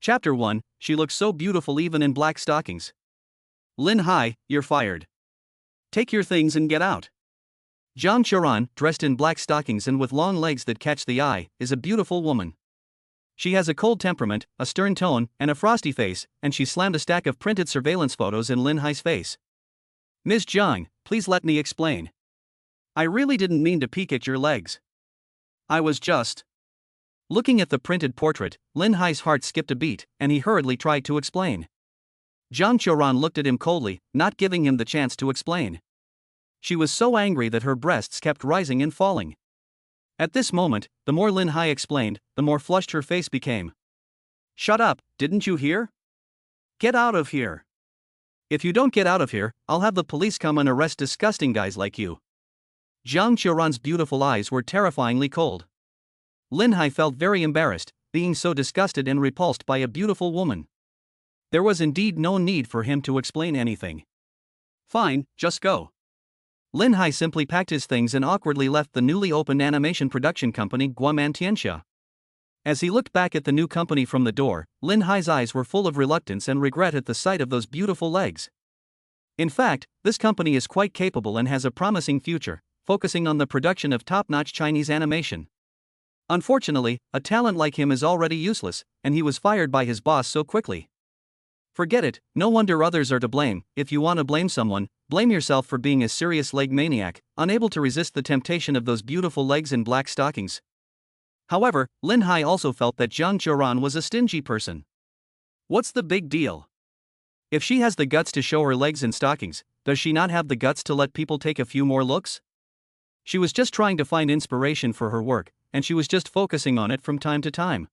Chapter 1, She looks so beautiful even in black stockings. Lin Hai, you're fired. Take your things and get out. Zhang Qiuran, dressed in black stockings and with long legs that catch the eye, is a beautiful woman. She has a cold temperament, a stern tone, and a frosty face, and she slammed a stack of printed surveillance photos in Lin Hai's face. Ms. Zhang, please let me explain. I really didn't mean to peek at your legs. I was just. Looking at the printed portrait, Lin Hai's heart skipped a beat, and he hurriedly tried to explain. Zhang Qiuran looked at him coldly, not giving him the chance to explain. She was so angry that her breasts kept rising and falling. At this moment, the more Lin Hai explained, the more flushed her face became. Shut up, didn't you hear? Get out of here. If you don't get out of here, I'll have the police come and arrest disgusting guys like you. Zhang Qiuran's beautiful eyes were terrifyingly cold. Lin Hai felt very embarrassed, being so disgusted and repulsed by a beautiful woman. There was indeed no need for him to explain anything. Fine, just go. Lin Hai simply packed his things and awkwardly left the newly opened animation production company Guoman Tianxia. As he looked back at the new company from the door, Lin Hai's eyes were full of reluctance and regret at the sight of those beautiful legs. In fact, this company is quite capable and has a promising future, focusing on the production of top-notch Chinese animation. Unfortunately, a talent like him is already useless, and he was fired by his boss so quickly. Forget it, no wonder others are to blame. If you want to blame someone, blame yourself for being a serious leg maniac, unable to resist the temptation of those beautiful legs in black stockings. However, Lin Hai also felt that Zhang Qiuran was a stingy person. What's the big deal? If she has the guts to show her legs in stockings, does she not have the guts to let people take a few more looks? She was just trying to find inspiration for her work, and she was just focusing on it from time to time.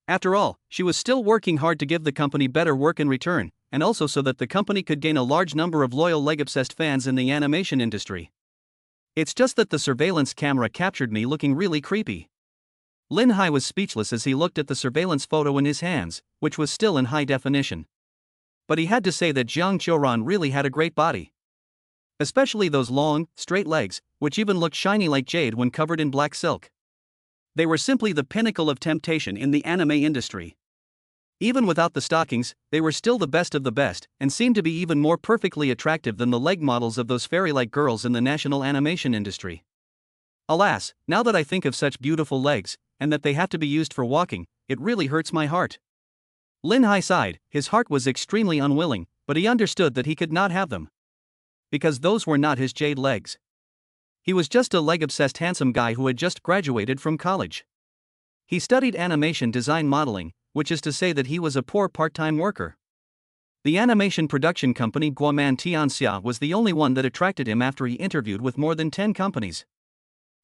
After all, she was still working hard to give the company better work in return, and also so that the company could gain a large number of loyal leg-obsessed fans in the animation industry. It's just that the surveillance camera captured me looking really creepy. Lin Hai was speechless as he looked at the surveillance photo in his hands, which was still in high definition. But he had to say that Zhang Qiuran really had a great body. Especially those long, straight legs, which even looked shiny like jade when covered in black silk. They were simply the pinnacle of temptation in the anime industry. Even without the stockings, they were still the best of the best, and seemed to be even more perfectly attractive than the leg models of those fairy-like girls in the national animation industry. Alas, now that I think of such beautiful legs, and that they have to be used for walking, it really hurts my heart. Lin Hai sighed. His heart was extremely unwilling, but he understood that he could not have them. Because those were not his jade legs. He was just a leg-obsessed handsome guy who had just graduated from college. He studied animation design modeling, which is to say that he was a poor part-time worker. The animation production company Guoman Tianxia was the only one that attracted him after he interviewed with more than 10 companies.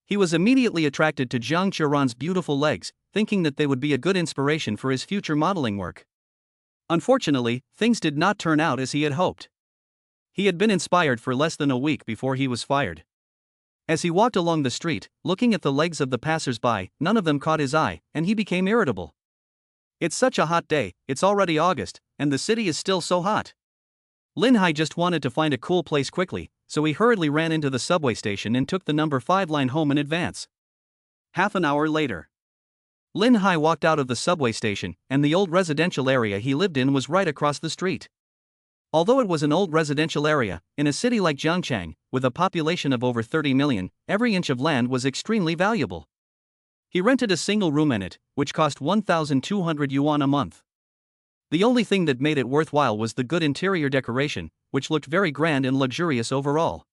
He was immediately attracted to Zhang Qiuran's beautiful legs, thinking that they would be a good inspiration for his future modeling work. Unfortunately, things did not turn out as he had hoped. He had been inspired for less than a week before he was fired. As he walked along the street, looking at the legs of the passers-by, none of them caught his eye, and he became irritable. It's such a hot day, it's already August, and the city is still so hot. Lin Hai just wanted to find a cool place quickly, so he hurriedly ran into the subway station and took the number 5 line home in advance. Half an hour later, Lin Hai walked out of the subway station, and the old residential area he lived in was right across the street. Although it was an old residential area, in a city like Zhangchang, with a population of over 30 million, every inch of land was extremely valuable. He rented a single room in it, which cost 1,200 yuan a month. The only thing that made it worthwhile was the good interior decoration, which looked very grand and luxurious overall.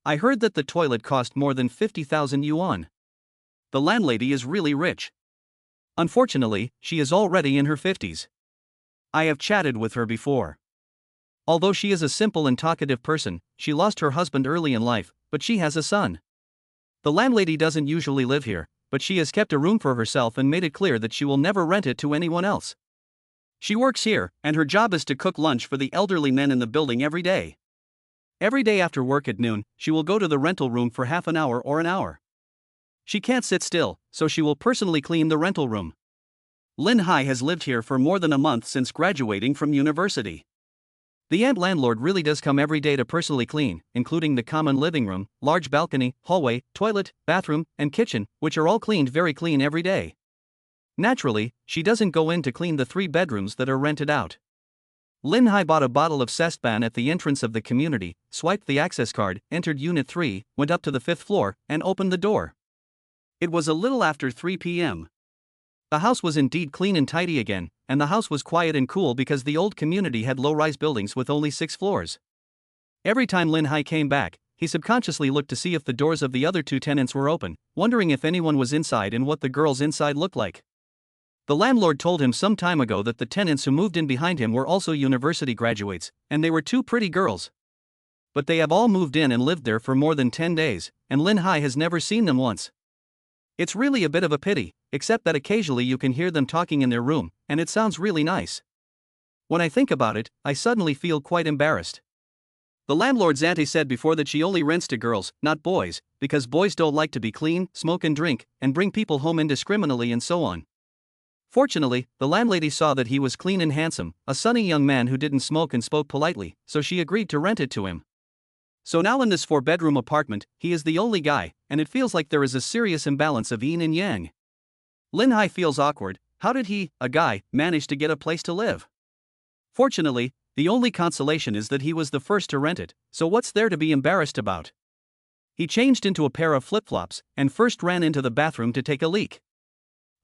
I heard that the toilet cost more than 50,000 yuan. The landlady is really rich. Unfortunately, she is already in her 50s. I have chatted with her before. Although she is a simple and talkative person, she lost her husband early in life, but she has a son. The landlady doesn't usually live here, but she has kept a room for herself and made it clear that she will never rent it to anyone else. She works here, and her job is to cook lunch for the elderly men in the building every day. Every day after work at noon, she will go to the rental room for half an hour or an hour. She can't sit still, so she will personally clean the rental room. Lin Hai has lived here for more than a month since graduating from university. The aunt landlord really does come every day to personally clean, including the common living room, large balcony, hallway, toilet, bathroom, and kitchen, which are all cleaned very clean every day. Naturally, she doesn't go in to clean the 3 bedrooms that are rented out. Lin Hai bought a bottle of Sestban at the entrance of the community, swiped the access card, entered Unit 3, went up to the 5th floor, and opened the door. It was a little after 3 p.m. The house was indeed clean and tidy again, and the house was quiet and cool because the old community had low-rise buildings with only 6 floors. Every time Lin Hai came back, he subconsciously looked to see if the doors of the other 2 tenants were open, wondering if anyone was inside and what the girls inside looked like. The landlord told him some time ago that the tenants who moved in behind him were also university graduates, and they were 2 pretty girls. But they have all moved in and lived there for more than 10 days, and Lin Hai has never seen them once. It's really a bit of a pity, except that occasionally you can hear them talking in their room, and it sounds really nice. When I think about it, I suddenly feel quite embarrassed. The landlord's auntie said before that she only rents to girls, not boys, because boys don't like to be clean, smoke and drink, and bring people home indiscriminately and so on. Fortunately, the landlady saw that he was clean and handsome, a sunny young man who didn't smoke and spoke politely, so she agreed to rent it to him. So now in this 4-bedroom apartment, he is the only guy, and it feels like there is a serious imbalance of yin and yang. Lin Hai feels awkward. How did he, a guy, manage to get a place to live? Fortunately, the only consolation is that he was the first to rent it, so what's there to be embarrassed about? He changed into a pair of flip-flops, and first ran into the bathroom to take a leak.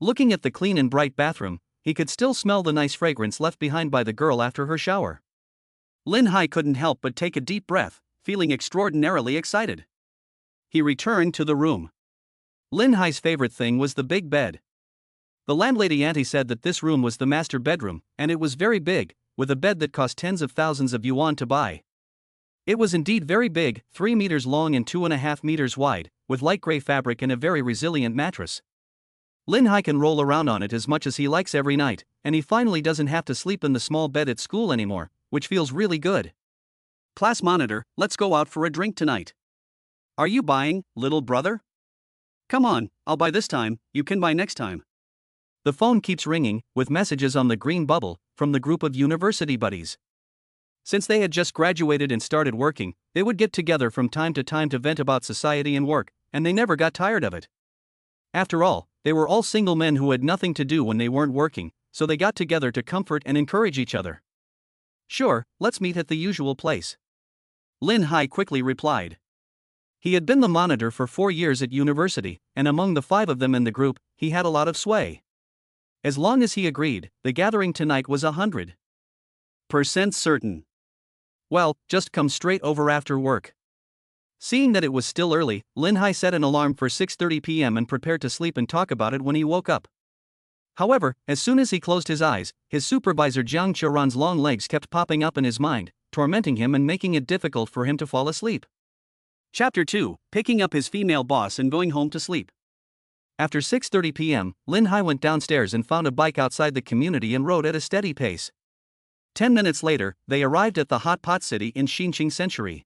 Looking at the clean and bright bathroom, he could still smell the nice fragrance left behind by the girl after her shower. Lin Hai couldn't help but take a deep breath, feeling extraordinarily excited. He returned to the room. Lin Hai's favorite thing was the big bed. The landlady auntie said that this room was the master bedroom, and it was very big, with a bed that cost tens of thousands of yuan to buy. It was indeed very big, 3 meters long and 2.5 meters wide, with light gray fabric and a very resilient mattress. Lin Hai can roll around on it as much as he likes every night, and he finally doesn't have to sleep in the small bed at school anymore, which feels really good. Class monitor, let's go out for a drink tonight. Are you buying, little brother? Come on, I'll buy this time, you can buy next time. The phone keeps ringing, with messages on the green bubble, from the group of university buddies. Since they had just graduated and started working, they would get together from time to vent about society and work, and they never got tired of it. After all, they were all single men who had nothing to do when they weren't working, so they got together to comfort and encourage each other. Sure, let's meet at the usual place. Lin Hai quickly replied. He had been the monitor for 4 years at university, and among the 5 of them in the group, he had a lot of sway. As long as he agreed, the gathering tonight was 100% certain. Well, just come straight over after work. Seeing that it was still early, Lin Hai set an alarm for 6:30 p.m. and prepared to sleep and talk about it when he woke up. However, as soon as he closed his eyes, his supervisor Jiang Qiuran's long legs kept popping up in his mind, tormenting him and making it difficult for him to fall asleep. Chapter 2, Picking up his female boss and going home to sleep. After 6:30 p.m., Lin Hai went downstairs and found a bike outside the community and rode at a steady pace. 10 minutes later, they arrived at the hot pot city in Xinqing Century.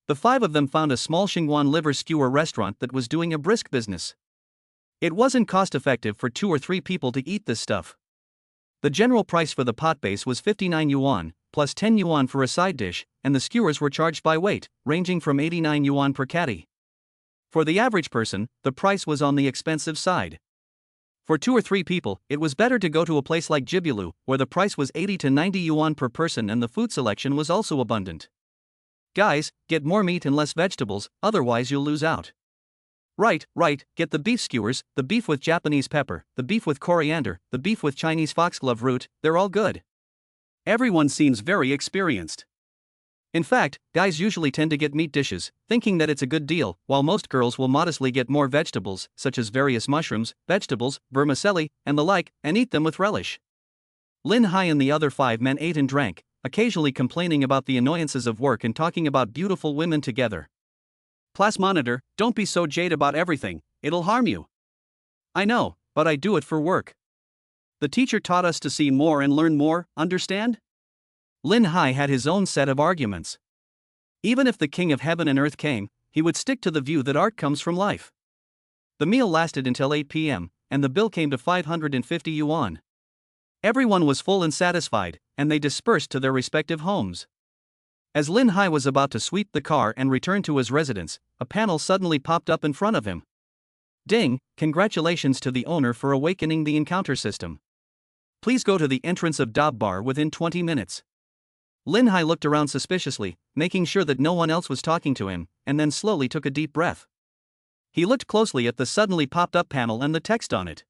The 5 of them found a small Xinguan liver skewer restaurant that was doing a brisk business. It wasn't cost-effective for 2 or 3 people to eat this stuff. The general price for the pot base was 59 yuan, plus 10 yuan for a side dish, and the skewers were charged by weight, ranging from 89 yuan per catty. For the average person, the price was on the expensive side. For 2 or 3 people, it was better to go to a place like Jibulu, where the price was 80 to 90 yuan per person and the food selection was also abundant. Guys, get more meat and less vegetables, otherwise you'll lose out. Right, get the beef skewers, the beef with Japanese pepper, the beef with coriander, the beef with Chinese foxglove root, they're all good. Everyone seems very experienced. In fact, guys usually tend to get meat dishes, thinking that it's a good deal, while most girls will modestly get more vegetables, such as various mushrooms, vegetables, vermicelli, and the like, and eat them with relish. Lin Hai and the other 5 men ate and drank, occasionally complaining about the annoyances of work and talking about beautiful women together. Class monitor, don't be so jaded about everything, it'll harm you. I know, but I do it for work. The teacher taught us to see more and learn more, understand? Lin Hai had his own set of arguments. Even if the king of heaven and earth came, he would stick to the view that art comes from life. The meal lasted until 8 p.m., and the bill came to 550 yuan. Everyone was full and satisfied, and they dispersed to their respective homes. As Lin Hai was about to sweep the car and return to his residence, a panel suddenly popped up in front of him. Ding, congratulations to the owner for awakening the encounter system. Please go to the entrance of Dob Bar within 20 minutes. Lin Hai looked around suspiciously, making sure that no one else was talking to him, and then slowly took a deep breath. He looked closely at the suddenly popped up panel and the text on it.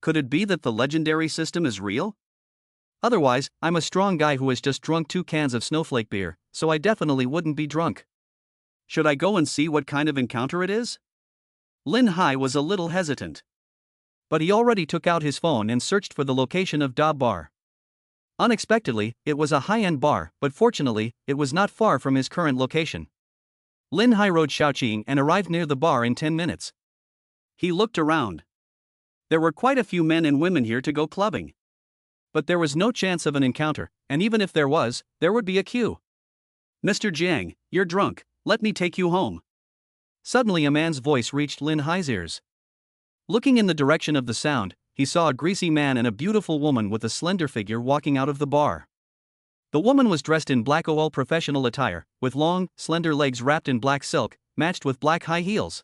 Could it be that the legendary system is real? Otherwise, I'm a strong guy who has just drunk 2 cans of snowflake beer, so I definitely wouldn't be drunk. Should I go and see what kind of encounter it is? Lin Hai was a little hesitant. But he already took out his phone and searched for the location of Da Bar. Unexpectedly, it was a high-end bar, but fortunately, it was not far from his current location. Lin Hai rode Xiaoyu and arrived near the bar in 10 minutes. He looked around. There were quite a few men and women here to go clubbing. But there was no chance of an encounter, and even if there was, there would be a queue. Mr. Jiang, you're drunk, let me take you home. Suddenly a man's voice reached Lin Hai's ears. Looking in the direction of the sound, he saw a greasy man and a beautiful woman with a slender figure walking out of the bar. The woman was dressed in black OL professional attire, with long, slender legs wrapped in black silk, matched with black high heels.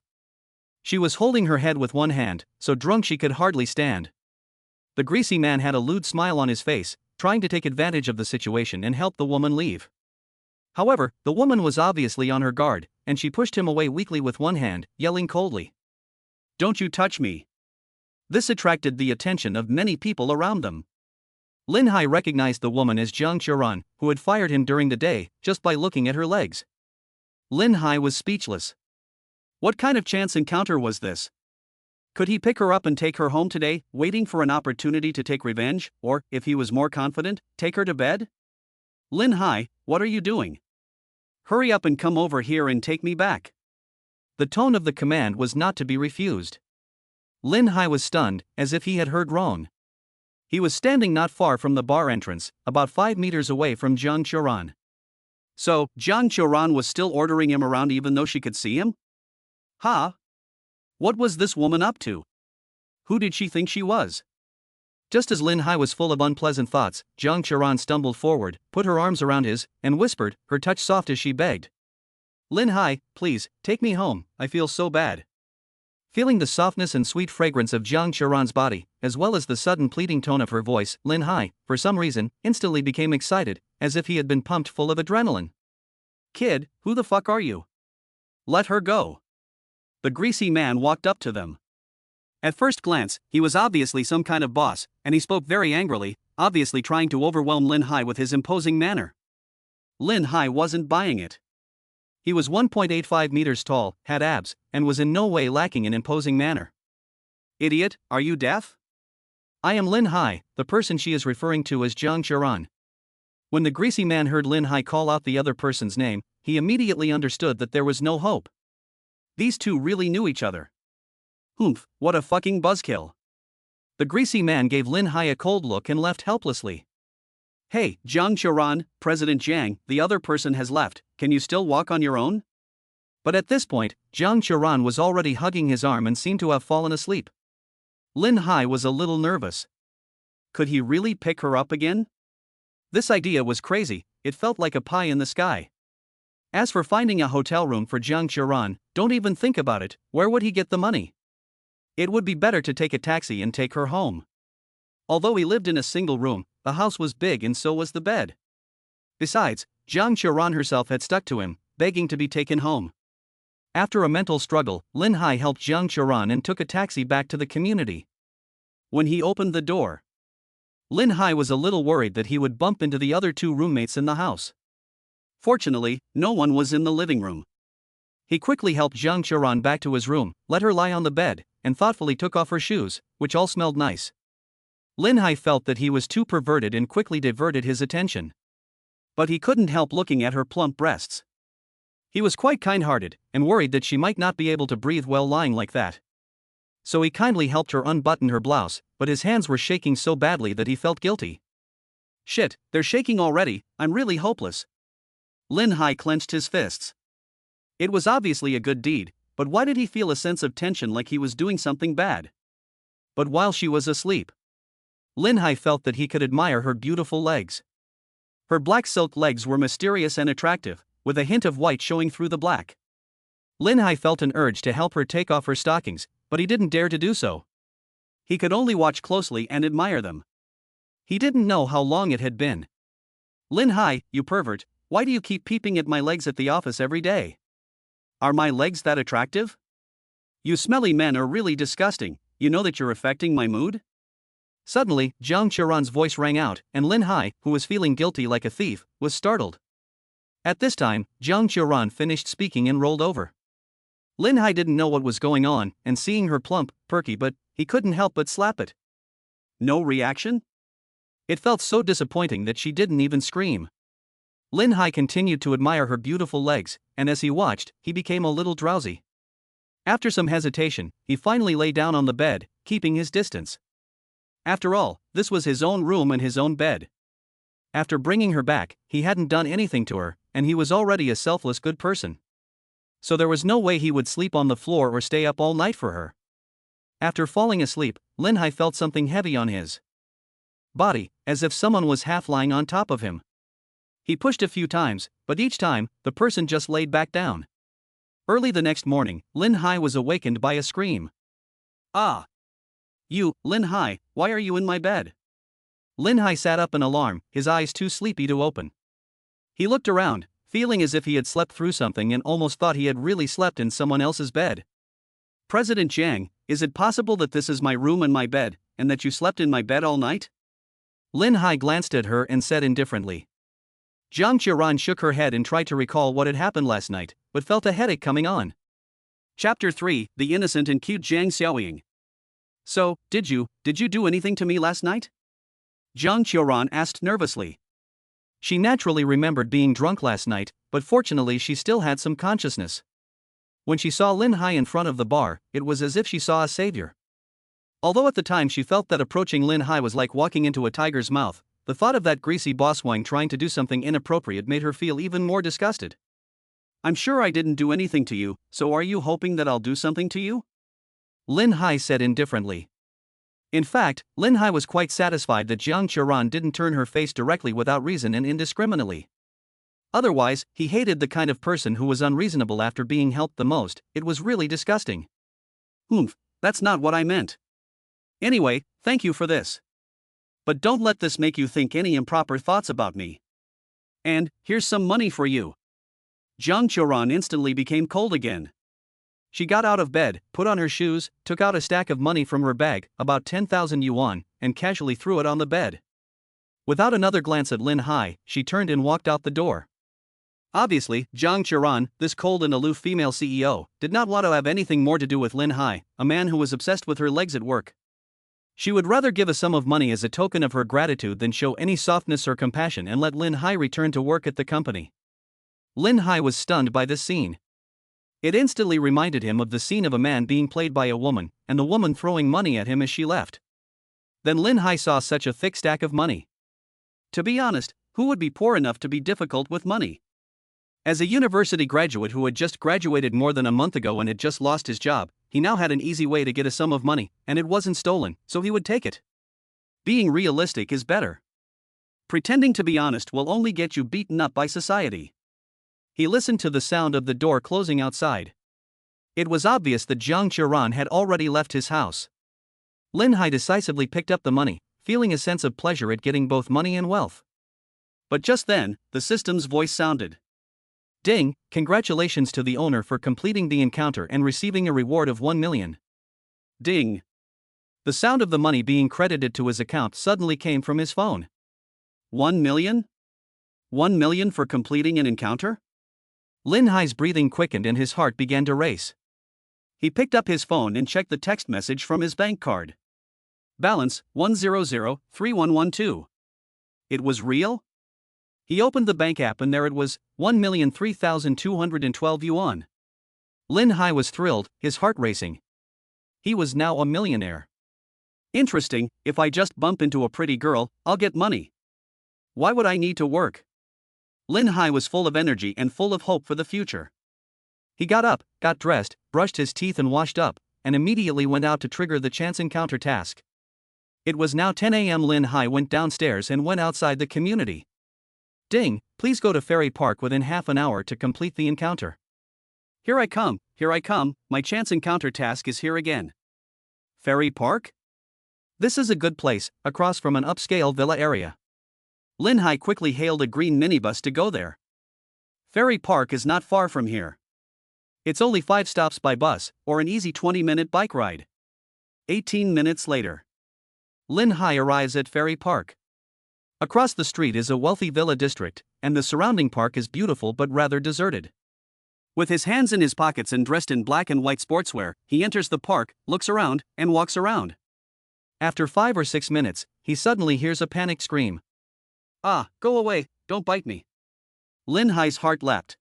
She was holding her head with one hand, so drunk she could hardly stand. The greasy man had a lewd smile on his face, trying to take advantage of the situation and help the woman leave. However, the woman was obviously on her guard, and she pushed him away weakly with one hand, yelling coldly, "Don't you touch me!" This attracted the attention of many people around them. Lin Hai recognized the woman as Jiang Qiran, who had fired him during the day, just by looking at her legs. Lin Hai was speechless. What kind of chance encounter was this? Could he pick her up and take her home today, waiting for an opportunity to take revenge, or, if he was more confident, take her to bed? Lin Hai, what are you doing? Hurry up and come over here and take me back. The tone of the command was not to be refused. Lin Hai was stunned, as if he had heard wrong. He was standing not far from the bar entrance, about 5 meters away from Jiang Qiran. So, Jiang Qiran was still ordering him around even though she could see him? Huh? What was this woman up to? Who did she think she was? Just as Lin Hai was full of unpleasant thoughts, Jiang Qiran stumbled forward, put her arms around his, and whispered, her touch soft as she begged. Lin Hai, please, take me home, I feel so bad. Feeling the softness and sweet fragrance of Jiang Qiran's body, as well as the sudden pleading tone of her voice, Lin Hai, for some reason, instantly became excited, as if he had been pumped full of adrenaline. Kid, who the fuck are you? Let her go. The greasy man walked up to them. At first glance, he was obviously some kind of boss, and he spoke very angrily, obviously trying to overwhelm Lin Hai with his imposing manner. Lin Hai wasn't buying it. He was 1.85 meters tall, had abs, and was in no way lacking in imposing manner. Idiot, are you deaf? I am Lin Hai, the person she is referring to as Jiang Qiran. When the greasy man heard Lin Hai call out the other person's name, he immediately understood that there was no hope. These two really knew each other. Humph, what a fucking buzzkill. The greasy man gave Lin Hai a cold look and left helplessly. Hey, Jiang Qiran, President Jiang, the other person has left, can you still walk on your own? But at this point, Jiang Qiran was already hugging his arm and seemed to have fallen asleep. Lin Hai was a little nervous. Could he really pick her up again? This idea was crazy, it felt like a pie in the sky. As for finding a hotel room for Jiang Qiran, don't even think about it, where would he get the money? It would be better to take a taxi and take her home. Although he lived in a single room, the house was big and so was the bed. Besides, Jiang Qiran herself had stuck to him, begging to be taken home. After a mental struggle, Lin Hai helped Jiang Qiran and took a taxi back to the community. When he opened the door, Lin Hai was a little worried that he would bump into the other 2 roommates in the house. Fortunately, no one was in the living room. He quickly helped Jiang Qiran back to his room, let her lie on the bed, and thoughtfully took off her shoes, which all smelled nice. Lin Hai felt that he was too perverted and quickly diverted his attention. But he couldn't help looking at her plump breasts. He was quite kind-hearted, and worried that she might not be able to breathe well lying like that. So he kindly helped her unbutton her blouse, but his hands were shaking so badly that he felt guilty. Shit, they're shaking already, I'm really hopeless. Lin Hai clenched his fists. It was obviously a good deed, but why did he feel a sense of tension like he was doing something bad? But while she was asleep, Lin Hai felt that he could admire her beautiful legs. Her black silk legs were mysterious and attractive, with a hint of white showing through the black. Lin Hai felt an urge to help her take off her stockings, but he didn't dare to do so. He could only watch closely and admire them. He didn't know how long it had been. Lin Hai, you pervert, why do you keep peeping at my legs at the office every day? Are my legs that attractive? You smelly men are really disgusting, you know that you're affecting my mood? Suddenly, Jiang Qiran's voice rang out, and Lin Hai, who was feeling guilty like a thief, was startled. At this time, Jiang Qiran finished speaking and rolled over. Lin Hai didn't know what was going on, and seeing her plump, perky but, he couldn't help but slap it. No reaction? It felt so disappointing that she didn't even scream. Lin Hai continued to admire her beautiful legs, and as he watched, he became a little drowsy. After some hesitation, he finally lay down on the bed, keeping his distance. After all, this was his own room and his own bed. After bringing her back, he hadn't done anything to her, and he was already a selfless good person. So there was no way he would sleep on the floor or stay up all night for her. After falling asleep, Lin Hai felt something heavy on his body, as if someone was half lying on top of him. He pushed a few times, but each time, the person just laid back down. Early the next morning, Lin Hai was awakened by a scream. Ah! You, Lin Hai, why are you in my bed? Lin Hai sat up in alarm, his eyes too sleepy to open. He looked around, feeling as if he had slept through something and almost thought he had really slept in someone else's bed. President Jiang, is it possible that this is my room and my bed, and that you slept in my bed all night? Lin Hai glanced at her and said indifferently. Jiang Qiran shook her head and tried to recall what had happened last night, but felt a headache coming on. Chapter 3, The Innocent and Cute Jiang Xiaoyu. So, did you do anything to me last night? Jiang Qiran asked nervously. She naturally remembered being drunk last night, but fortunately she still had some consciousness. When she saw Lin Hai in front of the bar, it was as if she saw a savior. Although at the time she felt that approaching Lin Hai was like walking into a tiger's mouth, the thought of that greasy bosswang trying to do something inappropriate made her feel even more disgusted. I'm sure I didn't do anything to you, so are you hoping that I'll do something to you? Lin Hai said indifferently. In fact, Lin Hai was quite satisfied that Jiang Qiran didn't turn her face directly without reason and indiscriminately. Otherwise, he hated the kind of person who was unreasonable after being helped the most. It was really disgusting. That's not what I meant. Anyway, thank you for this. But don't let this make you think any improper thoughts about me. And, here's some money for you. Jiang Qiran instantly became cold again. She got out of bed, put on her shoes, took out a stack of money from her bag, about 10,000 yuan, and casually threw it on the bed. Without another glance at Lin Hai, she turned and walked out the door. Obviously, Jiang Qiran, this cold and aloof female CEO, did not want to have anything more to do with Lin Hai, a man who was obsessed with her legs at work. She would rather give a sum of money as a token of her gratitude than show any softness or compassion and let Lin Hai return to work at the company. Lin Hai was stunned by this scene. It instantly reminded him of the scene of a man being played by a woman, and the woman throwing money at him as she left. Then Lin Hai saw such a thick stack of money. To be honest, who would be poor enough to be difficult with money? As a university graduate who had just graduated more than a month ago and had just lost his job, he now had an easy way to get a sum of money, and it wasn't stolen, so he would take it. Being realistic is better. Pretending to be honest will only get you beaten up by society. He listened to the sound of the door closing outside. It was obvious that Jiang Qiran had already left his house. Lin Hai decisively picked up the money, feeling a sense of pleasure at getting both money and wealth. But just then, the system's voice sounded. Ding, congratulations to the owner for completing the encounter and receiving a reward of 1 million. Ding. The sound of the money being credited to his account suddenly came from his phone. 1 million? 1 million for completing an encounter? Lin Hai's breathing quickened and his heart began to race. He picked up his phone and checked the text message from his bank card. Balance, 1003112. It was real? He opened the bank app and there it was, 1,003,212 yuan. Lin Hai was thrilled, his heart racing. He was now a millionaire. Interesting, if I just bump into a pretty girl, I'll get money. Why would I need to work? Lin Hai was full of energy and full of hope for the future. He got up, got dressed, brushed his teeth and washed up, and immediately went out to trigger the chance encounter task. It was now 10 a.m. Lin Hai went downstairs and went outside the community. Ding, please go to Ferry Park within half an hour to complete the encounter. Here I come, my chance encounter task is here again. Ferry Park? This is a good place, across from an upscale villa area. Lin Hai quickly hailed a green minibus to go there. Ferry Park is not far from here. It's only 5 stops by bus, or an easy 20-minute bike ride. 18 minutes later, Lin Hai arrives at Ferry Park. Across the street is a wealthy villa district, and the surrounding park is beautiful but rather deserted. With his hands in his pockets and dressed in black and white sportswear, he enters the park, looks around, and walks around. After 5 or 6 minutes, he suddenly hears a panicked scream. Ah, go away, don't bite me. Lin Hai's heart leapt.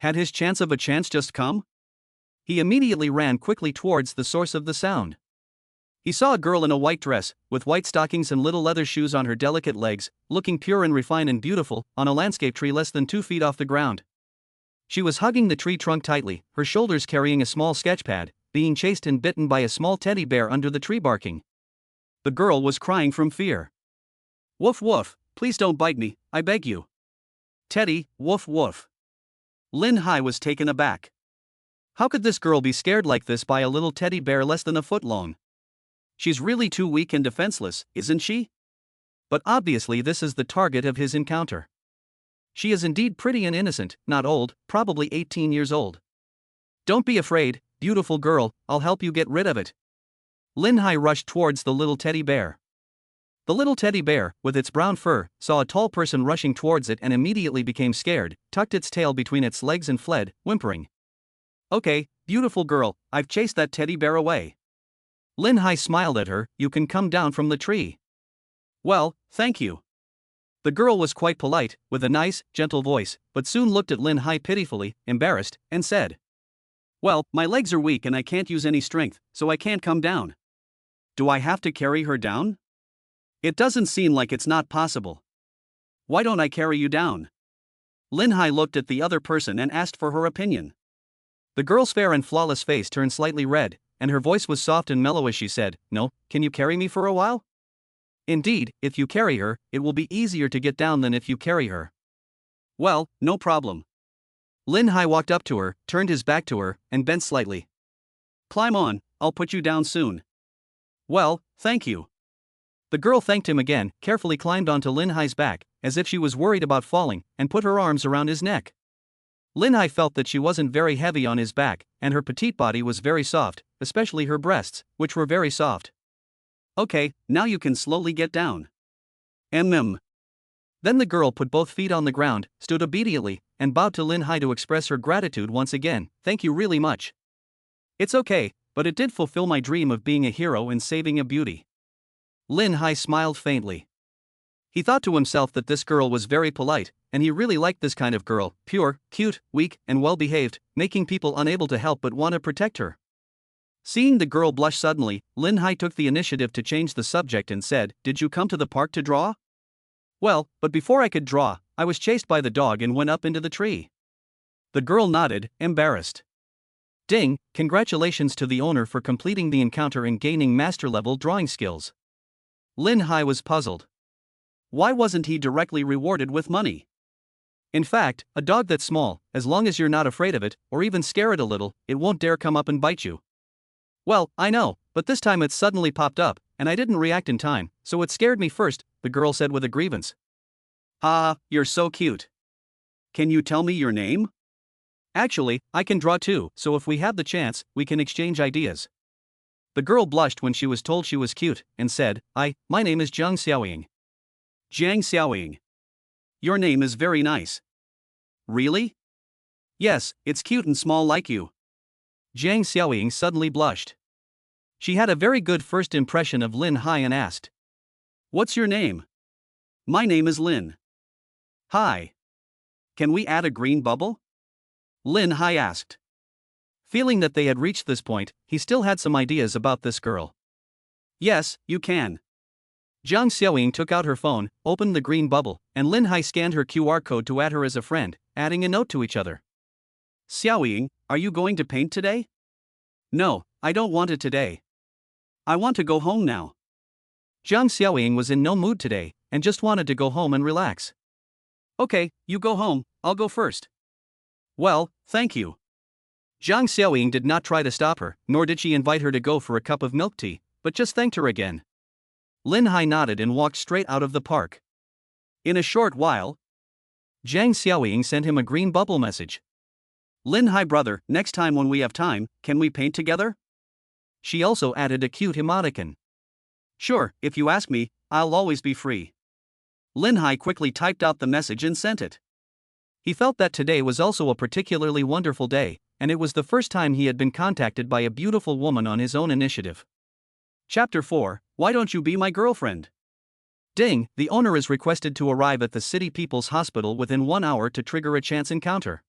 Had his chance of a chance just come? He immediately ran quickly towards the source of the sound. He saw a girl in a white dress, with white stockings and little leather shoes on her delicate legs, looking pure and refined and beautiful, on a landscape tree less than 2 feet off the ground. She was hugging the tree trunk tightly, her shoulders carrying a small sketchpad, being chased and bitten by a small teddy bear under the tree barking. The girl was crying from fear. Woof woof, please don't bite me, I beg you. Teddy, woof woof. Lin Hai was taken aback. How could this girl be scared like this by a little teddy bear less than a foot long? She's really too weak and defenseless, isn't she? But obviously this is the target of his encounter. She is indeed pretty and innocent, not old, probably 18 years old. Don't be afraid, beautiful girl, I'll help you get rid of it. Lin Hai rushed towards the little teddy bear. The little teddy bear, with its brown fur, saw a tall person rushing towards it and immediately became scared, tucked its tail between its legs and fled, whimpering. Okay, beautiful girl, I've chased that teddy bear away. Lin Hai smiled at her, you can come down from the tree. Well, thank you. The girl was quite polite, with a nice, gentle voice, but soon looked at Lin Hai pitifully, embarrassed, and said, well, my legs are weak and I can't use any strength, so I can't come down. Do I have to carry her down? It doesn't seem like it's not possible. Why don't I carry you down? Lin Hai looked at the other person and asked for her opinion. The girl's fair and flawless face turned slightly red, and her voice was soft and mellow as she said, no, can you carry me for a while? Indeed, if you carry her, it will be easier to get down than if you carry her. Well, no problem. Lin Hai walked up to her, turned his back to her, and bent slightly. Climb on, I'll put you down soon. Well, thank you. The girl thanked him again, carefully climbed onto Lin Hai's back, as if she was worried about falling, and put her arms around his neck. Lin Hai felt that she wasn't very heavy on his back, and her petite body was very soft, especially her breasts, which were very soft. Okay, now you can slowly get down. Then the girl put both feet on the ground, stood obediently, and bowed to Lin Hai to express her gratitude once again. Thank you really much. It's okay, but it did fulfill my dream of being a hero and saving a beauty. Lin Hai smiled faintly. He thought to himself that this girl was very polite, and he really liked this kind of girl, pure, cute, weak, and well-behaved, making people unable to help but want to protect her. Seeing the girl blush suddenly, Lin Hai took the initiative to change the subject and said, did you come to the park to draw? Well, but before I could draw, I was chased by the dog and went up into the tree. The girl nodded, embarrassed. Ding, congratulations to the owner for completing the encounter and gaining master-level drawing skills. Lin Hai was puzzled. Why wasn't he directly rewarded with money? In fact, a dog that's small, as long as you're not afraid of it, or even scare it a little, it won't dare come up and bite you. Well, I know, but this time it suddenly popped up, and I didn't react in time, so it scared me first, the girl said with a grievance. Ah, you're so cute. Can you tell me your name? Actually, I can draw too, so if we have the chance, we can exchange ideas. The girl blushed when she was told she was cute, and said, my name is Jiang Xiaoying. Jiang Xiaoying. Your name is very nice. Really? Yes, it's cute and small like you. Jiang Xiaoying suddenly blushed. She had a very good first impression of Lin Hai and asked, what's your name? My name is Lin. Hi. Can we add a green bubble? Lin Hai asked. Feeling that they had reached this point, he still had some ideas about this girl. Yes, you can. Jiang Xiaoying took out her phone, opened the green bubble, and Lin Hai scanned her QR code to add her as a friend, adding a note to each other. Xiaoying, are you going to paint today? No, I don't want it today. I want to go home now. Jiang Xiaoying was in no mood today, and just wanted to go home and relax. Okay, you go home, I'll go first. Well, thank you. Zhang Xiaoying did not try to stop her, nor did she invite her to go for a cup of milk tea, but just thanked her again. Lin Hai nodded and walked straight out of the park. In a short while, Zhang Xiaoying sent him a green bubble message. Lin Hai brother, next time when we have time, can we paint together? She also added a cute emoticon. Sure, if you ask me, I'll always be free. Lin Hai quickly typed out the message and sent it. He felt that today was also a particularly wonderful day, and it was the first time he had been contacted by a beautiful woman on his own initiative. Chapter 4, Why Don't You Be My Girlfriend? Ding, the owner is requested to arrive at the City People's Hospital within 1 hour to trigger a chance encounter.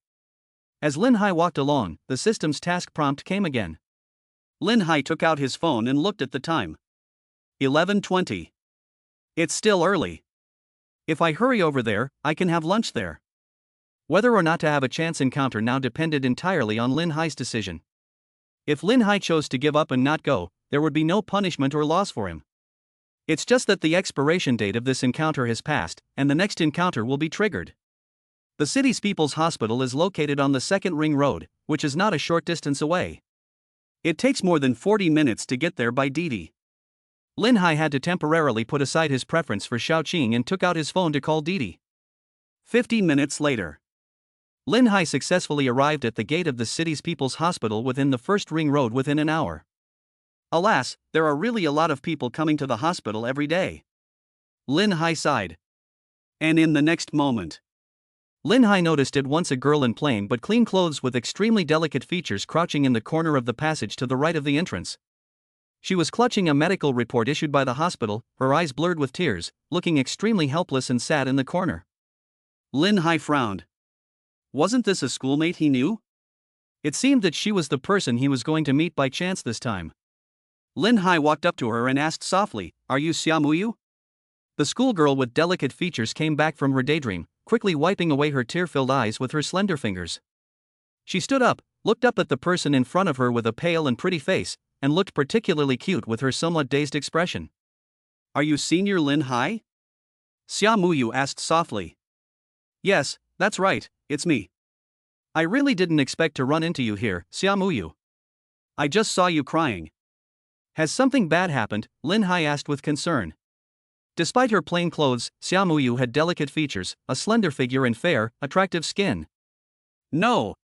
As Lin Hai walked along, the system's task prompt came again. Lin Hai took out his phone and looked at the time. 11:20. It's still early. If I hurry over there, I can have lunch there. Whether or not to have a chance encounter now depended entirely on Lin Hai's decision. If Lin Hai chose to give up and not go, there would be no punishment or loss for him. It's just that the expiration date of this encounter has passed, and the next encounter will be triggered. The city's People's Hospital is located on the Second Ring Road, which is not a short distance away. It takes more than 40 minutes to get there by Didi. Lin Hai had to temporarily put aside his preference for Xiaoqing and took out his phone to call Didi. 50 minutes later, Lin Hai successfully arrived at the gate of the city's People's Hospital within the First Ring Road within an hour. Alas, there are really a lot of people coming to the hospital every day. Lin Hai sighed. And in the next moment, Lin Hai noticed at once a girl in plain but clean clothes with extremely delicate features crouching in the corner of the passage to the right of the entrance. She was clutching a medical report issued by the hospital, her eyes blurred with tears, looking extremely helpless and sad in the corner. Lin Hai frowned. Wasn't this a schoolmate he knew? It seemed that she was the person he was going to meet by chance this time. Lin Hai walked up to her and asked softly, Are you Xiaoyu? The schoolgirl with delicate features came back from her daydream, quickly wiping away her tear-filled eyes with her slender fingers. She stood up, looked up at the person in front of her with a pale and pretty face, and looked particularly cute with her somewhat dazed expression. Are you Senior Lin Hai? Xiaoyu asked softly. Yes, that's right, it's me. I really didn't expect to run into you here, Xiaoyu. I just saw you crying. Has something bad happened? Lin Hai asked with concern. Despite her plain clothes, Xiaoyu had delicate features, a slender figure and fair, attractive skin. No.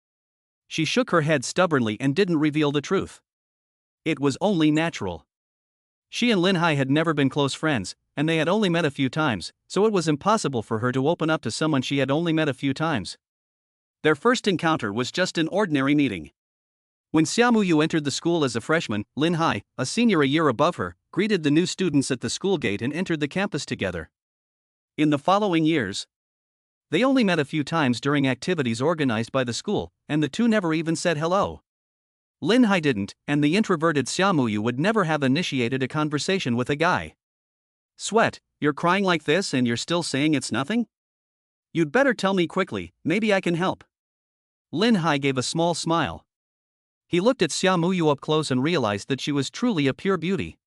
She shook her head stubbornly and didn't reveal the truth. It was only natural. She and Lin Hai had never been close friends, and they had only met a few times, so it was impossible for her to open up to someone she had only met a few times. Their first encounter was just an ordinary meeting. When Xiaoyu entered the school as a freshman, Lin Hai, a senior a year above her, greeted the new students at the school gate and entered the campus together. In the following years, they only met a few times during activities organized by the school, and the two never even said hello. Lin Hai didn't, and the introverted Xiaoyu would never have initiated a conversation with a guy. Sweat, you're crying like this and you're still saying it's nothing? You'd better tell me quickly, maybe I can help. Lin Hai gave a small smile. He looked at Xiaoyu up close and realized that she was truly a pure beauty.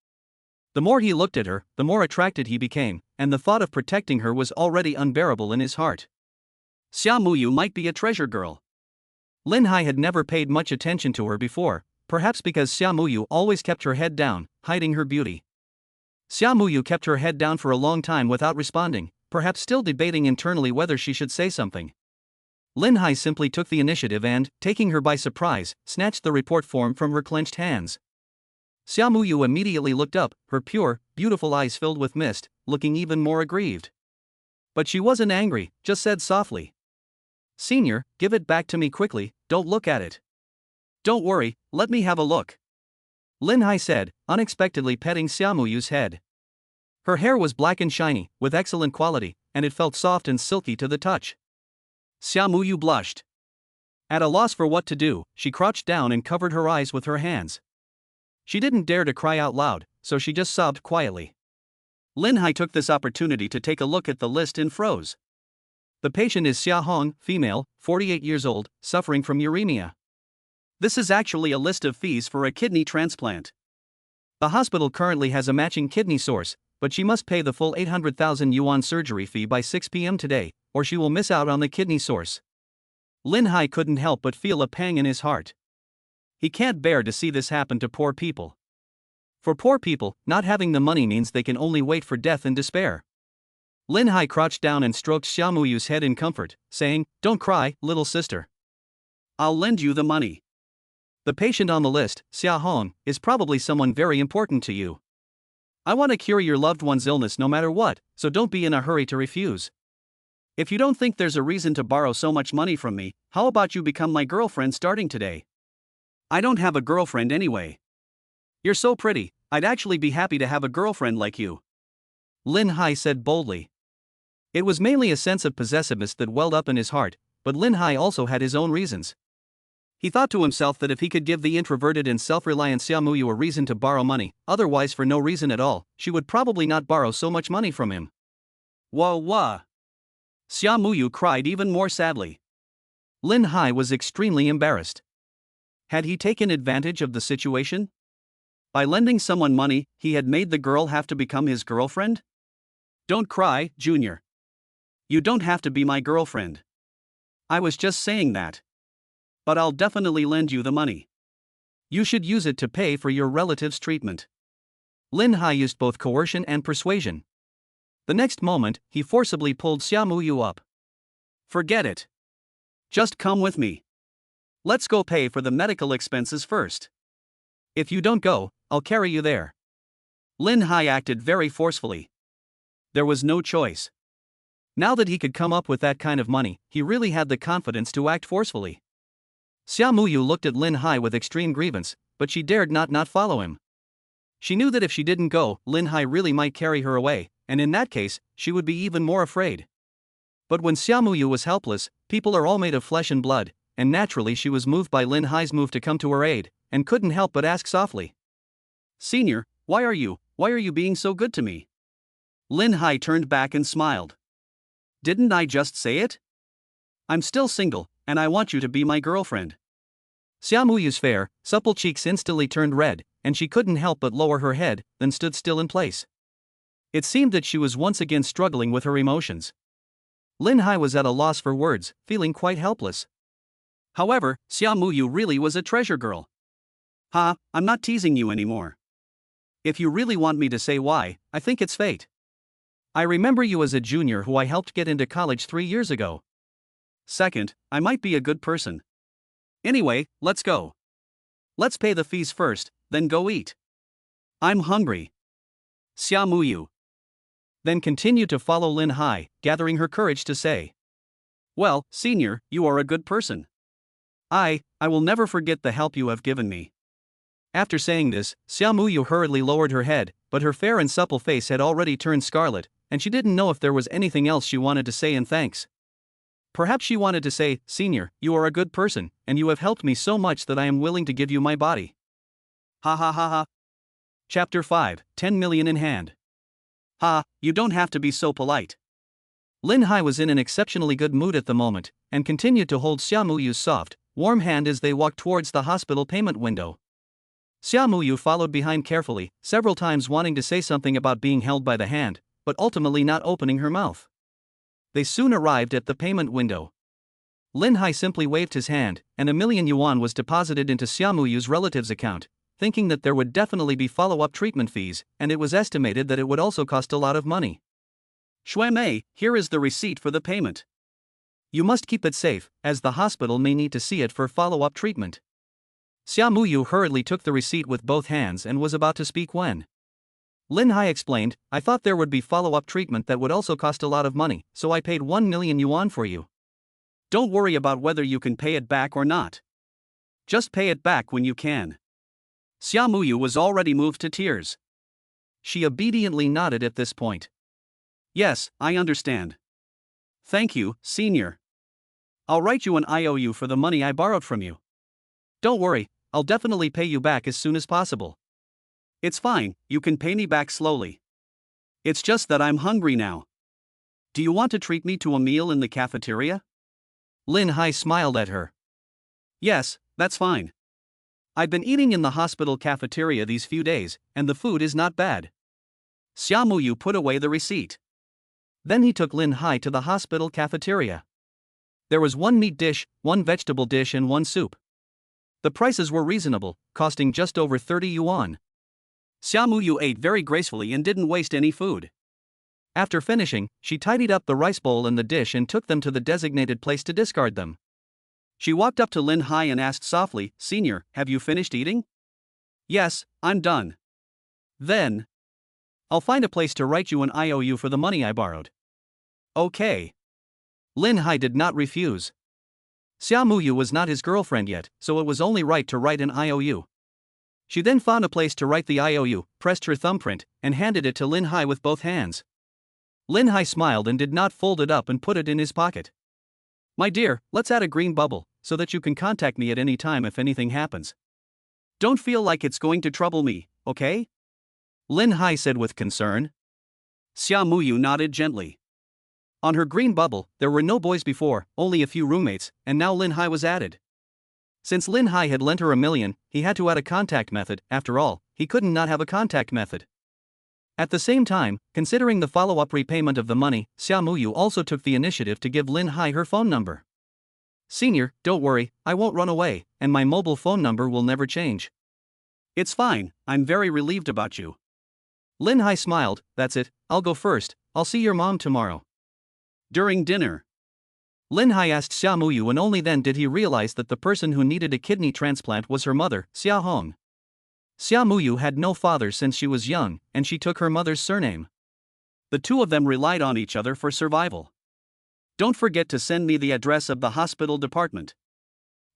The more he looked at her, the more attracted he became, and the thought of protecting her was already unbearable in his heart. Xiaoyu might be a treasure girl. Lin Hai had never paid much attention to her before, perhaps because Xiaoyu always kept her head down, hiding her beauty. Xiaoyu kept her head down for a long time without responding, perhaps still debating internally whether she should say something. Lin Hai simply took the initiative and, taking her by surprise, snatched the report form from her clenched hands. Xiaoyu immediately looked up, her pure, beautiful eyes filled with mist, looking even more aggrieved. But she wasn't angry, just said softly, Senior, give it back to me quickly, don't look at it. Don't worry, let me have a look. Lin Hai said, unexpectedly petting Xiaomuyu's head. Her hair was black and shiny, with excellent quality, and it felt soft and silky to the touch. Xiaoyu blushed. At a loss for what to do, she crouched down and covered her eyes with her hands. She didn't dare to cry out loud, so she just sobbed quietly. Lin Hai took this opportunity to take a look at the list and froze. The patient is Xia Hong, female, 48 years old, suffering from uremia. This is actually a list of fees for a kidney transplant. The hospital currently has a matching kidney source, but she must pay the full 800,000 yuan surgery fee by 6 p.m. today, or she will miss out on the kidney source. Lin Hai couldn't help but feel a pang in his heart. He can't bear to see this happen to poor people. For poor people, not having the money means they can only wait for death in despair. Lin Hai crouched down and stroked Xiaomuyu's head in comfort, saying, "Don't cry, little sister. I'll lend you the money. The patient on the list, Xia Hong, is probably someone very important to you. I want to cure your loved one's illness no matter what, so don't be in a hurry to refuse. If you don't think there's a reason to borrow so much money from me, how about you become my girlfriend starting today? I don't have a girlfriend anyway. You're so pretty, I'd actually be happy to have a girlfriend like you," Lin Hai said boldly. It was mainly a sense of possessiveness that welled up in his heart, but Lin Hai also had his own reasons. He thought to himself that if he could give the introverted and self-reliant Xiaoyu a reason to borrow money, otherwise for no reason at all, she would probably not borrow so much money from him. Wah. Xiaoyu cried even more sadly. Lin Hai was extremely embarrassed. Had he taken advantage of the situation? By lending someone money, he had made the girl have to become his girlfriend? Don't cry, Junior. You don't have to be my girlfriend. I was just saying that. But I'll definitely lend you the money. You should use it to pay for your relative's treatment. Lin Hai used both coercion and persuasion. The next moment, he forcibly pulled Xiaoyu up. Forget it. Just come with me. Let's go pay for the medical expenses first. If you don't go, I'll carry you there. Lin Hai acted very forcefully. There was no choice. Now that he could come up with that kind of money, he really had the confidence to act forcefully. Xiaoyu looked at Lin Hai with extreme grievance, but she dared not follow him. She knew that if she didn't go, Lin Hai really might carry her away, and in that case, she would be even more afraid. But when Xiaoyu was helpless, people are all made of flesh and blood, and naturally she was moved by Lin Hai's move to come to her aid, and couldn't help but ask softly. "Senior, why are you being so good to me?" Lin Hai turned back and smiled. "Didn't I just say it? I'm still single, and I want you to be my girlfriend." Xiaomuyu's fair, supple cheeks instantly turned red, and she couldn't help but lower her head, then stood still in place. It seemed that she was once again struggling with her emotions. Lin Hai was at a loss for words, feeling quite helpless. However, Xiaoyu really was a treasure girl. I'm not teasing you anymore. If you really want me to say why, I think it's fate. I remember you as a junior who I helped get into college 3 years ago. Second, I might be a good person. Anyway, let's go. Let's pay the fees first, then go eat. I'm hungry. Xiaoyu then continued to follow Lin Hai, gathering her courage to say, "Well, senior, you are a good person. I will never forget the help you have given me." After saying this, Xiaoyu hurriedly lowered her head, but her fair and supple face had already turned scarlet, and she didn't know if there was anything else she wanted to say in thanks. Perhaps she wanted to say, "Senior, you are a good person, and you have helped me so much that I am willing to give you my body." Ha. Chapter 5, 10 million in hand. You don't have to be so polite. Lin Hai was in an exceptionally good mood at the moment, and continued to hold Xiaomuyu's soft, warm hand as they walked towards the hospital payment window. Xiaoyu followed behind carefully, several times wanting to say something about being held by the hand, but ultimately not opening her mouth. They soon arrived at the payment window. Lin Hai simply waved his hand, and 1,000,000 yuan was deposited into Xiaomuyu's relative's account, thinking that there would definitely be follow-up treatment fees, and it was estimated that it would also cost a lot of money. "Shui Mei, here is the receipt for the payment. You must keep it safe, as the hospital may need to see it for follow-up treatment." Xiaoyu hurriedly took the receipt with both hands and was about to speak when Lin Hai explained, "I thought there would be follow-up treatment that would also cost a lot of money, so I paid 1,000,000 yuan for you. Don't worry about whether you can pay it back or not. Just pay it back when you can." Xiaoyu was already moved to tears. She obediently nodded at this point. "Yes, I understand. Thank you, senior. I'll write you an IOU for the money I borrowed from you. Don't worry, I'll definitely pay you back as soon as possible. It's fine, you can pay me back slowly. It's just that I'm hungry now. Do you want to treat me to a meal in the cafeteria?" Lin Hai smiled at her. "Yes, that's fine. I've been eating in the hospital cafeteria these few days, and the food is not bad." Xiaoyu put away the receipt. Then he took Lin Hai to the hospital cafeteria. There was one meat dish, one vegetable dish and one soup. The prices were reasonable, costing just over 30 yuan. Xiaoyu ate very gracefully and didn't waste any food. After finishing, she tidied up the rice bowl and the dish and took them to the designated place to discard them. She walked up to Lin Hai and asked softly, "Senior, have you finished eating?" "Yes, I'm done." "Then I'll find a place to write you an IOU for the money I borrowed." "Okay." Lin Hai did not refuse. Xiaoyu was not his girlfriend yet, so it was only right to write an IOU. She then found a place to write the IOU, pressed her thumbprint, and handed it to Lin Hai with both hands. Lin Hai smiled and did not fold it up and put it in his pocket. "My dear, let's add a green bubble, so that you can contact me at any time if anything happens. Don't feel like it's going to trouble me, okay?" Lin Hai said with concern. Xiaoyu nodded gently. On her green bubble, there were no boys before, only a few roommates, and now Lin Hai was added. Since Lin Hai had lent her $1 million, he had to add a contact method. After all, he couldn't not have a contact method. At the same time, considering the follow-up repayment of the money, Xiaoyu also took the initiative to give Lin Hai her phone number. "Senior, don't worry, I won't run away, and my mobile phone number will never change." "It's fine, I'm very relieved about you." Lin Hai smiled. "That's it, I'll go first, I'll see your mom tomorrow." During dinner, Lin Hai asked Xiaoyu, and only then did he realize that the person who needed a kidney transplant was her mother, Xiaohong. Xiaoyu had no father since she was young, and she took her mother's surname. The two of them relied on each other for survival. "Don't forget to send me the address of the hospital department."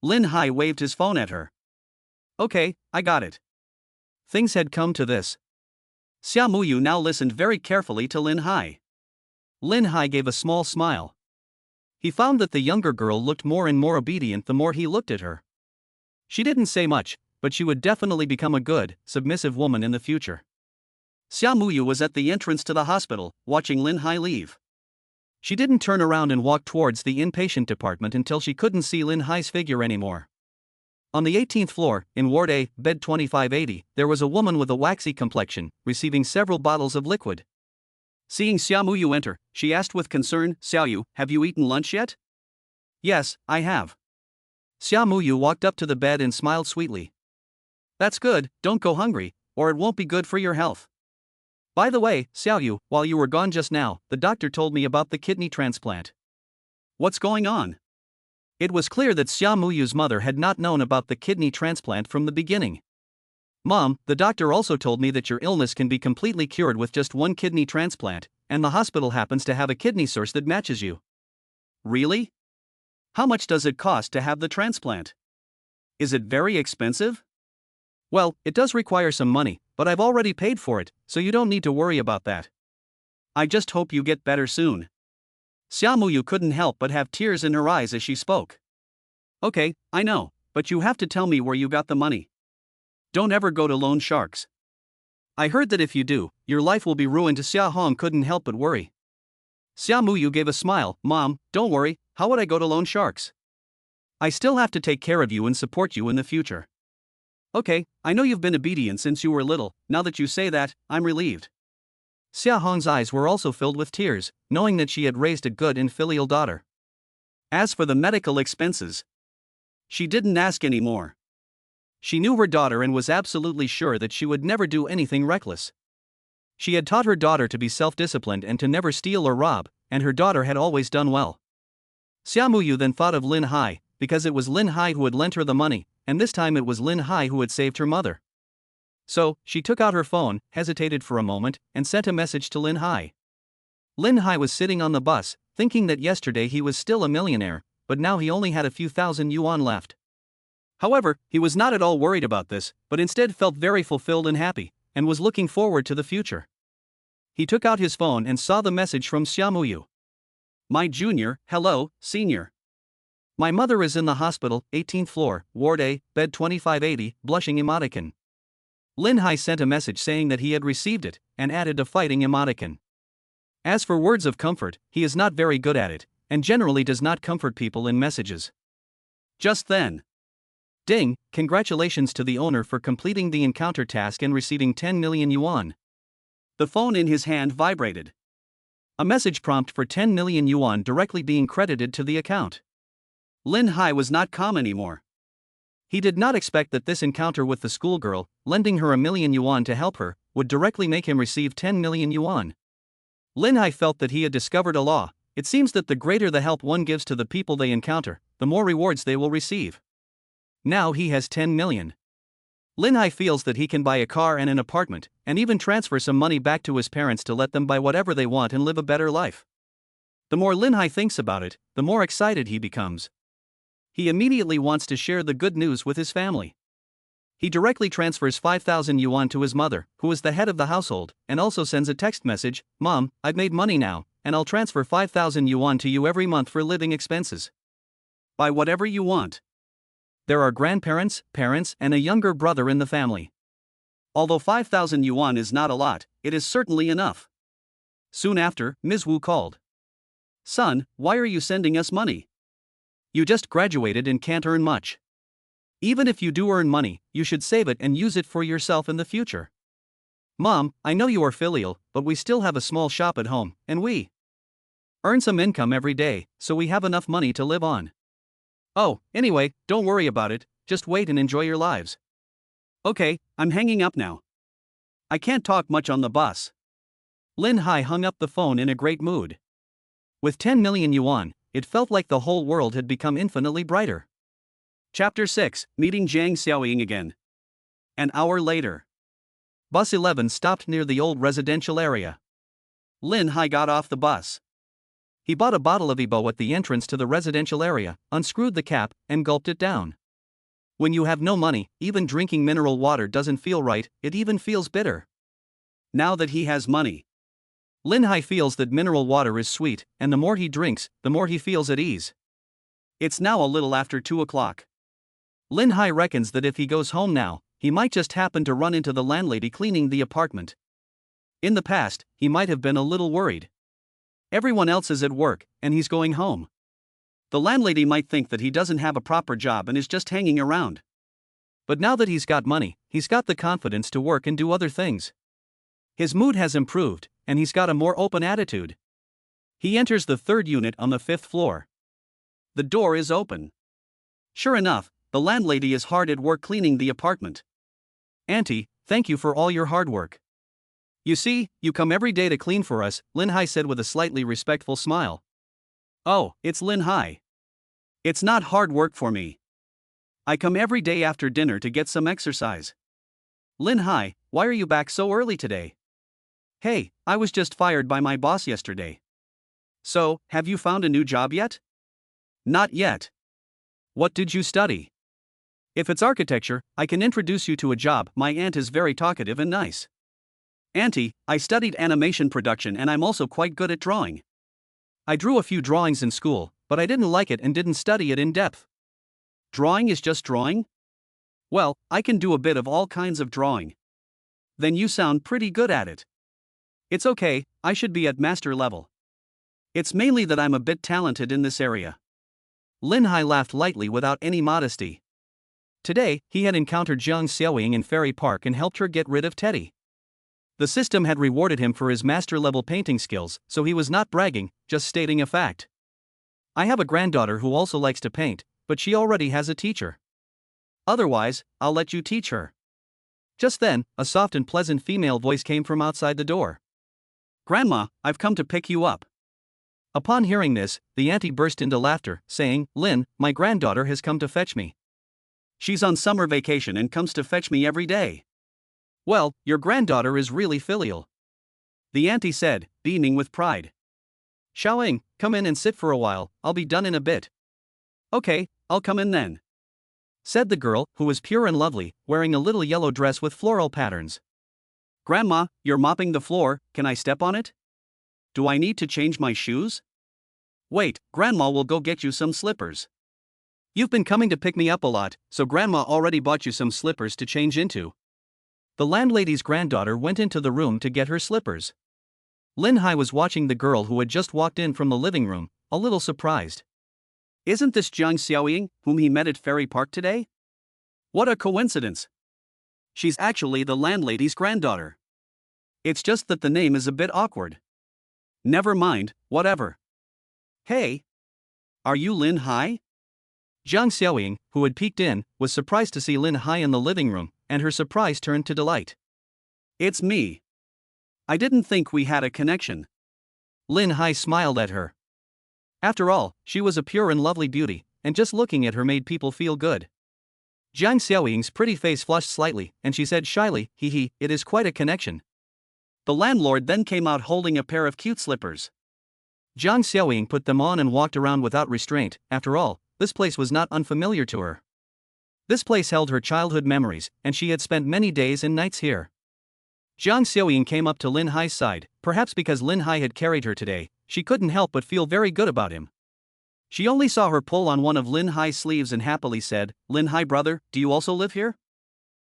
Lin Hai waved his phone at her. "Okay, I got it." Things had come to this. Xiaoyu now listened very carefully to Lin Hai. Lin Hai gave a small smile. He found that the younger girl looked more and more obedient the more he looked at her. She didn't say much, but she would definitely become a good, submissive woman in the future. Xiaoyu was at the entrance to the hospital, watching Lin Hai leave. She didn't turn around and walk towards the inpatient department until she couldn't see Lin Hai's figure anymore. On the 18th floor, in Ward A, bed 2580, there was a woman with a waxy complexion, receiving several bottles of liquid. Seeing Xiaoyu enter, she asked with concern, "Xiaoyu, have you eaten lunch yet?" "Yes, I have." Xiaoyu walked up to the bed and smiled sweetly. "That's good, don't go hungry, or it won't be good for your health. By the way, Xiaoyu, while you were gone just now, the doctor told me about the kidney transplant." "What's going on?" It was clear that Xiaomuyu's mother had not known about the kidney transplant from the beginning. "Mom, the doctor also told me that your illness can be completely cured with just one kidney transplant, and the hospital happens to have a kidney source that matches you." "Really? How much does it cost to have the transplant? Is it very expensive?" "Well, it does require some money, but I've already paid for it, so you don't need to worry about that. I just hope you get better soon." Xiaoyu couldn't help but have tears in her eyes as she spoke. "Okay, I know, but you have to tell me where you got the money. Don't ever go to loan sharks. I heard that if you do, your life will be ruined." Xiaohong couldn't help but worry. Xiaoyu gave a smile. "Mom, don't worry, how would I go to loan sharks? I still have to take care of you and support you in the future." "Okay, I know you've been obedient since you were little, now that you say that, I'm relieved." Xiaohong's eyes were also filled with tears, knowing that she had raised a good and filial daughter. As for the medical expenses, she didn't ask anymore. She knew her daughter and was absolutely sure that she would never do anything reckless. She had taught her daughter to be self-disciplined and to never steal or rob, and her daughter had always done well. Xiaoyu then thought of Lin Hai, because it was Lin Hai who had lent her the money, and this time it was Lin Hai who had saved her mother. So, she took out her phone, hesitated for a moment, and sent a message to Lin Hai. Lin Hai was sitting on the bus, thinking that yesterday he was still a millionaire, but now he only had a few thousand yuan left. However, he was not at all worried about this, but instead felt very fulfilled and happy, and was looking forward to the future. He took out his phone and saw the message from Xiaoyu. "My junior, hello, senior. My mother is in the hospital, 18th floor, Ward A, bed 2580, blushing emoticon." Lin Hai sent a message saying that he had received it, and added a fighting emoticon. As for words of comfort, he is not very good at it, and generally does not comfort people in messages. Just then, ding, congratulations to the owner for completing the encounter task and receiving 10 million yuan. The phone in his hand vibrated. A message prompt for 10 million yuan directly being credited to the account. Lin Hai was not calm anymore. He did not expect that this encounter with the schoolgirl, lending her 1 million yuan to help her, would directly make him receive 10 million yuan. Lin Hai felt that he had discovered a law. It seems that the greater the help one gives to the people they encounter, the more rewards they will receive. Now he has 10 million. Lin Hai feels that he can buy a car and an apartment, and even transfer some money back to his parents to let them buy whatever they want and live a better life. The more Lin Hai thinks about it, the more excited he becomes. He immediately wants to share the good news with his family. He directly transfers 5,000 yuan to his mother, who is the head of the household, and also sends a text message, "Mom, I've made money now, and I'll transfer 5,000 yuan to you every month for living expenses. Buy whatever you want." There are grandparents, parents, and a younger brother in the family. Although 5,000 yuan is not a lot, it is certainly enough. Soon after, Ms. Wu called. "Son, why are you sending us money? You just graduated and can't earn much. Even if you do earn money, you should save it and use it for yourself in the future." "Mom, I know you are filial, but we still have a small shop at home, and we earn some income every day, so we have enough money to live on. Oh, anyway, don't worry about it, just wait and enjoy your lives." "Okay, I'm hanging up now. I can't talk much on the bus." Lin Hai hung up the phone in a great mood. With 10 million yuan, it felt like the whole world had become infinitely brighter. Chapter 6, Meeting Jiang Xiaoying again. An hour later. Bus 11 stopped near the old residential area. Lin Hai got off the bus. He bought a bottle of Ibo at the entrance to the residential area, unscrewed the cap, and gulped it down. When you have no money, even drinking mineral water doesn't feel right, it even feels bitter. Now that he has money, Lin Hai feels that mineral water is sweet, and the more he drinks, the more he feels at ease. It's now a little after 2 o'clock. Lin Hai reckons that if he goes home now, he might just happen to run into the landlady cleaning the apartment. In the past, he might have been a little worried. Everyone else is at work, and he's going home. The landlady might think that he doesn't have a proper job and is just hanging around. But now that he's got money, he's got the confidence to work and do other things. His mood has improved, and he's got a more open attitude. He enters the third unit on the 5th floor. The door is open. Sure enough, the landlady is hard at work cleaning the apartment. "Auntie, thank you for all your hard work. You see, you come every day to clean for us," Lin Hai said with a slightly respectful smile. "Oh, it's Lin Hai. It's not hard work for me. I come every day after dinner to get some exercise." "Lin Hai, why are you back so early today?" "Hey, I was just fired by my boss yesterday." "So, have you found a new job yet?" "Not yet." "What did you study?" "If it's architecture, I can introduce you to a job. My aunt is very talkative and nice." "Auntie, I studied animation production and I'm also quite good at drawing. I drew a few drawings in school, but I didn't like it and didn't study it in depth." "Drawing is just drawing?" "Well, I can do a bit of all kinds of drawing." "Then you sound pretty good at it." "It's okay, I should be at master level. It's mainly that I'm a bit talented in this area." Lin Hai laughed lightly without any modesty. Today, he had encountered Jiang Xiaoying in Ferry Park and helped her get rid of Teddy. The system had rewarded him for his master-level painting skills, so he was not bragging, just stating a fact. "I have a granddaughter who also likes to paint, but she already has a teacher. Otherwise, I'll let you teach her." Just then, a soft and pleasant female voice came from outside the door. "Grandma, I've come to pick you up." Upon hearing this, the auntie burst into laughter, saying, "Lin, my granddaughter has come to fetch me. She's on summer vacation and comes to fetch me every day." "Well, your granddaughter is really filial," the auntie said, beaming with pride. "Xiaoying, come in and sit for a while, I'll be done in a bit." "Okay, I'll come in then," said the girl, who was pure and lovely, wearing a little yellow dress with floral patterns. "Grandma, you're mopping the floor, can I step on it? Do I need to change my shoes?" "Wait, Grandma will go get you some slippers. You've been coming to pick me up a lot, so Grandma already bought you some slippers to change into." The landlady's granddaughter went into the room to get her slippers. Lin Hai was watching the girl who had just walked in from the living room, a little surprised. "Isn't this Jiang Xiaoying, whom he met at Ferry Park today? What a coincidence. She's actually the landlady's granddaughter. It's just that the name is a bit awkward. Never mind, whatever. Hey! Are you Lin Hai?" Jiang Xiaoying, who had peeked in, was surprised to see Lin Hai in the living room, and her surprise turned to delight. It's me. I didn't think we had a connection. Lin Hai smiled at her. After all, she was a pure and lovely beauty, and just looking at her made people feel good. Jiang Xiaoying's pretty face flushed slightly, and she said shyly, "Hee, it is quite a connection." The landlord then came out holding a pair of cute slippers. Jiang Xiaoying put them on and walked around without restraint. After all, this place was not unfamiliar to her. This place held her childhood memories, and she had spent many days and nights here. Jiang Xiaoying came up to Lin Hai's side, perhaps because Lin Hai had carried her today. She couldn't help but feel very good about him. She only saw her pull on one of Lin Hai's sleeves and happily said, "Lin Hai brother, do you also live here?"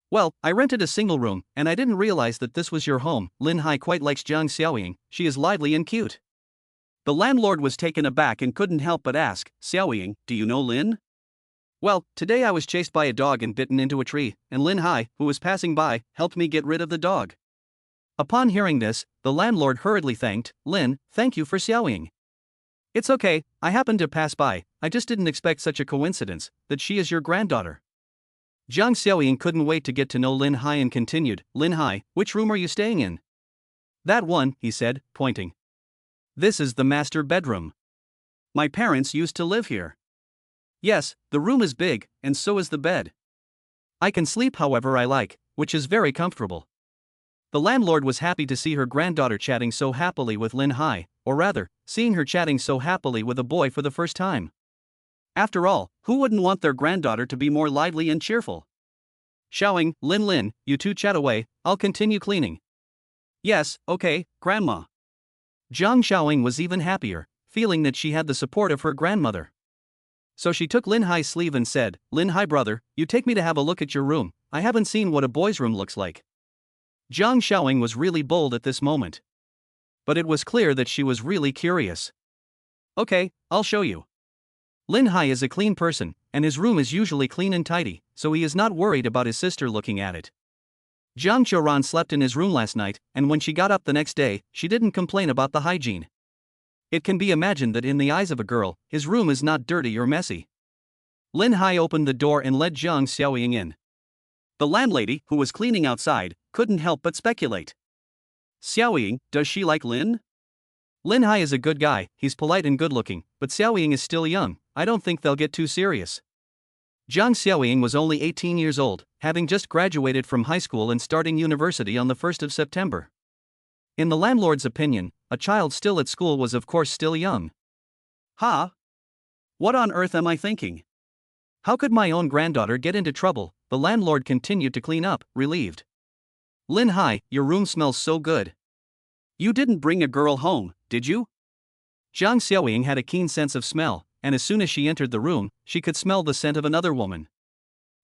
"Well, I rented a single room, and I didn't realize that this was your home." Lin Hai quite likes Jiang Xiaoying, she is lively and cute. The landlord was taken aback and couldn't help but ask, "Xiaoying, do you know Lin?" "Well, today I was chased by a dog and bitten into a tree, and Lin Hai, who was passing by, helped me get rid of the dog." Upon hearing this, the landlord hurriedly thanked Lin. "Thank you for Xiaoying." "It's okay, I happened to pass by, I just didn't expect such a coincidence, that she is your granddaughter." Jiang Xiaoying couldn't wait to get to know Lin Hai and continued, "Lin Hai, which room are you staying in?" "That one," he said, pointing. "This is the master bedroom. My parents used to live here." "Yes, the room is big, and so is the bed. I can sleep however I like, which is very comfortable." The landlord was happy to see her granddaughter chatting so happily with Lin Hai, or rather, seeing her chatting so happily with a boy for the first time. After all, who wouldn't want their granddaughter to be more lively and cheerful? Xiaoying, Lin, you two chat away, I'll continue cleaning." "Yes, okay, Grandma." Jiang Xiaoying was even happier, feeling that she had the support of her grandmother. So she took Lin Hai's sleeve and said, "Lin Hai brother, you take me to have a look at your room. I haven't seen what a boy's room looks like." Jiang Xiaoying was really bold at this moment. But it was clear that she was really curious. "Okay, I'll show you." Lin Hai is a clean person, and his room is usually clean and tidy, so he is not worried about his sister looking at it. Jiang Qiuran slept in his room last night, and when she got up the next day, she didn't complain about the hygiene. It can be imagined that in the eyes of a girl, his room is not dirty or messy. Lin Hai opened the door and led Jiang Xiaoying in. The landlady, who was cleaning outside, couldn't help but speculate. "Xiaoying, does she like Lin?" Lin Hai is a good guy, he's polite and good looking, but Xiaoying is still young, I don't think they'll get too serious. Jiang Xiaoying was only 18 years old, having just graduated from high school and starting university on the 1st of September. In the landlord's opinion, a child still at school was of course still young. "Huh? What on earth am I thinking? How could my own granddaughter get into trouble?" The landlord continued to clean up, relieved. "Lin Hai, your room smells so good." "You didn't bring a girl home, did you?" Jiang Xiaoying had a keen sense of smell, and as soon as she entered the room, she could smell the scent of another woman.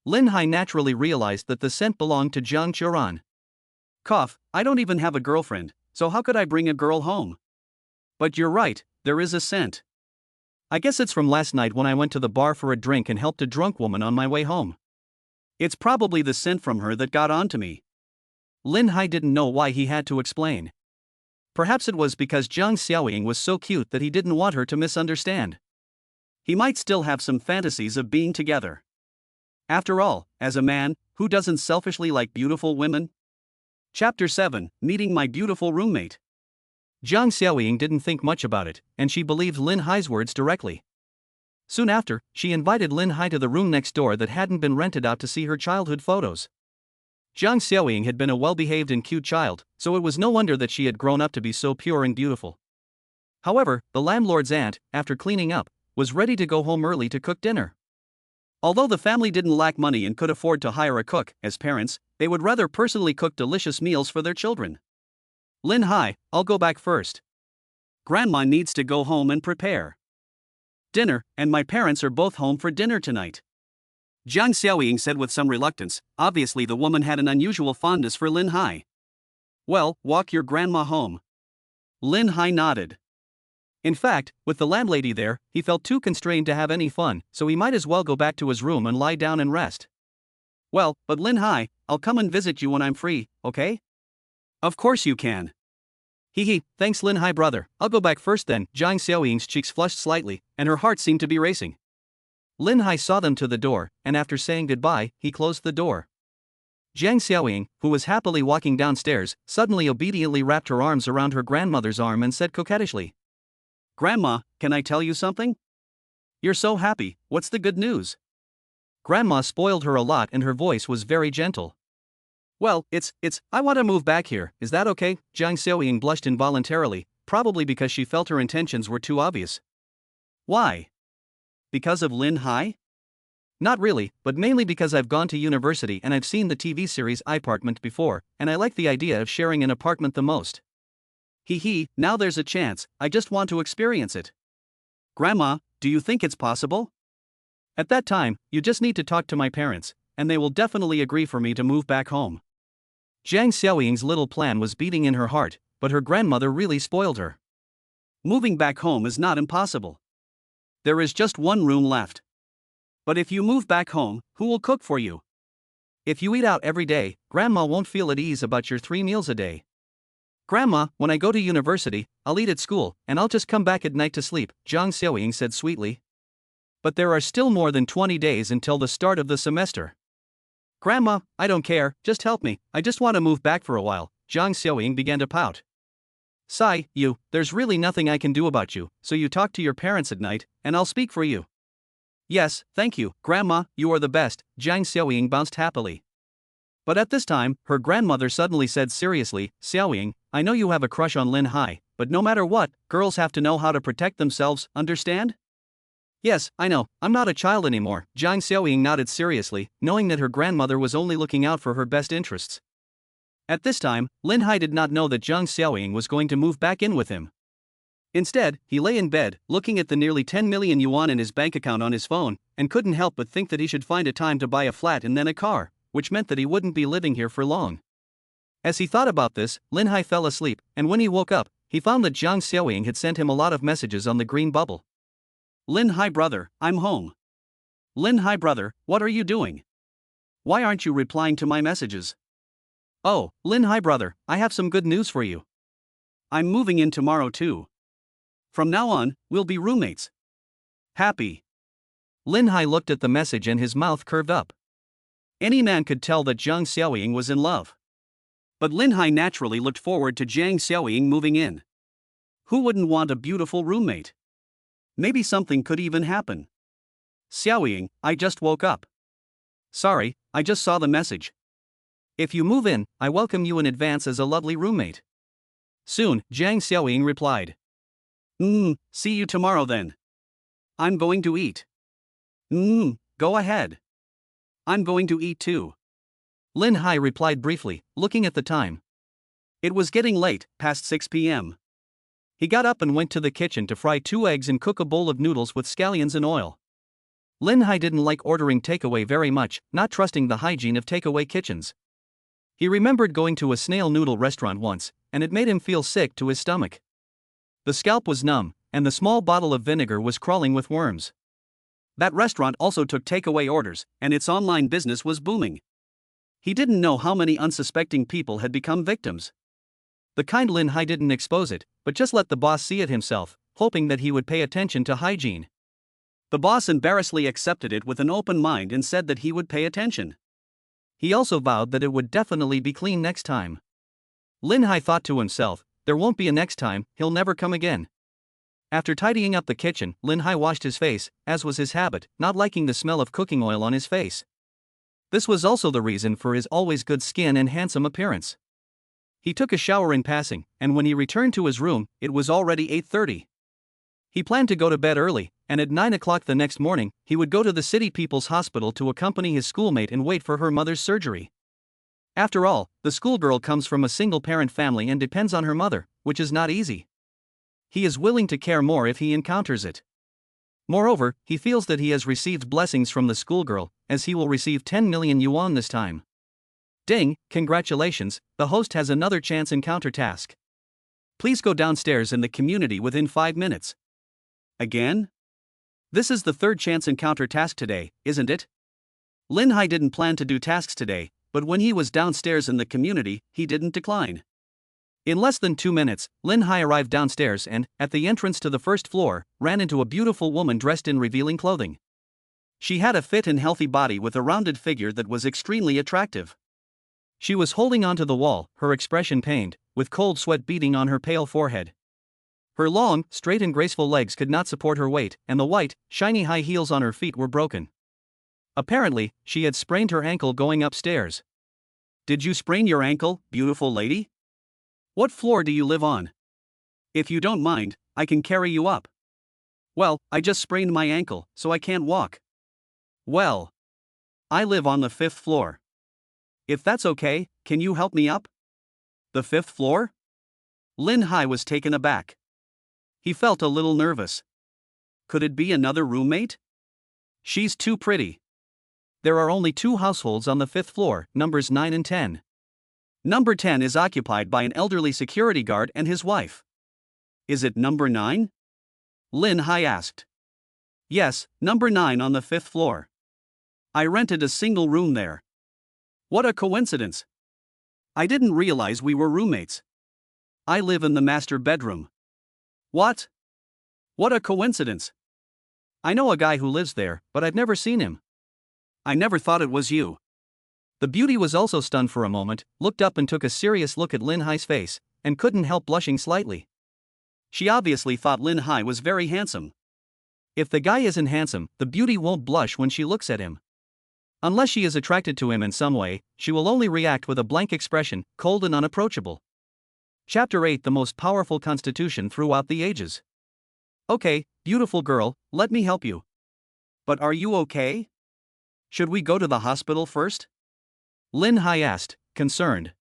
Lin Hai naturally realized that the scent belonged to Jiang Qiuran. "Cough, I don't even have a girlfriend, so how could I bring a girl home? But you're right, there is a scent. I guess it's from last night when I went to the bar for a drink and helped a drunk woman on my way home. It's probably the scent from her that got onto me." Lin Hai didn't know why he had to explain. Perhaps it was because Jiang Xiaoying was so cute that he didn't want her to misunderstand. He might still have some fantasies of being together. After all, as a man, who doesn't selfishly like beautiful women? Chapter 7, Meeting My Beautiful Roommate. Jiang Xiaoying didn't think much about it, and she believed Lin Hai's words directly. Soon after, she invited Lin Hai to the room next door that hadn't been rented out to see her childhood photos. Jiang Xiaoying had been a well-behaved and cute child, so it was no wonder that she had grown up to be so pure and beautiful. However, the landlord's aunt, after cleaning up, was ready to go home early to cook dinner. Although the family didn't lack money and could afford to hire a cook, as parents, they would rather personally cook delicious meals for their children. "Lin Hai, I'll go back first. Grandma needs to go home and prepare dinner, and my parents are both home for dinner tonight," Jiang Xiaoying said with some reluctance. Obviously the woman had an unusual fondness for Lin Hai. "Well, walk your grandma home." Lin Hai nodded. In fact, with the landlady there, he felt too constrained to have any fun, so he might as well go back to his room and lie down and rest. "Well, but Lin Hai, I'll come and visit you when I'm free, okay?" "Of course you can." Thanks Lin Hai brother, I'll go back first then." Jiang Xiaoying's cheeks flushed slightly, and her heart seemed to be racing. Lin Hai saw them to the door, and after saying goodbye, he closed the door. Jiang Xiaoying, who was happily walking downstairs, suddenly obediently wrapped her arms around her grandmother's arm and said coquettishly, Grandma, can I tell you something? You're so happy, what's the good news? Grandma spoiled her a lot and her voice was very gentle. Well, I want to move back here, is that okay? Jiang Xiaoying blushed involuntarily, probably because she felt her intentions were too obvious. Why? Because of Lin Hai? Not really, but mainly because I've gone to university and I've seen the TV series iPartment before, and I like the idea of sharing an apartment the most. Now there's a chance, I just want to experience it. Grandma, do you think it's possible? At that time, you just need to talk to my parents, and they will definitely agree for me to move back home. Jiang Xiaoying's little plan was beating in her heart, but her grandmother really spoiled her. Moving back home is not impossible. There is just one room left. But if you move back home, who will cook for you? If you eat out every day, Grandma won't feel at ease about your 3 meals a day. Grandma, when I go to university, I'll eat at school, and I'll just come back at night to sleep, Jiang Xiaoying said sweetly. But there are still more than 20 days until the start of the semester. Grandma, I don't care, just help me, I just want to move back for a while, Jiang Xiaoying began to pout. There's really nothing I can do about you, so you talk to your parents at night, and I'll speak for you. Yes, thank you, Grandma, you are the best, Jiang Xiaoying bounced happily. But at this time, her grandmother suddenly said seriously, Xiaoying, I know you have a crush on Lin Hai, but no matter what, girls have to know how to protect themselves, understand? Yes, I know, I'm not a child anymore, Jiang Xiaoying nodded seriously, knowing that her grandmother was only looking out for her best interests. At this time, Lin Hai did not know that Jiang Xiaoying was going to move back in with him. Instead, he lay in bed, looking at the nearly 10 million yuan in his bank account on his phone, and couldn't help but think that he should find a time to buy a flat and then a car, which meant that he wouldn't be living here for long. As he thought about this, Lin Hai fell asleep, and when he woke up, he found that Jiang Xiaoying had sent him a lot of messages on the green bubble. Lin Hai brother, I'm home. Lin Hai brother, what are you doing? Why aren't you replying to my messages? Oh, Lin Hai brother, I have some good news for you. I'm moving in tomorrow too. From now on, we'll be roommates. Happy. Lin Hai looked at the message and his mouth curved up. Any man could tell that Jiang Xiaoying was in love. But Lin Hai naturally looked forward to Jiang Xiaoying moving in. Who wouldn't want a beautiful roommate? Maybe something could even happen. Xiaoying, I just woke up. Sorry, I just saw the message. If you move in, I welcome you in advance as a lovely roommate. Soon, Jiang Xiaoying replied. See you tomorrow then. I'm going to eat. Go ahead. I'm going to eat too. Lin Hai replied briefly, looking at the time. It was getting late, past 6 p.m. He got up and went to the kitchen to fry 2 eggs and cook a bowl of noodles with scallions and oil. Lin Hai didn't like ordering takeaway very much, not trusting the hygiene of takeaway kitchens. He remembered going to a snail noodle restaurant once, and it made him feel sick to his stomach. The scalp was numb, and the small bottle of vinegar was crawling with worms. That restaurant also took takeaway orders, and its online business was booming. He didn't know how many unsuspecting people had become victims. The kind Lin Hai didn't expose it, but just let the boss see it himself, hoping that he would pay attention to hygiene. The boss embarrassedly accepted it with an open mind and said that he would pay attention. He also vowed that it would definitely be clean next time. Lin Hai thought to himself, there won't be a next time, he'll never come again. After tidying up the kitchen, Lin Hai washed his face, as was his habit, not liking the smell of cooking oil on his face. This was also the reason for his always good skin and handsome appearance. He took a shower in passing, and when he returned to his room, it was already 8:30. He planned to go to bed early, and at 9 o'clock the next morning, he would go to the City People's Hospital to accompany his schoolmate and wait for her mother's surgery. After all, the schoolgirl comes from a single-parent family and depends on her mother, which is not easy. He is willing to care more if he encounters it. Moreover, he feels that he has received blessings from the schoolgirl, as he will receive 10 million yuan this time. Ding, congratulations, the host has another chance encounter task. Please go downstairs in the community within 5 minutes. Again? This is the third chance encounter task today, isn't it? Lin Hai didn't plan to do tasks today, but when he was downstairs in the community, he didn't decline. In less than 2 minutes, Lin Hai arrived downstairs and, at the entrance to the first floor, ran into a beautiful woman dressed in revealing clothing. She had a fit and healthy body with a rounded figure that was extremely attractive. She was holding onto the wall, her expression pained, with cold sweat beading on her pale forehead. Her long, straight and graceful legs could not support her weight, and the white, shiny high heels on her feet were broken. Apparently, she had sprained her ankle going upstairs. Did you sprain your ankle, beautiful lady? What floor do you live on? If you don't mind, I can carry you up. Well, I just sprained my ankle, so I can't walk. Well, I live on the 5th floor. If that's okay, can you help me up? The 5th floor? Lin Hai was taken aback. He felt a little nervous. Could it be another roommate? She's too pretty. There are only 2 households on the 5th floor, numbers 9 and 10. Number 10 is occupied by an elderly security guard and his wife. Is it number 9? Lin Hai asked. Yes, number 9 on the 5th floor. I rented a single room there. What a coincidence. I didn't realize we were roommates. I live in the master bedroom. What? What a coincidence. I know a guy who lives there, but I've never seen him. I never thought it was you. The beauty was also stunned for a moment, looked up and took a serious look at Lin Hai's face, and couldn't help blushing slightly. She obviously thought Lin Hai was very handsome. If the guy isn't handsome, the beauty won't blush when she looks at him. Unless she is attracted to him in some way, she will only react with a blank expression, cold and unapproachable. Chapter 8: The Most Powerful Constitution Throughout the Ages. Okay, beautiful girl, let me help you. But are you okay? Should we go to the hospital first? Lin Hai asked, concerned.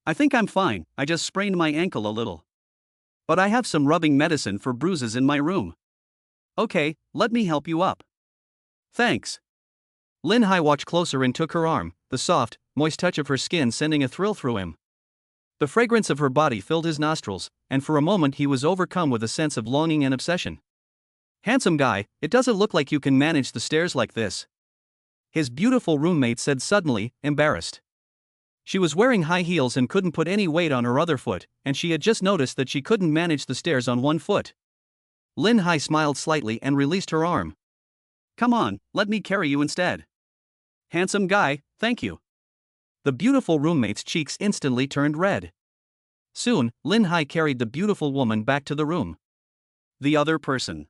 I think I'm fine, I just sprained my ankle a little. But I have some rubbing medicine for bruises in my room. Okay, let me help you up. Thanks. Lin Hai walked closer and took her arm, the soft, moist touch of her skin sending a thrill through him. The fragrance of her body filled his nostrils, and for a moment he was overcome with a sense of longing and obsession. Handsome guy, it doesn't look like you can manage the stairs like this. His beautiful roommate said suddenly, embarrassed. She was wearing high heels and couldn't put any weight on her other foot, and she had just noticed that she couldn't manage the stairs on one foot. Lin Hai smiled slightly and released her arm. Come on, let me carry you instead. Handsome guy, thank you. The beautiful roommate's cheeks instantly turned red. Soon, Lin Hai carried the beautiful woman back to the room. The other person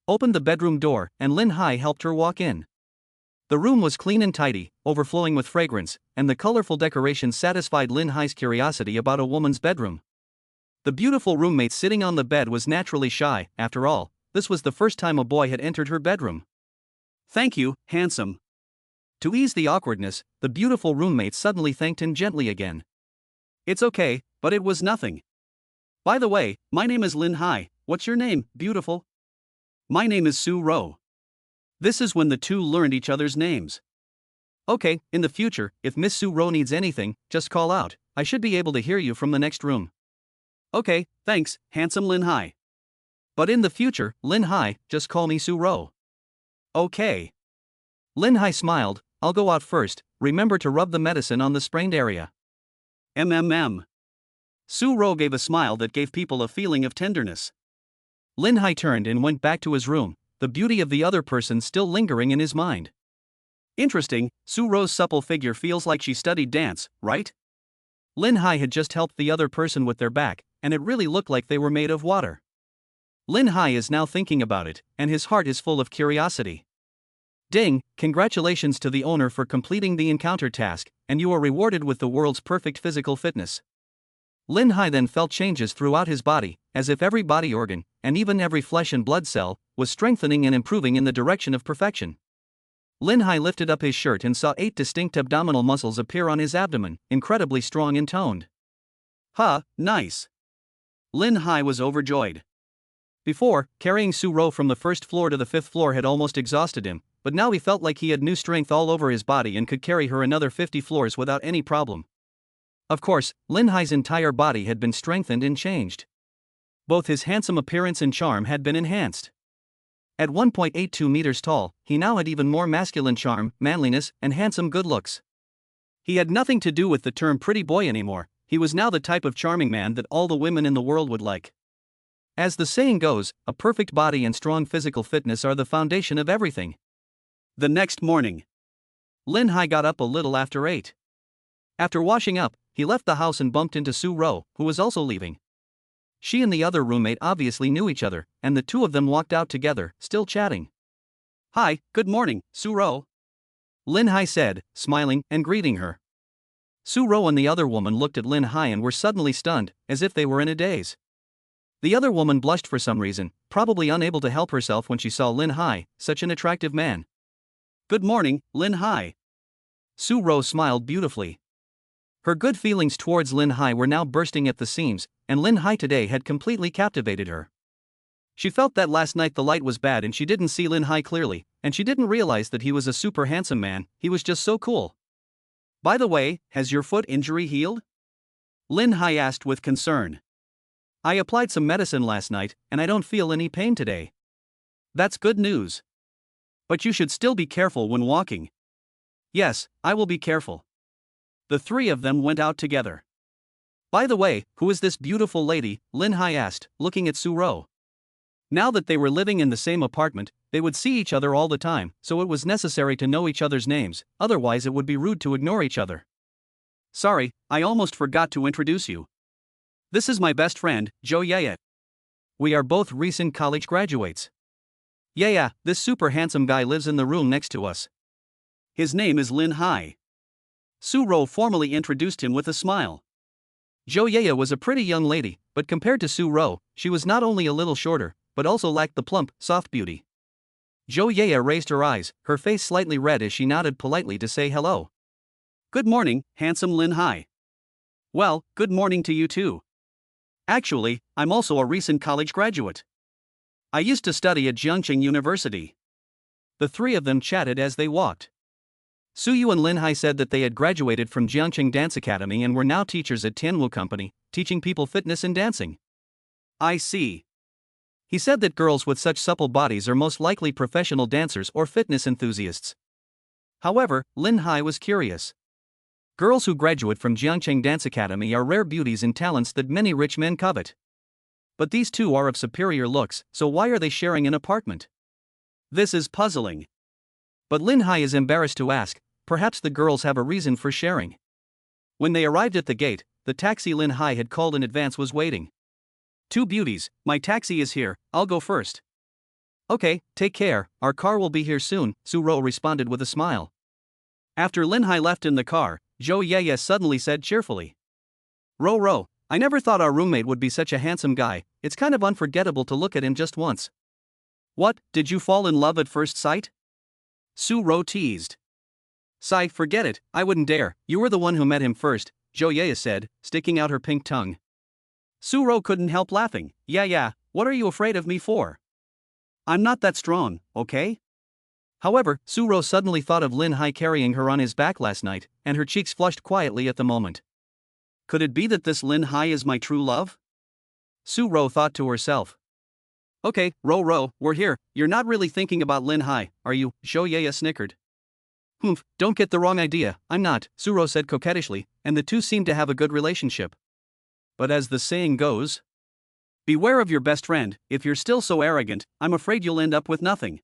opened the bedroom door, and Lin Hai helped her walk in. The room was clean and tidy, overflowing with fragrance, and the colorful decorations satisfied Lin Hai's curiosity about a woman's bedroom. The beautiful roommate sitting on the bed was naturally shy. After all, this was the first time a boy had entered her bedroom. Thank you, handsome. To ease the awkwardness, the beautiful roommate suddenly thanked him gently again. It's okay, but it was nothing. By the way, my name is Lin Hai. What's your name, beautiful? My name is Su Ro. This is when the two learned each other's names. Okay, in the future, if Miss Su Ro needs anything, just call out. I should be able to hear you from the next room. Okay, thanks, handsome Lin Hai. But in the future, Lin Hai, just call me Su Ro. Okay. Lin Hai smiled. I'll go out first, remember to rub the medicine on the sprained area. Su Ro gave a smile that gave people a feeling of tenderness. Lin Hai turned and went back to his room, the beauty of the other person still lingering in his mind. Interesting, Su Ro's supple figure feels like she studied dance, right? Lin Hai had just helped the other person with their back, and it really looked like they were made of water. Lin Hai is now thinking about it, and his heart is full of curiosity. Ding, congratulations to the owner for completing the encounter task, and you are rewarded with the world's perfect physical fitness. Lin Hai then felt changes throughout his body, as if every body organ, and even every flesh and blood cell, was strengthening and improving in the direction of perfection. Lin Hai lifted up his shirt and saw 8 distinct abdominal muscles appear on his abdomen, incredibly strong and toned. Nice. Lin Hai was overjoyed. Before, carrying Su Ro from the 1st floor to the 5th floor had almost exhausted him, but now he felt like he had new strength all over his body and could carry her another 50 floors without any problem. Of course, Lin Hai's entire body had been strengthened and changed. Both his handsome appearance and charm had been enhanced. At 1.82 meters tall, he now had even more masculine charm, manliness, and handsome good looks. He had nothing to do with the term pretty boy anymore. He was now the type of charming man that all the women in the world would like. As the saying goes, a perfect body and strong physical fitness are the foundation of everything. The next morning, Lin Hai got up a little after 8. After washing up, he left the house and bumped into Su Ro, who was also leaving. She and the other roommate obviously knew each other, and the two of them walked out together, still chatting. "Hi, good morning, Su Ro," Lin Hai said, smiling and greeting her. Su Ro and the other woman looked at Lin Hai and were suddenly stunned, as if they were in a daze. The other woman blushed for some reason, probably unable to help herself when she saw Lin Hai, such an attractive man. "Good morning, Lin Hai." Su Ro smiled beautifully. Her good feelings towards Lin Hai were now bursting at the seams, and Lin Hai today had completely captivated her. She felt that last night the light was bad and she didn't see Lin Hai clearly, and she didn't realize that he was a super handsome man, he was just so cool. "By the way, has your foot injury healed?" Lin Hai asked with concern. "I applied some medicine last night, and I don't feel any pain today." "That's good news. But you should still be careful when walking." "Yes, I will be careful." The three of them went out together. "By the way, who is this beautiful lady?" Lin Hai asked, looking at Su Ro. Now that they were living in the same apartment, they would see each other all the time, so it was necessary to know each other's names, otherwise it would be rude to ignore each other. "Sorry, I almost forgot to introduce you. This is my best friend, Xiaoyu. We are both recent college graduates. Yeah, this super handsome guy lives in the room next to us. His name is Lin Hai." Su Ro formally introduced him with a smile. Xiaoyu was a pretty young lady, but compared to Su Ro, she was not only a little shorter, but also lacked the plump, soft beauty. Xiaoyu raised her eyes, her face slightly red as she nodded politely to say hello. "Good morning, handsome Lin Hai." "Well, good morning to you too. Actually, I'm also a recent college graduate. I used to study at Jiangqing University." The three of them chatted as they walked. Suyu and Lin Hai said that they had graduated from Jiangqing Dance Academy and were now teachers at Tianwu Company, teaching people fitness and dancing. "I see." He said that girls with such supple bodies are most likely professional dancers or fitness enthusiasts. However, Lin Hai was curious. Girls who graduate from Jiangqing Dance Academy are rare beauties and talents that many rich men covet. But these two are of superior looks, so why are they sharing an apartment? This is puzzling. But Lin Hai is embarrassed to ask, perhaps the girls have a reason for sharing. When they arrived at the gate, the taxi Lin Hai had called in advance was waiting. "Two beauties, my taxi is here, I'll go first." "Okay, take care, our car will be here soon," Su Ro responded with a smile. After Lin Hai left in the car, Xiaoyu suddenly said cheerfully, Ro, I never thought our roommate would be such a handsome guy, it's kind of unforgettable to look at him just once." "What, did you fall in love at first sight?" Su Ro teased. "Sai, forget it, I wouldn't dare, you were the one who met him first," Xiaoyu said, sticking out her pink tongue. Su Ro couldn't help laughing. Yeah, what are you afraid of me for? I'm not that strong, okay?" However, Su Ro suddenly thought of Lin Hai carrying her on his back last night, and her cheeks flushed quietly at the moment. Could it be that this Lin Hai is my true love? Su Ro thought to herself. "Okay, Ro, we're here, you're not really thinking about Lin Hai, are you?" Xiaoyu snickered. "Humph, don't get the wrong idea, I'm not," Su Ro said coquettishly, and the two seemed to have a good relationship. But as the saying goes, beware of your best friend, if you're still so arrogant, I'm afraid you'll end up with nothing.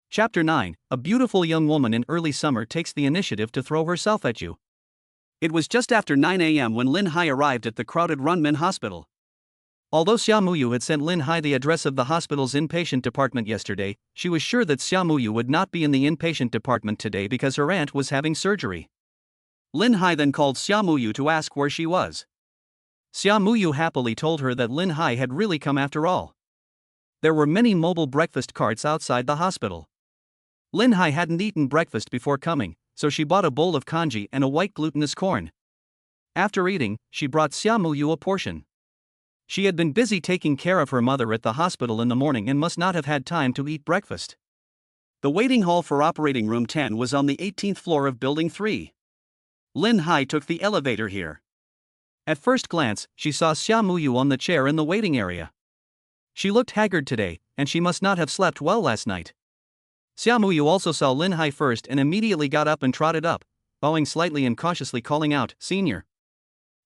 Chapter 9, a beautiful young woman in early summer takes the initiative to throw herself at you. It was just after 9 a.m. when Lin Hai arrived at the crowded Runmen hospital. Although Xiaoyu had sent Lin Hai the address of the hospital's inpatient department yesterday, she was sure that Xiaoyu would not be in the inpatient department today because her aunt was having surgery. Lin Hai then called Xiaoyu to ask where she was. Xiaoyu happily told her that Lin Hai had really come after all. There were many mobile breakfast carts outside the hospital. Lin Hai hadn't eaten breakfast before coming, so she bought a bowl of congee and a white glutinous corn. After eating, she brought Xiaoyu a portion. She had been busy taking care of her mother at the hospital in the morning and must not have had time to eat breakfast. The waiting hall for operating room 10 was on the 18th floor of building 3. Lin Hai took the elevator here. At first glance, she saw Xiaoyu on the chair in the waiting area. She looked haggard today, and she must not have slept well last night. Xiaoyu also saw Lin Hai first and immediately got up and trotted up, bowing slightly and cautiously calling out, "Senior."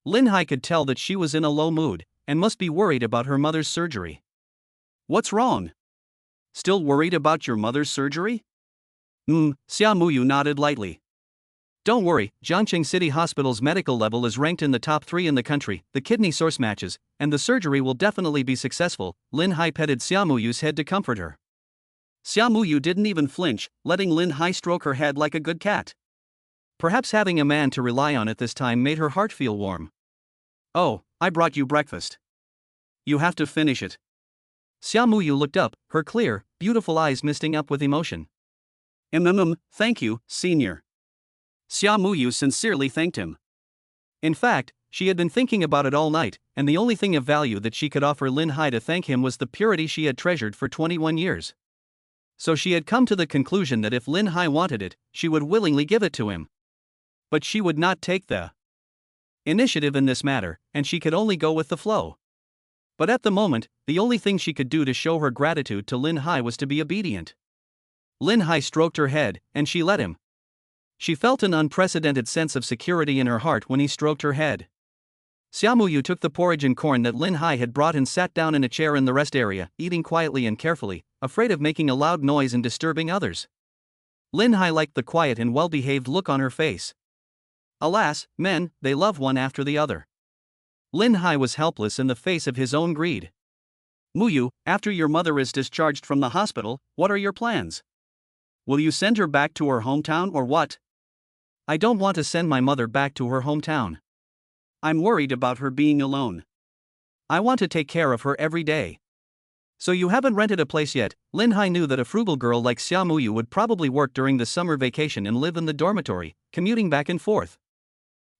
Lin Hai could tell that she was in a low mood, and must be worried about her mother's surgery. "What's wrong? Still worried about your mother's surgery?" Xiaoyu nodded lightly. Don't worry, Jiangcheng City Hospital's medical level is ranked in the top 3 in the country, the kidney source matches, and the surgery will definitely be successful. Lin Hai petted Xiaomuyu's head to comfort her. Xiaoyu didn't even flinch, letting Lin Hai stroke her head like a good cat. Perhaps having a man to rely on at this time made her heart feel warm. Oh, I brought you breakfast. You have to finish it. Xiaoyu looked up, her clear, beautiful eyes misting up with emotion. Thank you, senior. Xiaoyu sincerely thanked him. In fact, she had been thinking about it all night, and the only thing of value that she could offer Lin Hai to thank him was the purity she had treasured for 21 years. So she had come to the conclusion that if Lin Hai wanted it, she would willingly give it to him. But she would not take the initiative in this matter, and she could only go with the flow. But at the moment, the only thing she could do to show her gratitude to Lin Hai was to be obedient. Lin Hai stroked her head, and she let him. She felt an unprecedented sense of security in her heart when he stroked her head. Xiaoyu took the porridge and corn that Lin Hai had brought and sat down in a chair in the rest area, eating quietly and carefully, afraid of making a loud noise and disturbing others. Lin Hai liked the quiet and well-behaved look on her face. Alas, men, they love one after the other. Lin Hai was helpless in the face of his own greed. Muyu, after your mother is discharged from the hospital, what are your plans? Will you send her back to her hometown or what? I don't want to send my mother back to her hometown. I'm worried about her being alone. I want to take care of her every day. So you haven't rented a place yet? Lin Hai knew that a frugal girl like Xiaoyu would probably work during the summer vacation and live in the dormitory, commuting back and forth.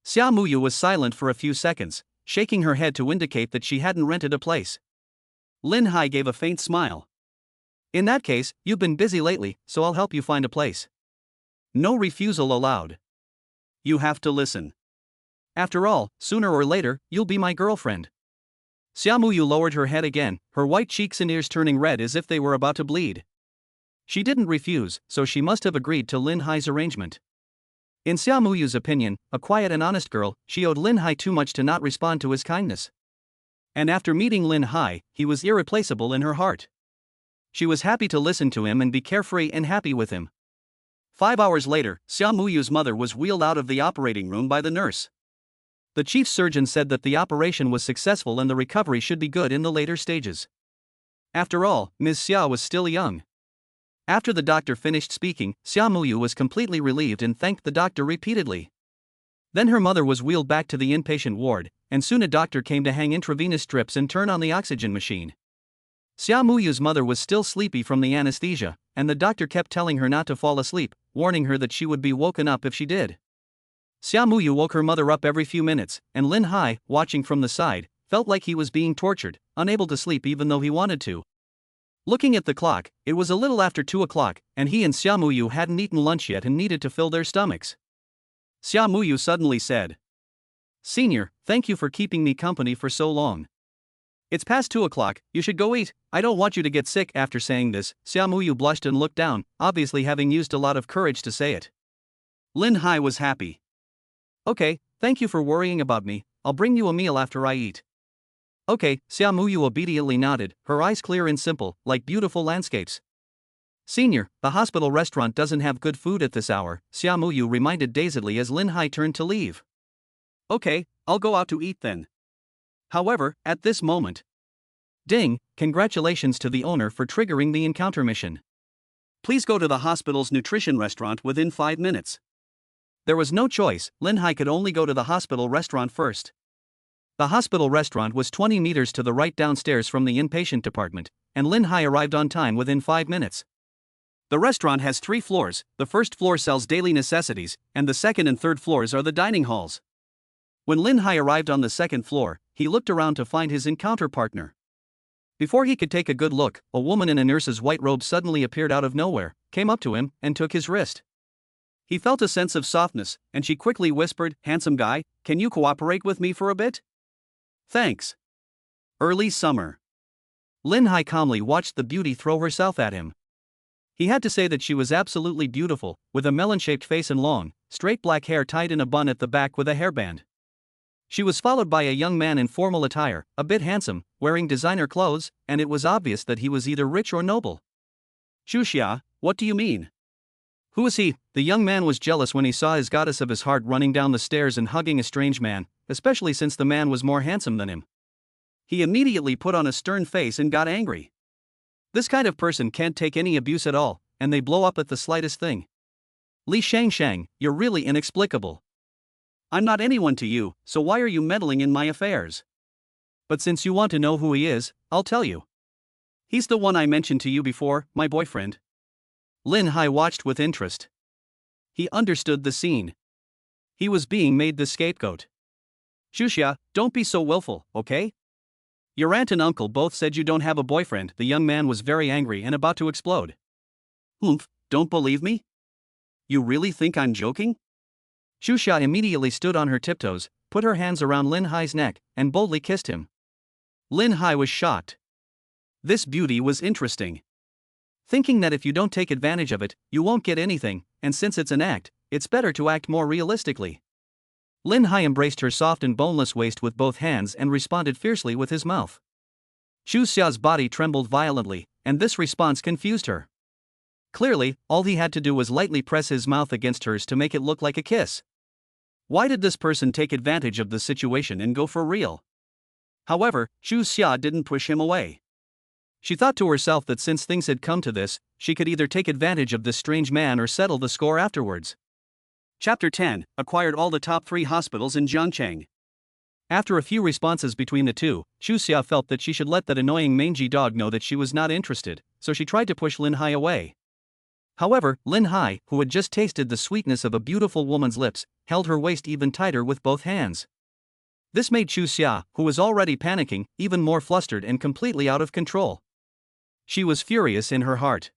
Xiaoyu was silent for a few seconds, shaking her head to indicate that she hadn't rented a place. Lin Hai gave a faint smile. In that case, you've been busy lately, so I'll help you find a place. No refusal allowed. You have to listen. After all, sooner or later, you'll be my girlfriend. Xiaoyu lowered her head again, her white cheeks and ears turning red as if they were about to bleed. She didn't refuse, so she must have agreed to Lin Hai's arrangement. In Xiaomuyu's opinion, a quiet and honest girl, she owed Lin Hai too much to not respond to his kindness. And after meeting Lin Hai, he was irreplaceable in her heart. She was happy to listen to him and be carefree and happy with him. 5 hours later, Xiaomuyu's mother was wheeled out of the operating room by the nurse. The chief surgeon said that the operation was successful and the recovery should be good in the later stages. After all, Ms. Xia was still young. After the doctor finished speaking, Xiaoyu was completely relieved and thanked the doctor repeatedly. Then her mother was wheeled back to the inpatient ward, and soon a doctor came to hang intravenous strips and turn on the oxygen machine. Xiaomuyu's mother was still sleepy from the anesthesia, and the doctor kept telling her not to fall asleep, warning her that she would be woken up if she did. Xiaoyu woke her mother up every few minutes, and Lin Hai, watching from the side, felt like he was being tortured, unable to sleep even though he wanted to. Looking at the clock, it was a little after 2 o'clock, and he and Xiaoyu hadn't eaten lunch yet and needed to fill their stomachs. Xiaoyu suddenly said, "Senior, thank you for keeping me company for so long. It's past 2 o'clock, you should go eat. I don't want you to get sick." After saying this, Xiaoyu blushed and looked down, obviously having used a lot of courage to say it. Lin Hai was happy. "Okay, thank you for worrying about me, I'll bring you a meal after I eat." "Okay," Xiaoyu obediently nodded, her eyes clear and simple, like beautiful landscapes. "Senior, the hospital restaurant doesn't have good food at this hour," Xiaoyu reminded dazedly as Lin Hai turned to leave. "Okay, I'll go out to eat then." However, at this moment. Ding, congratulations to the owner for triggering the encounter mission. Please go to the hospital's nutrition restaurant within 5 minutes. There was no choice, Lin Hai could only go to the hospital restaurant first. The hospital restaurant was 20 meters to the right downstairs from the inpatient department, and Lin Hai arrived on time within 5 minutes. The restaurant has 3 floors, the first floor sells daily necessities, and the second and third floors are the dining halls. When Lin Hai arrived on the second floor, he looked around to find his encounter partner. Before he could take a good look, a woman in a nurse's white robe suddenly appeared out of nowhere, came up to him, and took his wrist. He felt a sense of softness, and she quickly whispered, "Handsome guy, can you cooperate with me for a bit?" "Thanks." Early summer. Lin Hai calmly watched the beauty throw herself at him. He had to say that she was absolutely beautiful, with a melon-shaped face and long, straight black hair tied in a bun at the back with a hairband. She was followed by a young man in formal attire, a bit handsome, wearing designer clothes, and it was obvious that he was either rich or noble. "Xuxia, what do you mean?" Who is he? The young man was jealous when he saw his goddess of his heart running down the stairs and hugging a strange man, especially since the man was more handsome than him. He immediately put on a stern face and got angry. This kind of person can't take any abuse at all, and they blow up at the slightest thing. Li Shangshang, you're really inexplicable. I'm not anyone to you, so why are you meddling in my affairs? But since you want to know who he is, I'll tell you. He's the one I mentioned to you before, my boyfriend. Lin Hai watched with interest. He understood the scene. He was being made the scapegoat. Shuxia, don't be so willful, okay? Your aunt and uncle both said you don't have a boyfriend. The young man was very angry and about to explode. Don't believe me? You really think I'm joking? Shuxia immediately stood on her tiptoes, put her hands around Lin Hai's neck, and boldly kissed him. Lin Hai was shocked. This beauty was interesting. Thinking that if you don't take advantage of it, you won't get anything, and since it's an act, it's better to act more realistically. Lin Hai embraced her soft and boneless waist with both hands and responded fiercely with his mouth. Xu Xia's body trembled violently, and this response confused her. Clearly, all he had to do was lightly press his mouth against hers to make it look like a kiss. Why did this person take advantage of the situation and go for real? However, Xu Xia didn't push him away. She thought to herself that since things had come to this, she could either take advantage of this strange man or settle the score afterwards. Chapter 10 acquired all the top 3 hospitals in Zhangcheng. After a few responses between the two, Xu Xia felt that she should let that annoying mangy dog know that she was not interested, so she tried to push Lin Hai away. However, Lin Hai, who had just tasted the sweetness of a beautiful woman's lips, held her waist even tighter with both hands. This made Xu Xia, who was already panicking, even more flustered and completely out of control. She was furious in her heart.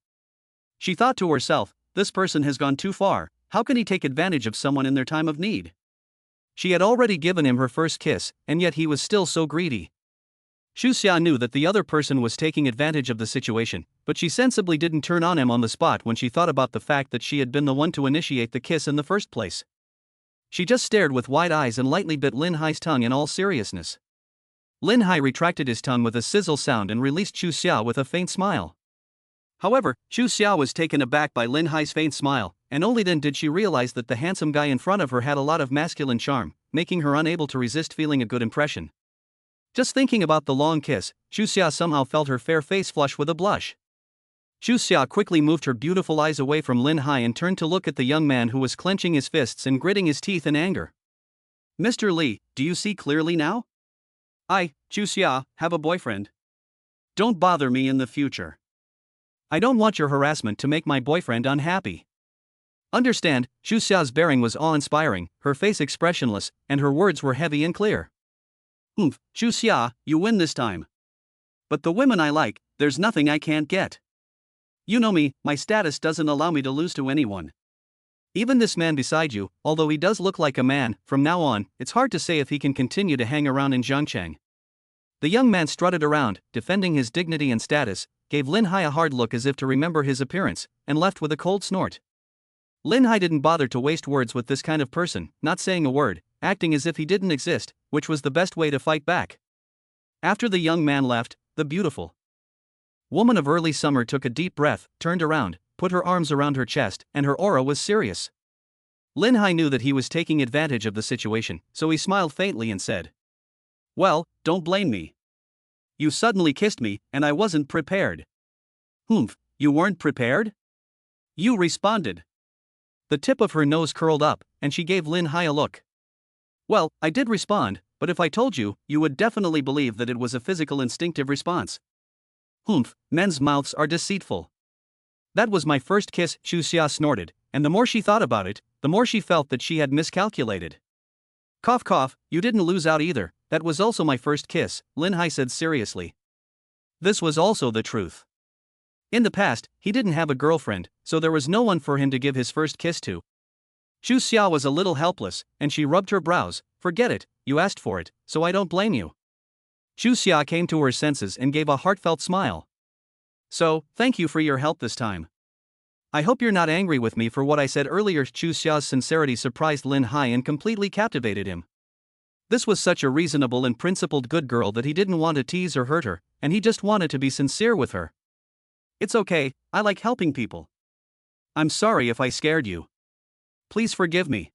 She thought to herself, this person has gone too far. How can he take advantage of someone in their time of need? She had already given him her first kiss, and yet he was still so greedy. Xu Xia knew that the other person was taking advantage of the situation, but she sensibly didn't turn on him on the spot when she thought about the fact that she had been the one to initiate the kiss in the first place. She just stared with wide eyes and lightly bit Lin Hai's tongue in all seriousness. Lin Hai retracted his tongue with a sizzle sound and released Xu Xia with a faint smile. However, Xu Xia was taken aback by Lin Hai's faint smile, and only then did she realize that the handsome guy in front of her had a lot of masculine charm, making her unable to resist feeling a good impression. Just thinking about the long kiss, Xu Xia somehow felt her fair face flush with a blush. Xu Xia quickly moved her beautiful eyes away from Lin Hai and turned to look at the young man who was clenching his fists and gritting his teeth in anger. Mr. Li, do you see clearly now? I, Xu Xia, have a boyfriend. Don't bother me in the future. I don't want your harassment to make my boyfriend unhappy. Understand, Xu Xia's bearing was awe-inspiring, her face expressionless, and her words were heavy and clear. Xu Xia, you win this time. But the women I like, there's nothing I can't get. You know me, my status doesn't allow me to lose to anyone. Even this man beside you, although he does look like a man, from now on, it's hard to say if he can continue to hang around in Zhangcheng. The young man strutted around, defending his dignity and status, gave Lin Hai a hard look as if to remember his appearance, and left with a cold snort. Lin Hai didn't bother to waste words with this kind of person, not saying a word, acting as if he didn't exist, which was the best way to fight back. After the young man left, the beautiful woman of early summer took a deep breath, turned around, put her arms around her chest, and her aura was serious. Lin Hai knew that he was taking advantage of the situation, so he smiled faintly and said, "Well, don't blame me. You suddenly kissed me, and I wasn't prepared." You weren't prepared? You responded. The tip of her nose curled up, and she gave Lin Hai a look. Well, I did respond, but if I told you, you would definitely believe that it was a physical instinctive response. Men's mouths are deceitful. That was my first kiss, Xu Xia snorted, and the more she thought about it, the more she felt that she had miscalculated. Cough cough, you didn't lose out either, that was also my first kiss, Lin Hai said seriously. This was also the truth. In the past, he didn't have a girlfriend, so there was no one for him to give his first kiss to. Xu Xia was a little helpless, and she rubbed her brows. Forget it, you asked for it, so I don't blame you. Xu Xia came to her senses and gave a heartfelt smile. So, thank you for your help this time. I hope you're not angry with me for what I said earlier. Xu Xia's sincerity surprised Lin Hai and completely captivated him. This was such a reasonable and principled good girl that he didn't want to tease or hurt her, and he just wanted to be sincere with her. It's okay, I like helping people. I'm sorry if I scared you. Please forgive me.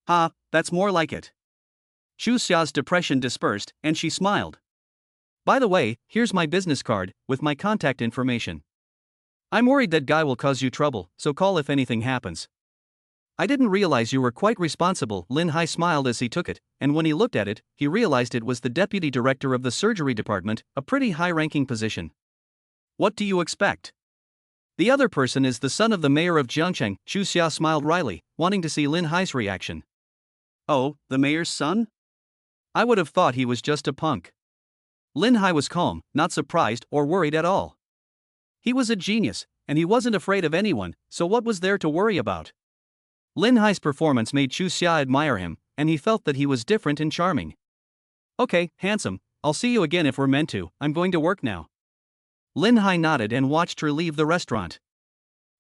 Ha, that's more like it. Xu Xia's depression dispersed, and she smiled. By the way, here's my business card, with my contact information. I'm worried that guy will cause you trouble, so call if anything happens. I didn't realize you were quite responsible. Lin Hai smiled as he took it, and when he looked at it, he realized it was the deputy director of the surgery department, a pretty high-ranking position. What do you expect? The other person is the son of the mayor of Jiangcheng. Xu Xia smiled wryly, wanting to see Lin Hai's reaction. Oh, the mayor's son? I would have thought he was just a punk. Lin Hai was calm, not surprised or worried at all. He was a genius, and he wasn't afraid of anyone, so what was there to worry about? Lin Hai's performance made Xu Xia admire him, and he felt that he was different and charming. Okay, handsome, I'll see you again if we're meant to. I'm going to work now. Lin Hai nodded and watched her leave the restaurant.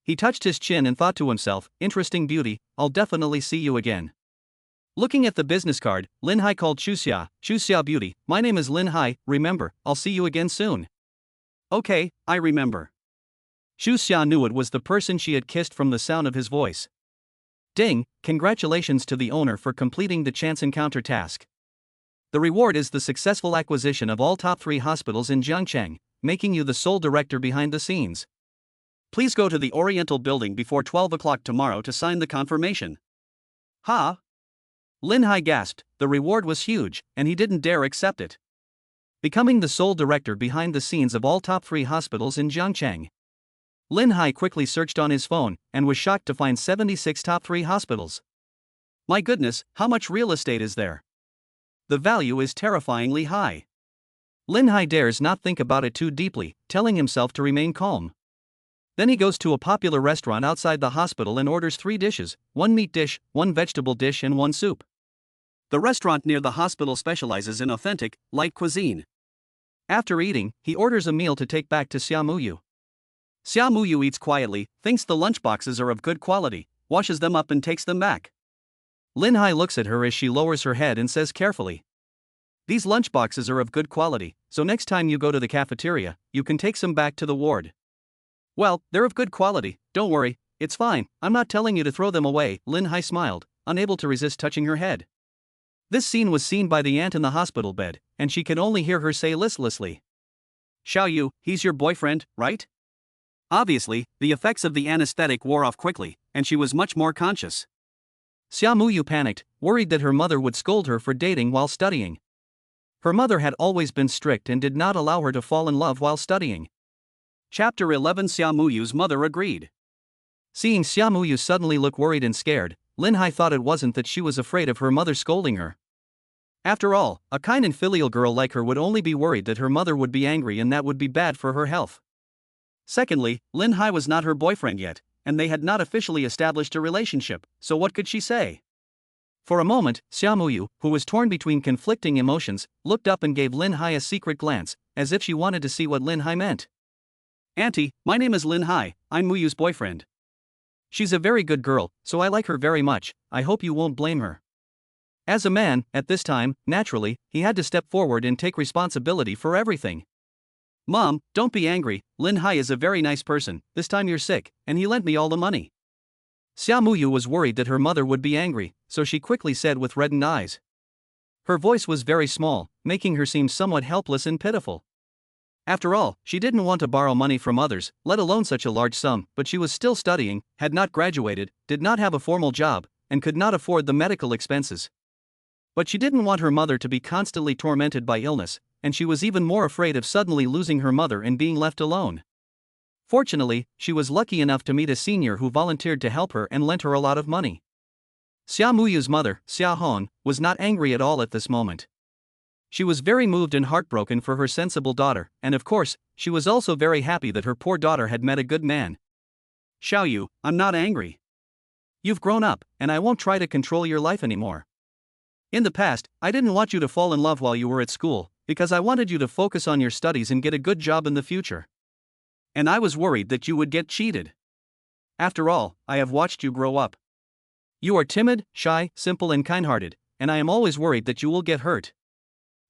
He touched his chin and thought to himself, interesting beauty, I'll definitely see you again. Looking at the business card, Lin Hai called Xu Xia beauty, my name is Lin Hai, remember, I'll see you again soon. Okay, I remember. Xu Xia knew it was the person she had kissed from the sound of his voice. Ding, congratulations to the owner for completing the chance encounter task. The reward is the successful acquisition of all top 3 hospitals in Jiangcheng, making you the sole director behind the scenes. Please go to the Oriental building before 12 o'clock tomorrow to sign the confirmation. Ha! Lin Hai gasped, the reward was huge, and he didn't dare accept it. Becoming the sole director behind the scenes of all top 3 hospitals in Jiangcheng. Lin Hai quickly searched on his phone, and was shocked to find 76 top 3 hospitals. My goodness, how much real estate is there? The value is terrifyingly high. Lin Hai dares not think about it too deeply, telling himself to remain calm. Then he goes to a popular restaurant outside the hospital and orders 3 dishes, 1 meat dish, 1 vegetable dish and 1 soup. The restaurant near the hospital specializes in authentic, light cuisine. After eating, he orders a meal to take back to Xiaoyu. Xiaoyu eats quietly, thinks the lunchboxes are of good quality, washes them up and takes them back. Lin Hai looks at her as she lowers her head and says carefully. These lunchboxes are of good quality, so next time you go to the cafeteria, you can take some back to the ward. Well, they're of good quality, don't worry, it's fine, I'm not telling you to throw them away. Lin Hai smiled, unable to resist touching her head. This scene was seen by the aunt in the hospital bed, and she could only hear her say listlessly. Xiaoyu, he's your boyfriend, right? Obviously, the effects of the anesthetic wore off quickly, and she was much more conscious. Xiaoyu panicked, worried that her mother would scold her for dating while studying. Her mother had always been strict and did not allow her to fall in love while studying. Chapter 11. Xiaomuyu's mother agreed. Seeing Xiaoyu suddenly look worried and scared, Lin Hai thought it wasn't that she was afraid of her mother scolding her. After all, a kind and filial girl like her would only be worried that her mother would be angry and that would be bad for her health. Secondly, Lin Hai was not her boyfriend yet, and they had not officially established a relationship, so what could she say? For a moment, Xiaoyu, who was torn between conflicting emotions, looked up and gave Lin Hai a secret glance, as if she wanted to see what Lin Hai meant. Auntie, my name is Lin Hai, I'm Muyu's boyfriend. She's a very good girl, so I like her very much, I hope you won't blame her. As a man, at this time, naturally, he had to step forward and take responsibility for everything. Mom, don't be angry, Lin Hai is a very nice person, this time you're sick, and he lent me all the money. Xiaoyu was worried that her mother would be angry, so she quickly said with reddened eyes. Her voice was very small, making her seem somewhat helpless and pitiful. After all, she didn't want to borrow money from others, let alone such a large sum, but she was still studying, had not graduated, did not have a formal job, and could not afford the medical expenses. But she didn't want her mother to be constantly tormented by illness, and she was even more afraid of suddenly losing her mother and being left alone. Fortunately, she was lucky enough to meet a senior who volunteered to help her and lent her a lot of money. Xiaomuyu's mother, Xia Hong, was not angry at all at this moment. She was very moved and heartbroken for her sensible daughter, and of course, she was also very happy that her poor daughter had met a good man. Xiaoyu, I'm not angry. You've grown up, and I won't try to control your life anymore. In the past, I didn't want you to fall in love while you were at school, because I wanted you to focus on your studies and get a good job in the future. And I was worried that you would get cheated. After all, I have watched you grow up. You are timid, shy, simple and kind-hearted, and I am always worried that you will get hurt.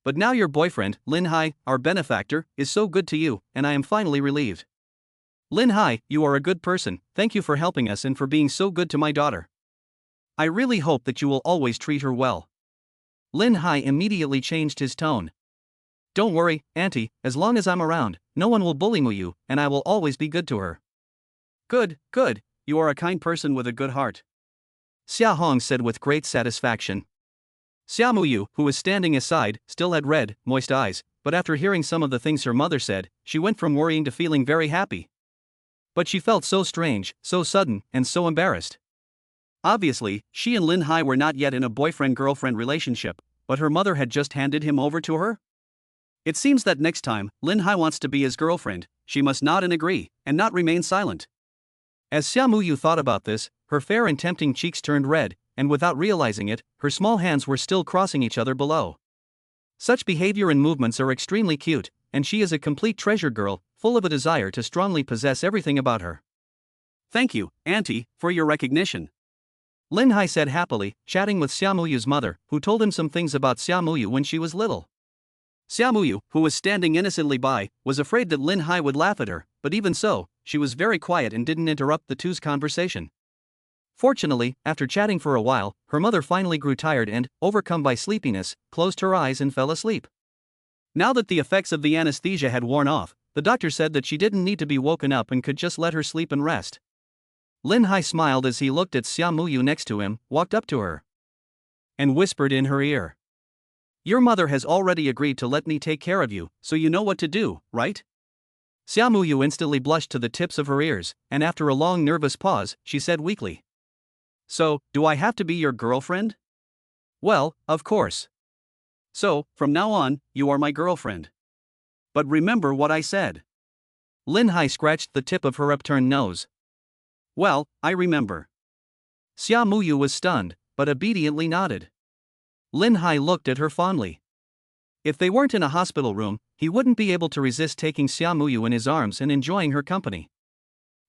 But now your boyfriend, Lin Hai, our benefactor, is so good to you, and I am finally relieved. Lin Hai, you are a good person, thank you for helping us and for being so good to my daughter. I really hope that you will always treat her well. Lin Hai immediately changed his tone. Don't worry, auntie, as long as I'm around, no one will bully you, and I will always be good to her. Good, good, you are a kind person with a good heart. Xia Hong said with great satisfaction. Xiaoyu, who was standing aside, still had red, moist eyes, but after hearing some of the things her mother said, she went from worrying to feeling very happy. But she felt so strange, so sudden, and so embarrassed. Obviously, she and Lin Hai were not yet in a boyfriend-girlfriend relationship, but her mother had just handed him over to her? It seems that next time Lin Hai wants to be his girlfriend, she must nod and agree, and not remain silent. As Xiaoyu thought about this, her fair and tempting cheeks turned red, and without realizing it, her small hands were still crossing each other below. Such behavior and movements are extremely cute, and she is a complete treasure girl, full of a desire to strongly possess everything about her. Thank you, auntie, for your recognition. Lin Hai said happily, chatting with Xiaomuyu's mother, who told him some things about Xiaomuyu when she was little. Xiaoyu, who was standing innocently by, was afraid that Lin Hai would laugh at her, but even so, she was very quiet and didn't interrupt the two's conversation. Fortunately, after chatting for a while, her mother finally grew tired and, overcome by sleepiness, closed her eyes and fell asleep. Now that the effects of the anesthesia had worn off, the doctor said that she didn't need to be woken up and could just let her sleep and rest. Lin Hai smiled as he looked at Xiaoyu next to him, walked up to her, and whispered in her ear. Your mother has already agreed to let me take care of you, so you know what to do, right? Xiaoyu instantly blushed to the tips of her ears, and after a long nervous pause, she said weakly. So, do I have to be your girlfriend? Well, of course. So, from now on, you are my girlfriend. But remember what I said. Lin Hai scratched the tip of her upturned nose. Well, I remember. Xiaoyu was stunned, but obediently nodded. Lin Hai looked at her fondly. If they weren't in a hospital room, he wouldn't be able to resist taking Xiaoyu in his arms and enjoying her company.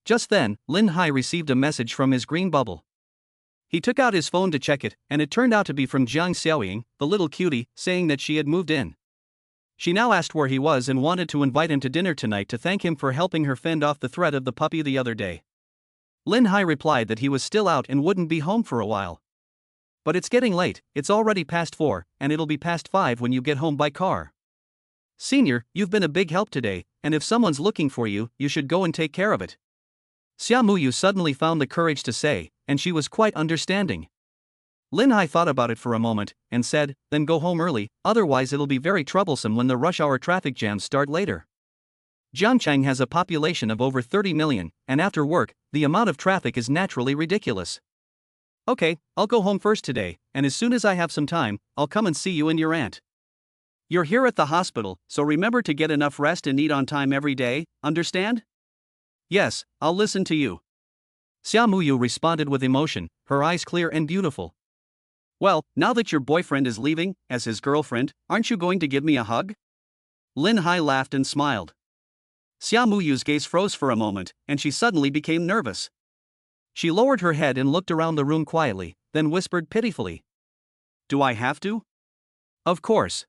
Just then, Lin Hai received a message from his green bubble. He took out his phone to check it, and it turned out to be from Jiang Xiaoying, the little cutie, saying that she had moved in. She now asked where he was and wanted to invite him to dinner tonight to thank him for helping her fend off the threat of the puppy the other day. Lin Hai replied that he was still out and wouldn't be home for a while. But it's getting late, it's already past 4, and it'll be past 5 when you get home by car. Senior, you've been a big help today, and if someone's looking for you, you should go and take care of it. Xiaoyu suddenly found the courage to say, and she was quite understanding. Lin Hai thought about it for a moment, and said, then go home early, otherwise it'll be very troublesome when the rush hour traffic jams start later. Jiangchang has a population of over 30 million, and after work, the amount of traffic is naturally ridiculous. Okay, I'll go home first today, and as soon as I have some time, I'll come and see you and your aunt. You're here at the hospital, so remember to get enough rest and eat on time every day, understand? Yes, I'll listen to you. Xiaoyu responded with emotion, her eyes clear and beautiful. Well, now that your boyfriend is leaving, as his girlfriend, aren't you going to give me a hug? Lin Hai laughed and smiled. Xiaomuyu's gaze froze for a moment, and she suddenly became nervous. She lowered her head and looked around the room quietly, then whispered pitifully. Do I have to? Of course.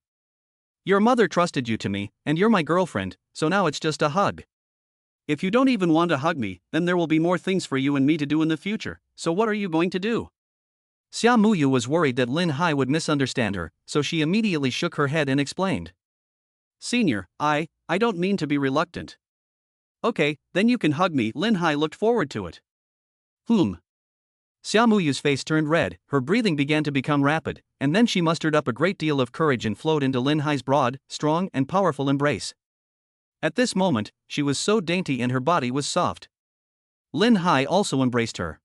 Your mother trusted you to me, and you're my girlfriend, so now it's just a hug. If you don't even want to hug me, then there will be more things for you and me to do in the future, so what are you going to do? Xiaoyu was worried that Lin Hai would misunderstand her, so she immediately shook her head and explained. Senior, I don't mean to be reluctant. Okay, then you can hug me. Lin Hai looked forward to it. Xiaomuyu's face turned red, her breathing began to become rapid, and then she mustered up a great deal of courage and flowed into Lin Hai's broad, strong, and powerful embrace. At this moment, she was so dainty and her body was soft. Lin Hai also embraced her.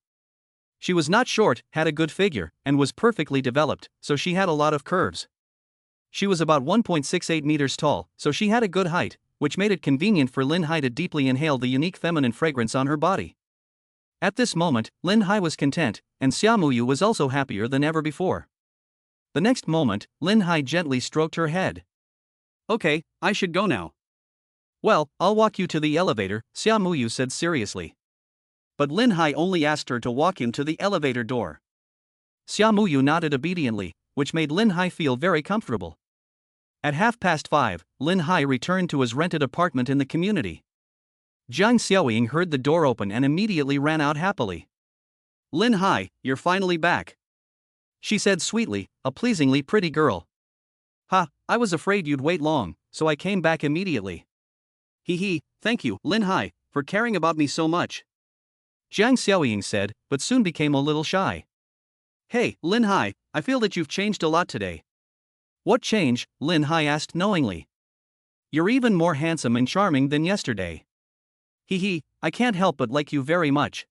She was not short, had a good figure, and was perfectly developed, so she had a lot of curves. She was about 1.68 meters tall, so she had a good height, which made it convenient for Lin Hai to deeply inhale the unique feminine fragrance on her body. At this moment, Lin Hai was content, and Xiaoyu was also happier than ever before. The next moment, Lin Hai gently stroked her head. Okay, I should go now. Well, I'll walk you to the elevator, Xiaoyu said seriously. But Lin Hai only asked her to walk him to the elevator door. Xiaoyu nodded obediently, which made Lin Hai feel very comfortable. At 5:30, Lin Hai returned to his rented apartment in the community. Jiang Xiaoying heard the door open and immediately ran out happily. Lin Hai, you're finally back, she said sweetly, a pleasingly pretty girl. Ha, I was afraid you'd wait long, so I came back immediately. Thank you, Lin Hai, for caring about me so much, Jiang Xiaoying said, but soon became a little shy. Hey, Lin Hai, I feel that you've changed a lot today. What change? Lin Hai asked knowingly. You're even more handsome and charming than yesterday. I can't help but like you very much.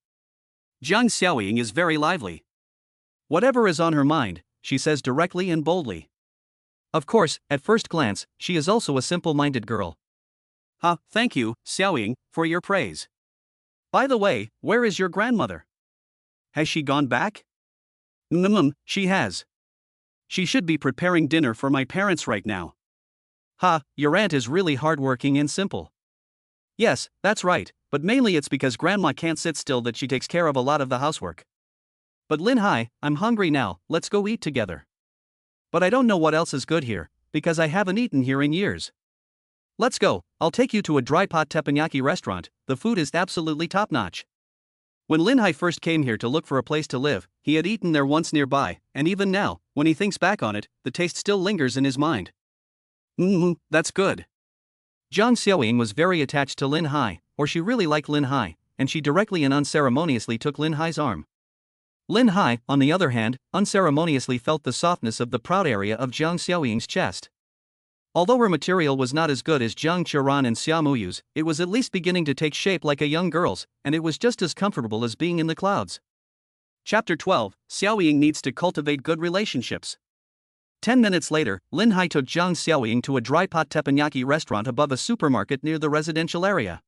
Jiang Xiaoying is very lively. Whatever is on her mind, she says directly and boldly. Of course, at first glance, she is also a simple-minded girl. Thank you, Xiaoying, for your praise. By the way, where is your grandmother? Has she gone back? She has. She should be preparing dinner for my parents right now. Your aunt is really hardworking and simple. Yes, that's right, but mainly it's because grandma can't sit still that she takes care of a lot of the housework. But Lin Hai, I'm hungry now, let's go eat together. But I don't know what else is good here, because I haven't eaten here in years. Let's go, I'll take you to a dry pot teppanyaki restaurant, the food is absolutely top-notch. When Lin Hai first came here to look for a place to live, he had eaten there once nearby, and even now, when he thinks back on it, the taste still lingers in his mind. That's good. Jiang Xiaoying was very attached to Lin Hai, or she really liked Lin Hai, and she directly and unceremoniously took Lin Hai's arm. Lin Hai, on the other hand, unceremoniously felt the softness of the proud area of Jiang Xiaoying's chest. Although her material was not as good as Jiang Qiran and Xiaomuyu's, it was at least beginning to take shape like a young girl's, and it was just as comfortable as being in the clouds. Chapter 12, Xiaoying needs to cultivate good relationships. 10 minutes later, Lin Hai took Jiang Xiaoying to a dry pot teppanyaki restaurant above a supermarket near the residential area.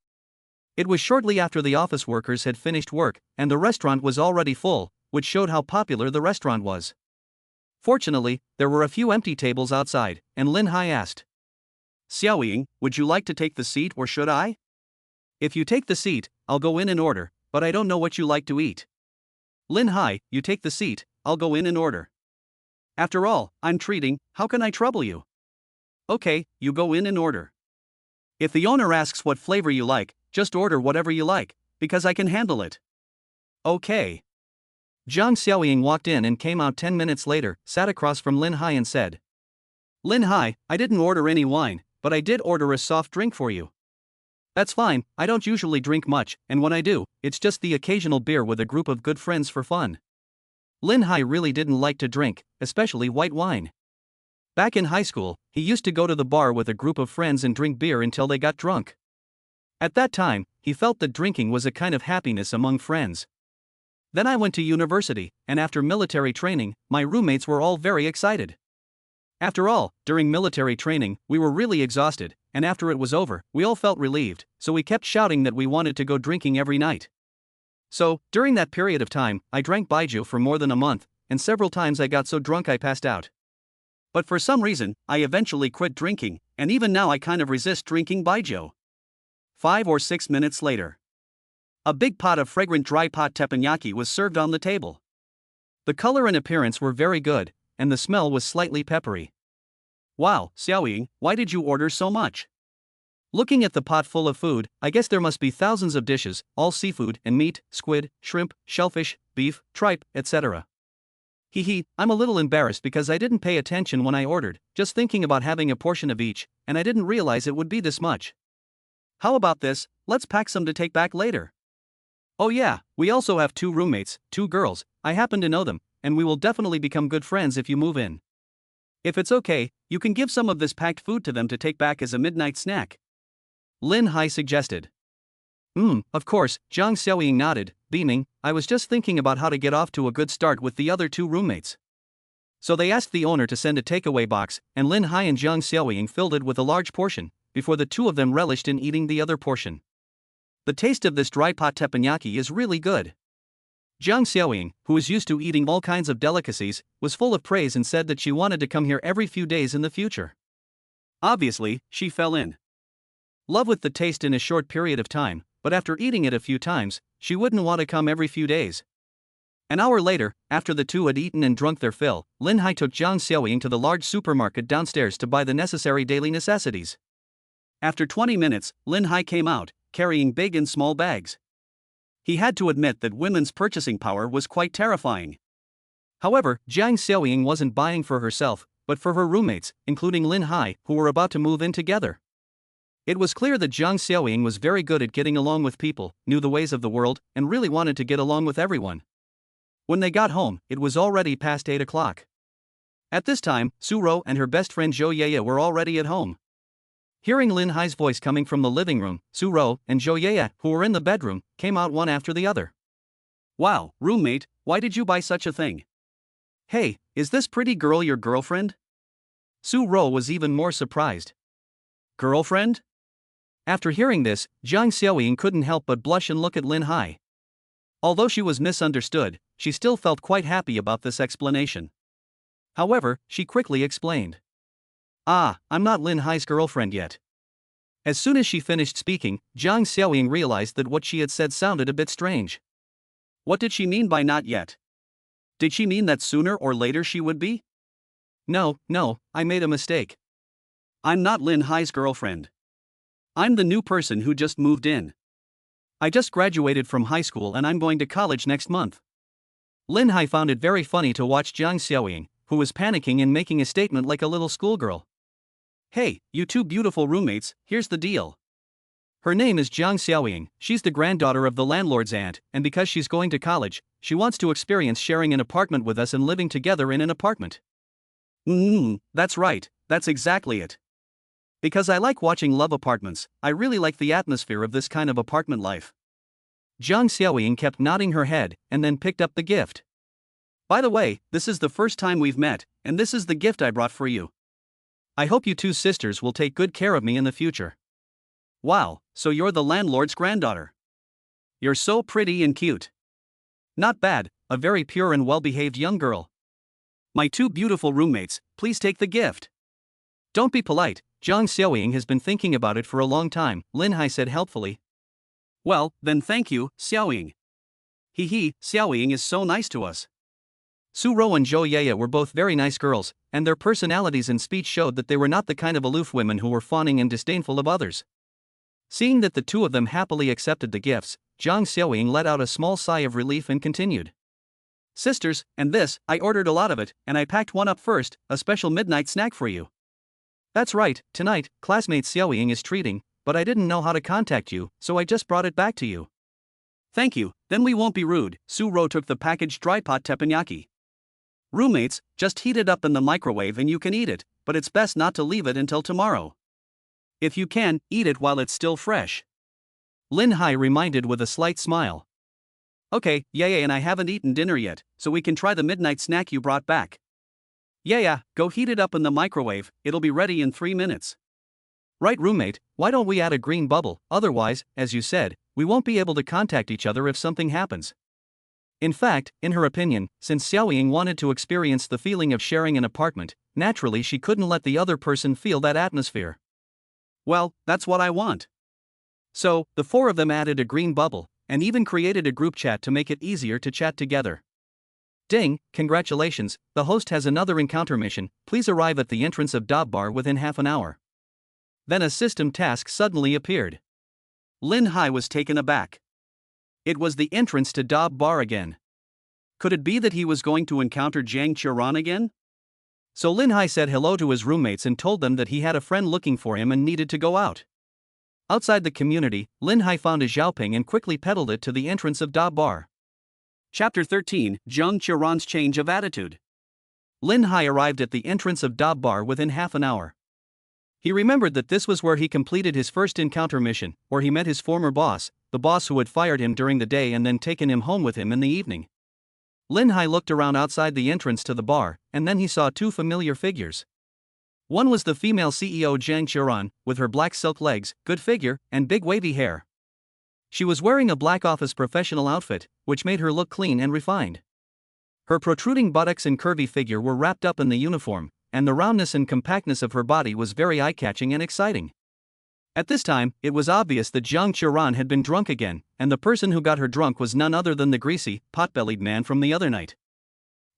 It was shortly after the office workers had finished work, and the restaurant was already full, which showed how popular the restaurant was. Fortunately, there were a few empty tables outside, and Lin Hai asked, Xiaoying, would you like to take the seat or should I? If you take the seat, I'll go in and order, but I don't know what you like to eat. Lin Hai, you take the seat, I'll go in and order. After all, I'm treating, how can I trouble you? Okay, you go in and order. If the owner asks what flavor you like, just order whatever you like, because I can handle it. Okay. Jiang Xiaoying walked in and came out 10 minutes later, sat across from Lin Hai and said, Lin Hai, I didn't order any wine, but I did order a soft drink for you. That's fine, I don't usually drink much, and when I do, it's just the occasional beer with a group of good friends for fun. Lin Hai really didn't like to drink, especially white wine. Back in high school, he used to go to the bar with a group of friends and drink beer until they got drunk. At that time, he felt that drinking was a kind of happiness among friends. Then I went to university, and after military training, my roommates were all very excited. After all, during military training, we were really exhausted, and after it was over, we all felt relieved, so we kept shouting that we wanted to go drinking every night. So, during that period of time, I drank baijiu for more than a month, and several times I got so drunk I passed out. But for some reason, I eventually quit drinking, and even now I kind of resist drinking baijiu. 5 or 6 minutes later, a big pot of fragrant dry pot teppanyaki was served on the table. The color and appearance were very good, and the smell was slightly peppery. Wow, Xiaoying, why did you order so much? Looking at the pot full of food, I guess there must be thousands of dishes, all seafood and meat, squid, shrimp, shellfish, beef, tripe, etc. I'm a little embarrassed because I didn't pay attention when I ordered, just thinking about having a portion of each, and I didn't realize it would be this much. How about this, let's pack some to take back later. Oh yeah, we also have 2 roommates, 2 girls, I happen to know them, and we will definitely become good friends if you move in. If it's okay, you can give some of this packed food to them to take back as a midnight snack. Lin Hai suggested. Of course, Jiang Xiaoying nodded, beaming, I was just thinking about how to get off to a good start with the other 2 roommates. So they asked the owner to send a takeaway box, and Lin Hai and Jiang Xiaoying filled it with a large portion, before the 2 of them relished in eating the other portion. The taste of this dry pot teppanyaki is really good. Jiang Xiaoying, who is used to eating all kinds of delicacies, was full of praise and said that she wanted to come here every few days in the future. Obviously, she fell in love with the taste in a short period of time, but after eating it a few times, she wouldn't want to come every few days. An hour later, after the 2 had eaten and drunk their fill, Lin Hai took Jiang Xiaoying to the large supermarket downstairs to buy the necessary daily necessities. After 20 minutes, Lin Hai came out, carrying big and small bags. He had to admit that women's purchasing power was quite terrifying. However, Jiang Xiaoying wasn't buying for herself, but for her roommates, including Lin Hai, who were about to move in together. It was clear that Jiang Xiaoying was very good at getting along with people, knew the ways of the world, and really wanted to get along with everyone. When they got home, it was already past 8 o'clock. At this time, Su Ro and her best friend Zhou Yeye were already at home. Hearing Lin Hai's voice coming from the living room, Su Ro and Zhou Yeye, who were in the bedroom, came out one after the other. Wow, roommate, why did you buy such a thing? Hey, is this pretty girl your girlfriend? Su Ro was even more surprised. Girlfriend? After hearing this, Jiang Xiaoying couldn't help but blush and look at Lin Hai. Although she was misunderstood, she still felt quite happy about this explanation. However, she quickly explained. I'm not Lin Hai's girlfriend yet. As soon as she finished speaking, Jiang Xiaoying realized that what she had said sounded a bit strange. What did she mean by not yet? Did she mean that sooner or later she would be? No, I made a mistake. I'm not Lin Hai's girlfriend. I'm the new person who just moved in. I just graduated from high school and I'm going to college next month. Lin Hai found it very funny to watch Jiang Xiaoying, who was panicking and making a statement like a little schoolgirl. Hey, you two beautiful roommates, here's the deal. Her name is Jiang Xiaoying, she's the granddaughter of the landlord's aunt, and because she's going to college, she wants to experience sharing an apartment with us and living together in an apartment. That's right, that's exactly it. Because I like watching love apartments, I really like the atmosphere of this kind of apartment life. Jiang Xiaoying kept nodding her head, and then picked up the gift. By the way, this is the first time we've met, and this is the gift I brought for you. I hope you two sisters will take good care of me in the future. Wow, so you're the landlord's granddaughter. You're so pretty and cute. Not bad, a very pure and well-behaved young girl. My two beautiful roommates, please take the gift. Don't be polite, Jiang Xiaoying has been thinking about it for a long time, Lin Hai said helpfully. Well, then thank you, Xiaoying. Xiaoying is so nice to us. Su Ro and Zhou Yeye were both very nice girls, and their personalities and speech showed that they were not the kind of aloof women who were fawning and disdainful of others. Seeing that the two of them happily accepted the gifts, Jiang Xiaoying let out a small sigh of relief and continued. Sisters, and this, I ordered a lot of it, and I packed one up first, a special midnight snack for you. That's right, tonight, classmate Xiaoying is treating, but I didn't know how to contact you, so I just brought it back to you. Thank you, then we won't be rude. Su Ro took the packaged dry pot teppanyaki. Roommates, just heat it up in the microwave and you can eat it, but it's best not to leave it until tomorrow. If you can, eat it while it's still fresh. Lin Hai reminded with a slight smile. Okay, Yeye and I haven't eaten dinner yet, so we can try the midnight snack you brought back. Yeah, go heat it up in the microwave, it'll be ready in 3 minutes. Right, roommate, why don't we add a green bubble, otherwise, as you said, we won't be able to contact each other if something happens. In fact, in her opinion, since Xiaoying wanted to experience the feeling of sharing an apartment, naturally she couldn't let the other person feel that atmosphere. Well, that's what I want. So, the four of them added a green bubble, and even created a group chat to make it easier to chat together. Ding, congratulations, the host has another encounter mission, please arrive at the entrance of Dob Bar within half an hour. Then a system task suddenly appeared. Lin Hai was taken aback. It was the entrance to Dob Bar again. Could it be that he was going to encounter Jiang Qiran again? So Lin Hai said hello to his roommates and told them that he had a friend looking for him and needed to go out. Outside the community, Lin Hai found a Xiaoping and quickly pedaled it to the entrance of Dob Bar. Chapter 13, Jiang Qiran's Change of Attitude. Lin Hai arrived at the entrance of Dob Bar within half an hour. He remembered that this was where he completed his first encounter mission, where he met his former boss, the boss who had fired him during the day and then taken him home with him in the evening. Lin Hai looked around outside the entrance to the bar, and then he saw two familiar figures. One was the female CEO Jiang Qiran, with her black silk legs, good figure, and big wavy hair. She was wearing a black office professional outfit, which made her look clean and refined. Her protruding buttocks and curvy figure were wrapped up in the uniform, and the roundness and compactness of her body was very eye-catching and exciting. At this time, it was obvious that Jiang Qiran had been drunk again, and the person who got her drunk was none other than the greasy, pot-bellied man from the other night.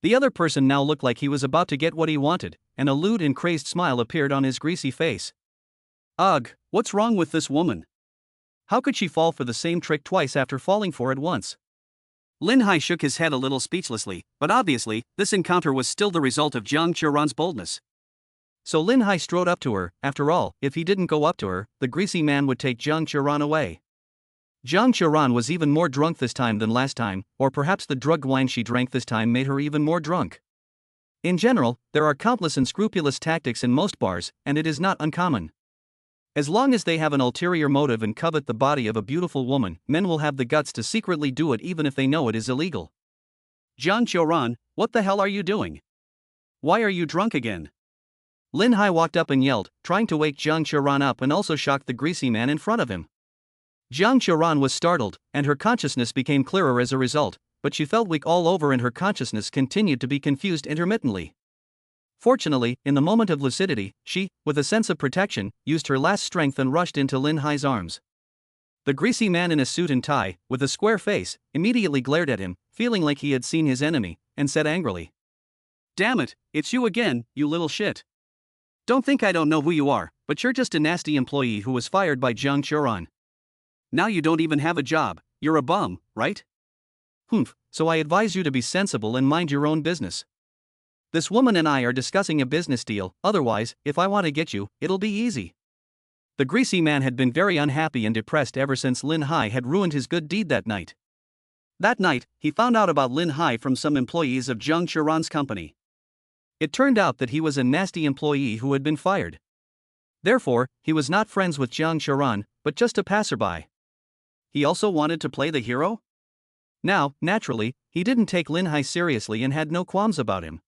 The other person now looked like he was about to get what he wanted, and a lewd and crazed smile appeared on his greasy face. Ugh, what's wrong with this woman? How could she fall for the same trick twice after falling for it once? Lin Hai shook his head a little speechlessly, but obviously, this encounter was still the result of Jiang Qiuran's boldness. So Lin Hai strode up to her. After all, if he didn't go up to her, the greasy man would take Jiang Qiuran away. Jiang Qiuran was even more drunk this time than last time, or perhaps the drugged wine she drank this time made her even more drunk. In general, there are countless unscrupulous tactics in most bars, and it is not uncommon. As long as they have an ulterior motive and covet the body of a beautiful woman, men will have the guts to secretly do it even if they know it is illegal. Jiang Qiuran, what the hell are you doing? Why are you drunk again? Lin Hai walked up and yelled, trying to wake Jiang Qiuran up and also shock the greasy man in front of him. Jiang Qiuran was startled, and her consciousness became clearer as a result, but she felt weak all over and her consciousness continued to be confused intermittently. Fortunately, in the moment of lucidity, she, with a sense of protection, used her last strength and rushed into Lin Hai's arms. The greasy man in a suit and tie, with a square face, immediately glared at him, feeling like he had seen his enemy, and said angrily, "Damn it, it's you again, you little shit. Don't think I don't know who you are, but you're just a nasty employee who was fired by Jiang Qiuran. Now you don't even have a job, you're a bum, right?" "Humph, so I advise you to be sensible and mind your own business. This woman and I are discussing a business deal, otherwise, if I want to get you, it'll be easy." The greasy man had been very unhappy and depressed ever since Lin Hai had ruined his good deed that night. That night, he found out about Lin Hai from some employees of Jiang Qiuran's company. It turned out that he was a nasty employee who had been fired. Therefore, he was not friends with Jiang Qiuran, but just a passerby. He also wanted to play the hero? Now, naturally, he didn't take Lin Hai seriously and had no qualms about him.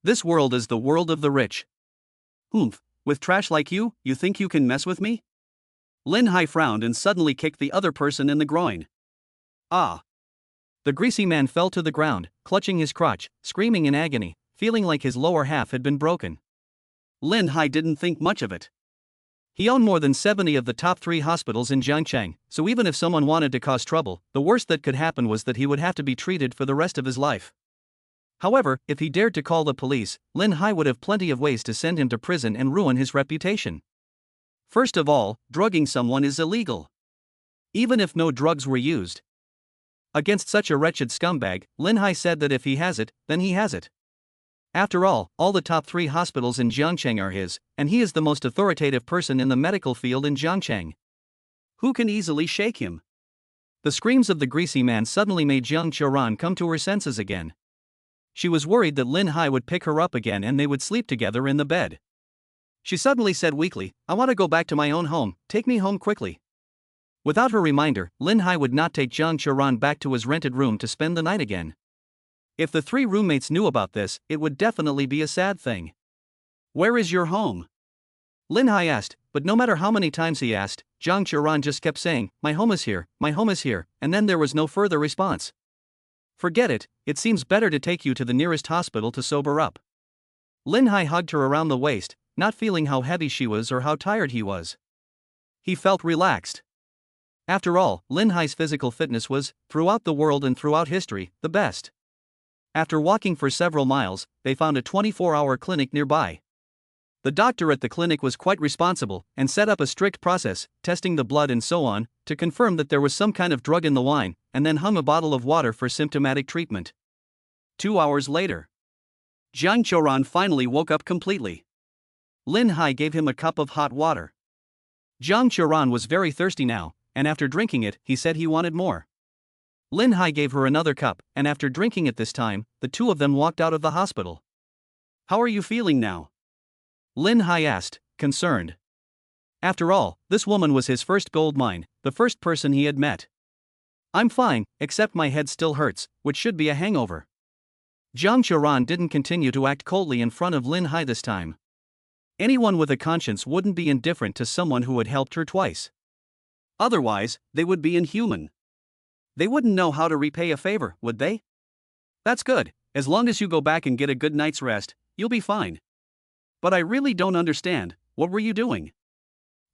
This world is the world of the rich. "Humph, with trash like you think you can mess with me?" Lin Hai frowned and suddenly kicked the other person in the groin. "Ah!" The greasy man fell to the ground, clutching his crotch, screaming in agony, feeling like his lower half had been broken. Lin Hai didn't think much of it. He owned more than 70 of the top 3 hospitals in Jiangcheng, so even if someone wanted to cause trouble, the worst that could happen was that he would have to be treated for the rest of his life. However, if he dared to call the police, Lin Hai would have plenty of ways to send him to prison and ruin his reputation. First of all, drugging someone is illegal, even if no drugs were used. Against such a wretched scumbag, Lin Hai said that if he has it, then he has it. After all the top 3 hospitals in Jiangcheng are his, and he is the most authoritative person in the medical field in Jiangcheng. Who can easily shake him? The screams of the greasy man suddenly made Jiang Qiuran come to her senses again. She was worried that Lin Hai would pick her up again and they would sleep together in the bed. She suddenly said weakly, "I want to go back to my own home, take me home quickly." Without her reminder, Lin Hai would not take Jiang Qiuran back to his rented room to spend the night again. If the 3 roommates knew about this, it would definitely be a sad thing. "Where is your home?" Lin Hai asked, but no matter how many times he asked, Jiang Qiuran just kept saying, my home is here, and then there was no further response. "Forget it, it seems better to take you to the nearest hospital to sober up." Lin Hai hugged her around the waist, not feeling how heavy she was or how tired he was. He felt relaxed. After all, Lin Hai's physical fitness was, throughout the world and throughout history, the best. After walking for several miles, they found a 24-hour clinic nearby. The doctor at the clinic was quite responsible and set up a strict process, testing the blood and so on, to confirm that there was some kind of drug in the wine, and then hung a bottle of water for symptomatic treatment. 2 hours later, Jiang Qiuran finally woke up completely. Lin Hai gave him a cup of hot water. Jiang Qiuran was very thirsty now, and after drinking it, he said he wanted more. Lin Hai gave her another cup, and after drinking it this time, the 2 of them walked out of the hospital. "How are you feeling now?" Lin Hai asked, concerned. After all, this woman was his first gold mine, the first person he had met. "I'm fine, except my head still hurts, which should be a hangover." Jiang Qiuran didn't continue to act coldly in front of Lin Hai this time. Anyone with a conscience wouldn't be indifferent to someone who had helped her twice. Otherwise, they would be inhuman. They wouldn't know how to repay a favor, would they? "That's good, as long as you go back and get a good night's rest, you'll be fine. But I really don't understand, what were you doing?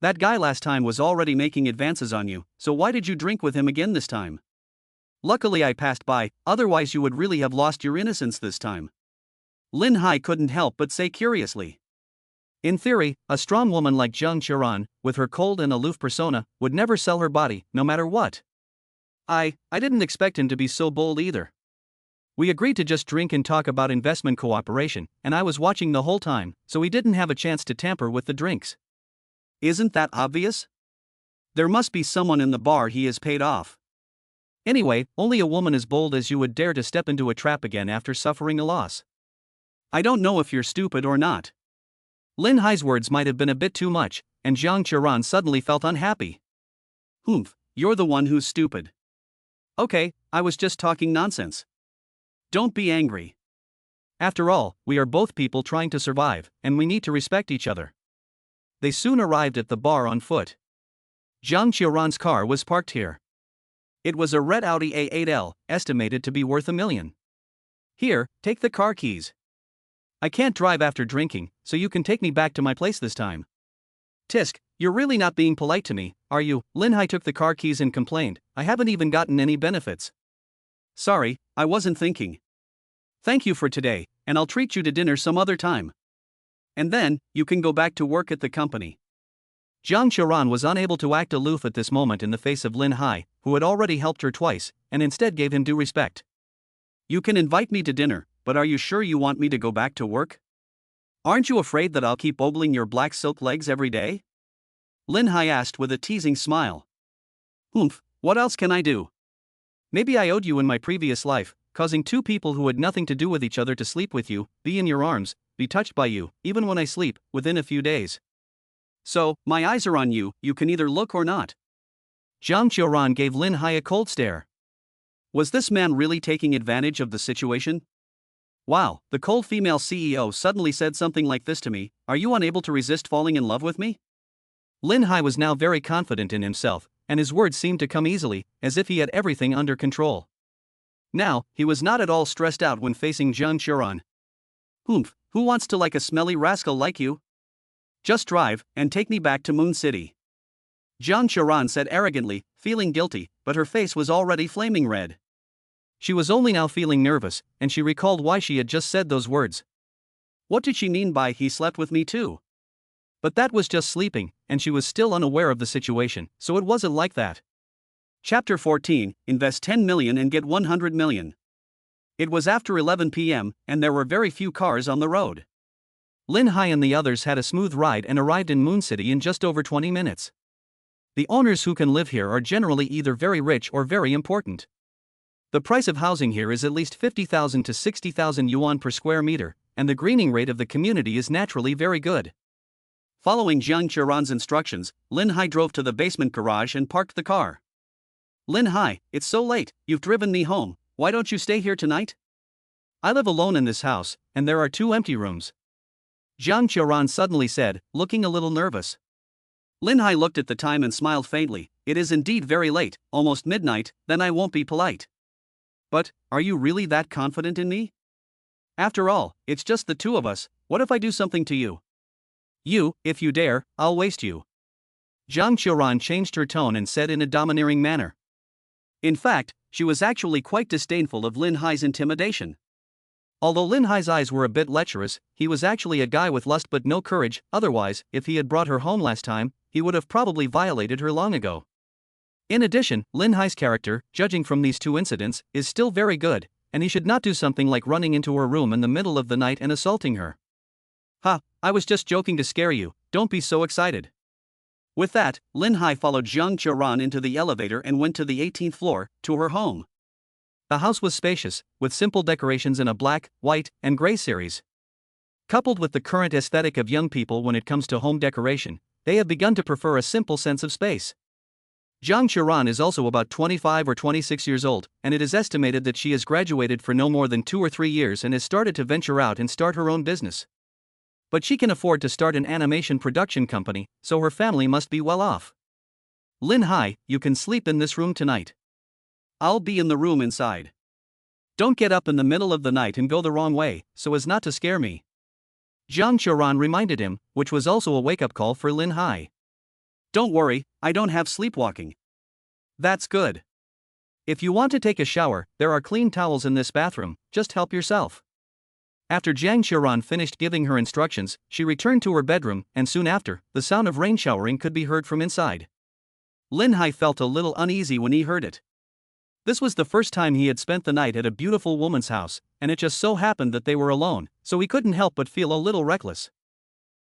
That guy last time was already making advances on you, so why did you drink with him again this time?" "Luckily I passed by, otherwise you would really have lost your innocence this time." Lin Hai couldn't help but say curiously. In theory, a strong woman like Zhang Qiran, with her cold and aloof persona, would never sell her body, no matter what. I didn't expect him to be so bold either. We agreed to just drink and talk about investment cooperation, and I was watching the whole time, so he didn't have a chance to tamper with the drinks. Isn't that obvious? There must be someone in the bar he has paid off. Anyway, only a woman as bold as you would dare to step into a trap again after suffering a loss. I don't know if you're stupid or not. Lin Hai's words might have been a bit too much, and Zhang Qiran suddenly felt unhappy. Humph, you're the one who's stupid. Okay, I was just talking nonsense. Don't be angry. After all, we are both people trying to survive, and we need to respect each other. They soon arrived at the bar on foot. Zhang Qiran's car was parked here. It was a red Audi A8L, estimated to be worth $1 million. Here, take the car keys. I can't drive after drinking, so you can take me back to my place this time. Tisk, you're really not being polite to me, are you? Lin Hai took the car keys and complained, I haven't even gotten any benefits. Sorry, I wasn't thinking. Thank you for today, and I'll treat you to dinner some other time. And then, you can go back to work at the company. Zhang Qiran was unable to act aloof at this moment in the face of Lin Hai, who had already helped her twice, and instead gave him due respect. You can invite me to dinner, but are you sure you want me to go back to work? Aren't you afraid that I'll keep ogling your black silk legs every day? Lin Hai asked with a teasing smile. Humph, what else can I do? Maybe I owed you in my previous life, causing two people who had nothing to do with each other to sleep with you, be in your arms, be touched by you, even when I sleep, within a few days. So, my eyes are on you, you can either look or not. Zhang Qiran gave Lin Hai a cold stare. Was this man really taking advantage of the situation? Wow, the cold female CEO suddenly said something like this to me, are you unable to resist falling in love with me? Lin Hai was now very confident in himself, and his words seemed to come easily, as if he had everything under control. Now, he was not at all stressed out when facing Zhang Qiran. Humph, who wants to like a smelly rascal like you? Just drive, and take me back to Moon City. Zhang Qiran said arrogantly, feeling guilty, but her face was already flaming red. She was only now feeling nervous, and she recalled why she had just said those words. What did she mean by he slept with me too? But that was just sleeping, and she was still unaware of the situation, so it wasn't like that. Chapter 14, Invest 10 million and get 100 million. It was after 11 p.m., and there were very few cars on the road. Lin Hai and the others had a smooth ride and arrived in Moon City in just over 20 minutes. The owners who can live here are generally either very rich or very important. The price of housing here is at least 50,000 to 60,000 yuan per square meter, and the greening rate of the community is naturally very good. Following Zhang Qiran's instructions, Lin Hai drove to the basement garage and parked the car. Lin Hai, it's so late, you've driven me home, why don't you stay here tonight? I live alone in this house, and there are 2 empty rooms. Zhang Qiran suddenly said, looking a little nervous. Lin Hai looked at the time and smiled faintly, it is indeed very late, almost midnight, then I won't be polite. But, are you really that confident in me? After all, it's just the two of us, what if I do something to you? You, if you dare, I'll waste you. Zhang Qiran changed her tone and said in a domineering manner. In fact, she was actually quite disdainful of Lin Hai's intimidation. Although Lin Hai's eyes were a bit lecherous, he was actually a guy with lust but no courage, otherwise, if he had brought her home last time, he would have probably violated her long ago. In addition, Lin Hai's character, judging from these 2 incidents, is still very good, and he should not do something like running into her room in the middle of the night and assaulting her. Ha, I was just joking to scare you, don't be so excited. With that, Lin Hai followed Zhang Qiran into the elevator and went to the 18th floor, to her home. The house was spacious, with simple decorations in a black, white, and gray series. Coupled with the current aesthetic of young people when it comes to home decoration, they have begun to prefer a simple sense of space. Zhang Qiran is also about 25 or 26 years old, and it is estimated that she has graduated for no more than 2 or 3 years and has started to venture out and start her own business. But she can afford to start an animation production company, so her family must be well off. Lin Hai, you can sleep in this room tonight. I'll be in the room inside. Don't get up in the middle of the night and go the wrong way, so as not to scare me. Zhang Qiran reminded him, which was also a wake-up call for Lin Hai. Don't worry, I don't have sleepwalking. That's good. If you want to take a shower, there are clean towels in this bathroom, just help yourself. After Jiang Xiaoran finished giving her instructions, she returned to her bedroom, and soon after, the sound of rain showering could be heard from inside. Lin Hai felt a little uneasy when he heard it. This was the first time he had spent the night at a beautiful woman's house, and it just so happened that they were alone, so he couldn't help but feel a little reckless.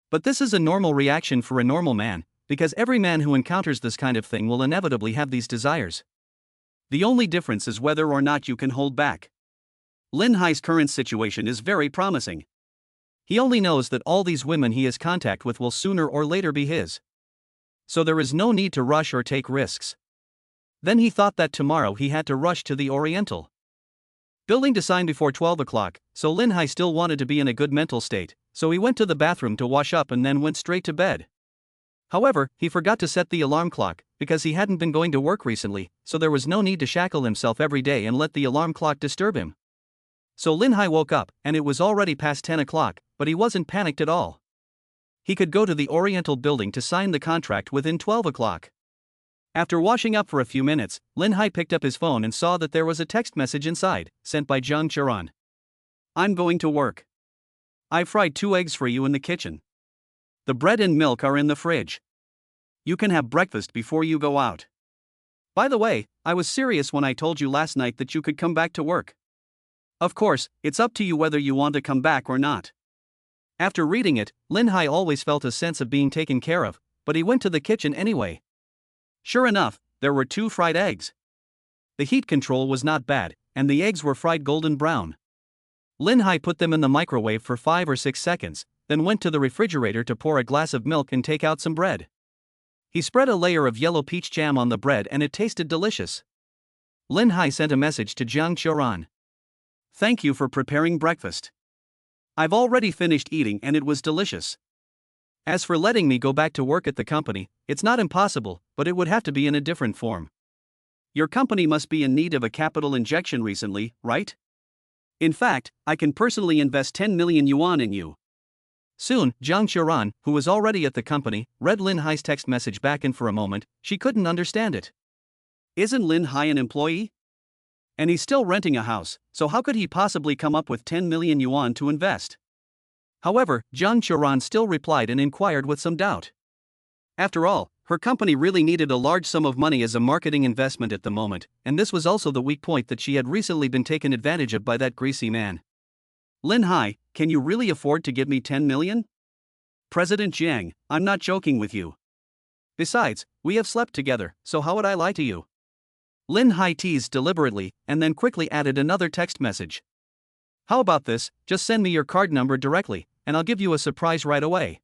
But this is a normal reaction for a normal man, because every man who encounters this kind of thing will inevitably have these desires. The only difference is whether or not you can hold back. Lin Hai's current situation is very promising. He only knows that all these women he has contact with will sooner or later be his. So there is no need to rush or take risks. Then he thought that tomorrow he had to rush to the Oriental building to sign before 12 o'clock, so Lin Hai still wanted to be in a good mental state, so he went to the bathroom to wash up and then went straight to bed. However, he forgot to set the alarm clock, because he hadn't been going to work recently, so there was no need to shackle himself every day and let the alarm clock disturb him. So Lin Hai woke up, and it was already past 10 o'clock, but he wasn't panicked at all. He could go to the Oriental building to sign the contract within 12 o'clock. After washing up for a few minutes, Lin Hai picked up his phone and saw that there was a text message inside, sent by Jiang Xiaoran. I'm going to work. I fried 2 eggs for you in the kitchen. The bread and milk are in the fridge. You can have breakfast before you go out. By the way, I was serious when I told you last night that you could come back to work. Of course, it's up to you whether you want to come back or not. After reading it, Lin Hai always felt a sense of being taken care of, but he went to the kitchen anyway. Sure enough, there were 2 fried eggs. The heat control was not bad, and the eggs were fried golden brown. Lin Hai put them in the microwave for 5 or 6 seconds, then went to the refrigerator to pour a glass of milk and take out some bread. He spread a layer of yellow peach jam on the bread and it tasted delicious. Lin Hai sent a message to Jiang Xiaoran. Thank you for preparing breakfast. I've already finished eating and it was delicious. As for letting me go back to work at the company, it's not impossible, but it would have to be in a different form. Your company must be in need of a capital injection recently, right? In fact, I can personally invest 10 million yuan in you. Soon, Jiang Xiaoran, who was already at the company, read Lin Hai's text message back and for a moment, she couldn't understand it. Isn't Lin Hai an employee? And he's still renting a house, so how could he possibly come up with 10 million yuan to invest? However, Jiang Xiaoran still replied and inquired with some doubt. After all, her company really needed a large sum of money as a marketing investment at the moment, and this was also the weak point that she had recently been taken advantage of by that greasy man. Lin Hai, can you really afford to give me 10 million? President Jiang, I'm not joking with you. Besides, we have slept together, so how would I lie to you? Lin Hai teased deliberately, and then quickly added another text message. How about this, just send me your card number directly, and I'll give you a surprise right away.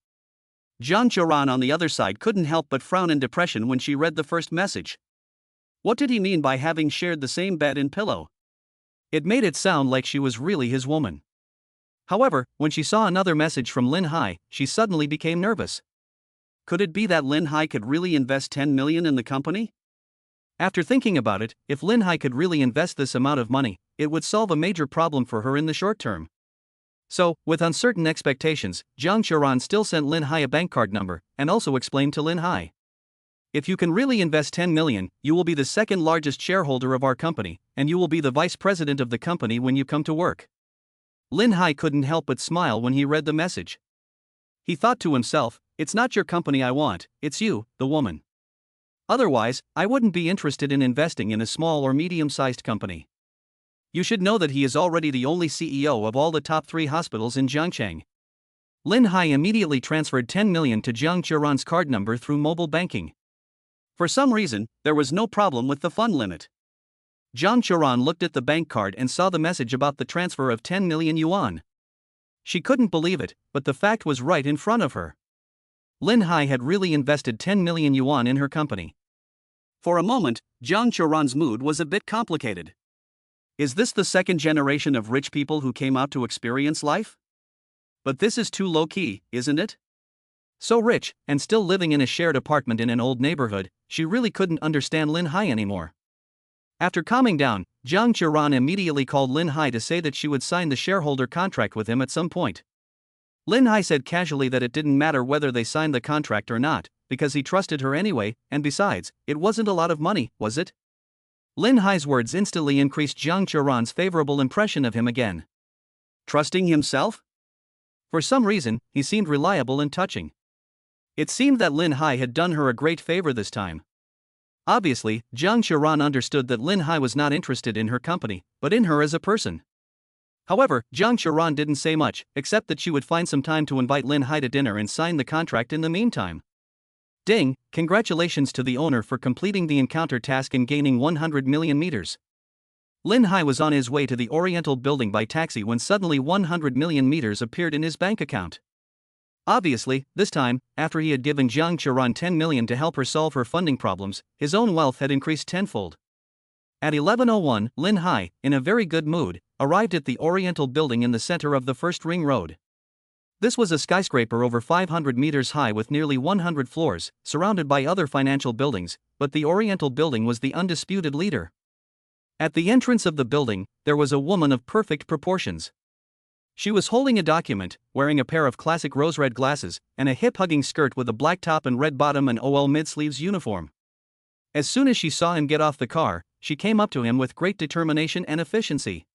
Jiang Xiaoran on the other side couldn't help but frown in depression when she read the first message. What did he mean by having shared the same bed and pillow? It made it sound like she was really his woman. However, when she saw another message from Lin Hai, she suddenly became nervous. Could it be that Lin Hai could really invest 10 million in the company? After thinking about it, if Lin Hai could really invest this amount of money, it would solve a major problem for her in the short term. So, with uncertain expectations, Jiang Xiaoran still sent Lin Hai a bank card number, and also explained to Lin Hai. If you can really invest 10 million, you will be the second largest shareholder of our company, and you will be the vice president of the company when you come to work. Lin Hai couldn't help but smile when he read the message. He thought to himself, it's not your company I want, it's you, the woman. Otherwise, I wouldn't be interested in investing in a small or medium-sized company. You should know that he is already the only CEO of all the top 3 hospitals in Jiangcheng. Lin Hai immediately transferred 10 million to Jiang Xiaoran's card number through mobile banking. For some reason, there was no problem with the fund limit. Jiang Xiaoran looked at the bank card and saw the message about the transfer of 10 million yuan. She couldn't believe it, but the fact was right in front of her. Lin Hai had really invested 10 million yuan in her company. For a moment, Jiang Xiaoran's mood was a bit complicated. Is this the second generation of rich people who came out to experience life? But this is too low-key, isn't it? So rich, and still living in a shared apartment in an old neighborhood, she really couldn't understand Lin Hai anymore. After calming down, Jiang Xiaoran immediately called Lin Hai to say that she would sign the shareholder contract with him at some point. Lin Hai said casually that it didn't matter whether they signed the contract or not, because he trusted her anyway, and besides, it wasn't a lot of money, was it? Lin Hai's words instantly increased Jiang Xiaoran's favorable impression of him again. Trusting himself? For some reason, he seemed reliable and touching. It seemed that Lin Hai had done her a great favor this time. Obviously, Jiang Qiran understood that Lin Hai was not interested in her company, but in her as a person. However, Jiang Qiran didn't say much, except that she would find some time to invite Lin Hai to dinner and sign the contract in the meantime. Ding, congratulations to the owner for completing the encounter task and gaining 100 million meters. Lin Hai was on his way to the Oriental building by taxi when suddenly 100 million meters appeared in his bank account. Obviously, this time, after he had given Jiang Qiran 10 million to help her solve her funding problems, his own wealth had increased tenfold. At 11:01, Lin Hai, in a very good mood, arrived at the Oriental building in the center of the first ring road. This was a skyscraper over 500 meters high with nearly 100 floors, surrounded by other financial buildings, but the Oriental building was the undisputed leader. At the entrance of the building, there was a woman of perfect proportions. She was holding a document, wearing a pair of classic rose-red glasses, and a hip-hugging skirt with a black top and red bottom and OL mid-sleeves uniform. As soon as she saw him get off the car, she came up to him with great determination and efficiency.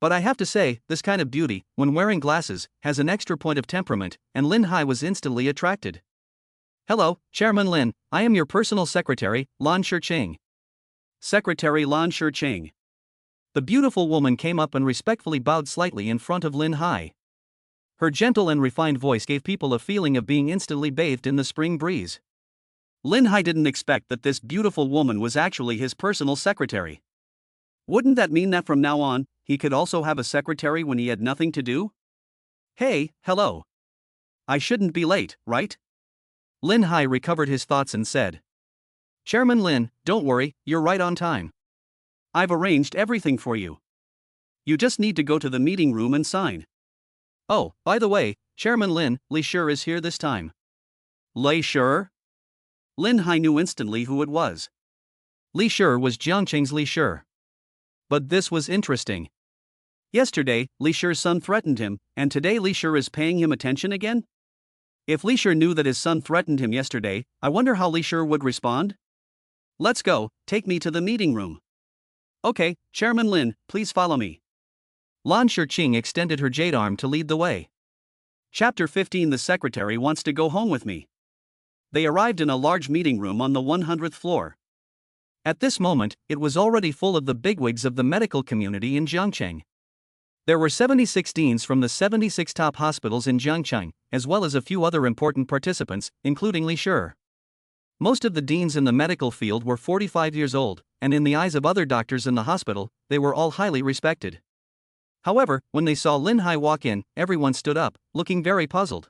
But I have to say, this kind of beauty, when wearing glasses, has an extra point of temperament, and Lin Hai was instantly attracted. Hello, Chairman Lin, I am your personal secretary, Lan Shiqing. Secretary Lan Shiqing. The beautiful woman came up and respectfully bowed slightly in front of Lin Hai. Her gentle and refined voice gave people a feeling of being instantly bathed in the spring breeze. Lin Hai didn't expect that this beautiful woman was actually his personal secretary. Wouldn't that mean that from now on, he could also have a secretary when he had nothing to do? Hey, hello. I shouldn't be late, right? Lin Hai recovered his thoughts and said. Chairman Lin, don't worry, you're right on time. I've arranged everything for you. You just need to go to the meeting room and sign. Oh, by the way, Chairman Lin, Li Shi is here this time. Li Shi? Lin Hai knew instantly who it was. Li Shi was Jiangqing's Li Shi. But this was interesting. Yesterday, Li Shi's son threatened him, and today Li Shi is paying him attention again? If Li Shi knew that his son threatened him yesterday, I wonder how Li Shi would respond? Let's go, take me to the meeting room. Okay, Chairman Lin, please follow me. Lan Shiqing extended her jade arm to lead the way. Chapter 15. The secretary wants to go home with me. They arrived in a large meeting room on the 100th floor. At this moment, it was already full of the bigwigs of the medical community in Jiangcheng. There were 76 deans from the 76 top hospitals in Jiangcheng, as well as a few other important participants, including Li Shi. Most of the deans in the medical field were 45 years old, and in the eyes of other doctors in the hospital, they were all highly respected. However, when they saw Lin Hai walk in, everyone stood up, looking very puzzled.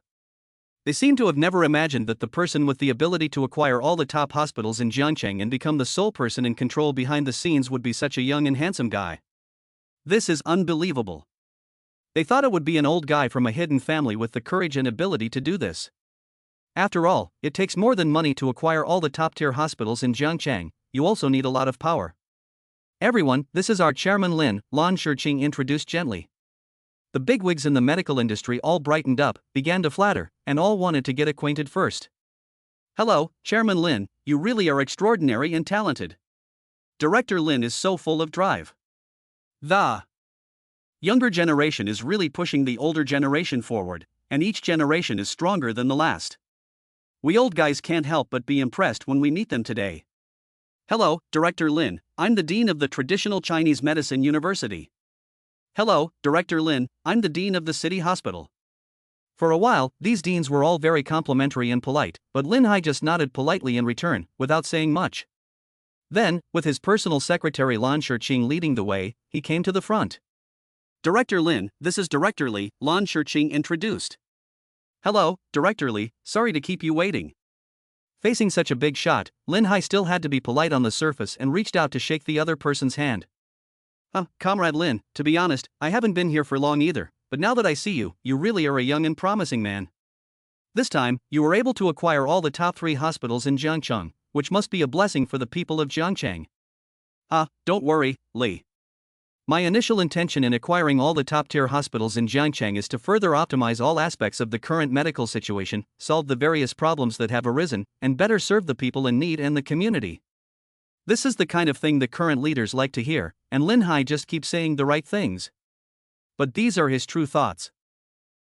They seemed to have never imagined that the person with the ability to acquire all the top hospitals in Jiangcheng and become the sole person in control behind the scenes would be such a young and handsome guy. This is unbelievable. They thought it would be an old guy from a hidden family with the courage and ability to do this. After all, it takes more than money to acquire all the top-tier hospitals in Jiangcheng, you also need a lot of power. Everyone, this is our Chairman Lin, Lan Shiqing introduced gently. The bigwigs in the medical industry all brightened up, began to flatter, and all wanted to get acquainted first. Hello, Chairman Lin, you really are extraordinary and talented. Director Lin is so full of drive. The younger generation is really pushing the older generation forward, and each generation is stronger than the last. We old guys can't help but be impressed when we meet them today. Hello, Director Lin, I'm the Dean of the Traditional Chinese Medicine University. Hello, Director Lin, I'm the Dean of the City Hospital. For a while, these deans were all very complimentary and polite, but Lin Hai just nodded politely in return, without saying much. Then, with his personal secretary Lan Shiqing leading the way, he came to the front. Director Lin, this is Director Li, Lan Shiqing introduced. Hello, Director Li, sorry to keep you waiting. Facing such a big shot, Lin Hai still had to be polite on the surface and reached out to shake the other person's hand. Comrade Lin, to be honest, I haven't been here for long either, but now that I see you, you really are a young and promising man. This time, you were able to acquire all the top 3 hospitals in Jiangcheng, which must be a blessing for the people of Jiangcheng. Don't worry, Li. My initial intention in acquiring all the top-tier hospitals in Jiangcheng is to further optimize all aspects of the current medical situation, solve the various problems that have arisen, and better serve the people in need and the community. This is the kind of thing the current leaders like to hear, and Lin Hai just keeps saying the right things. But these are his true thoughts.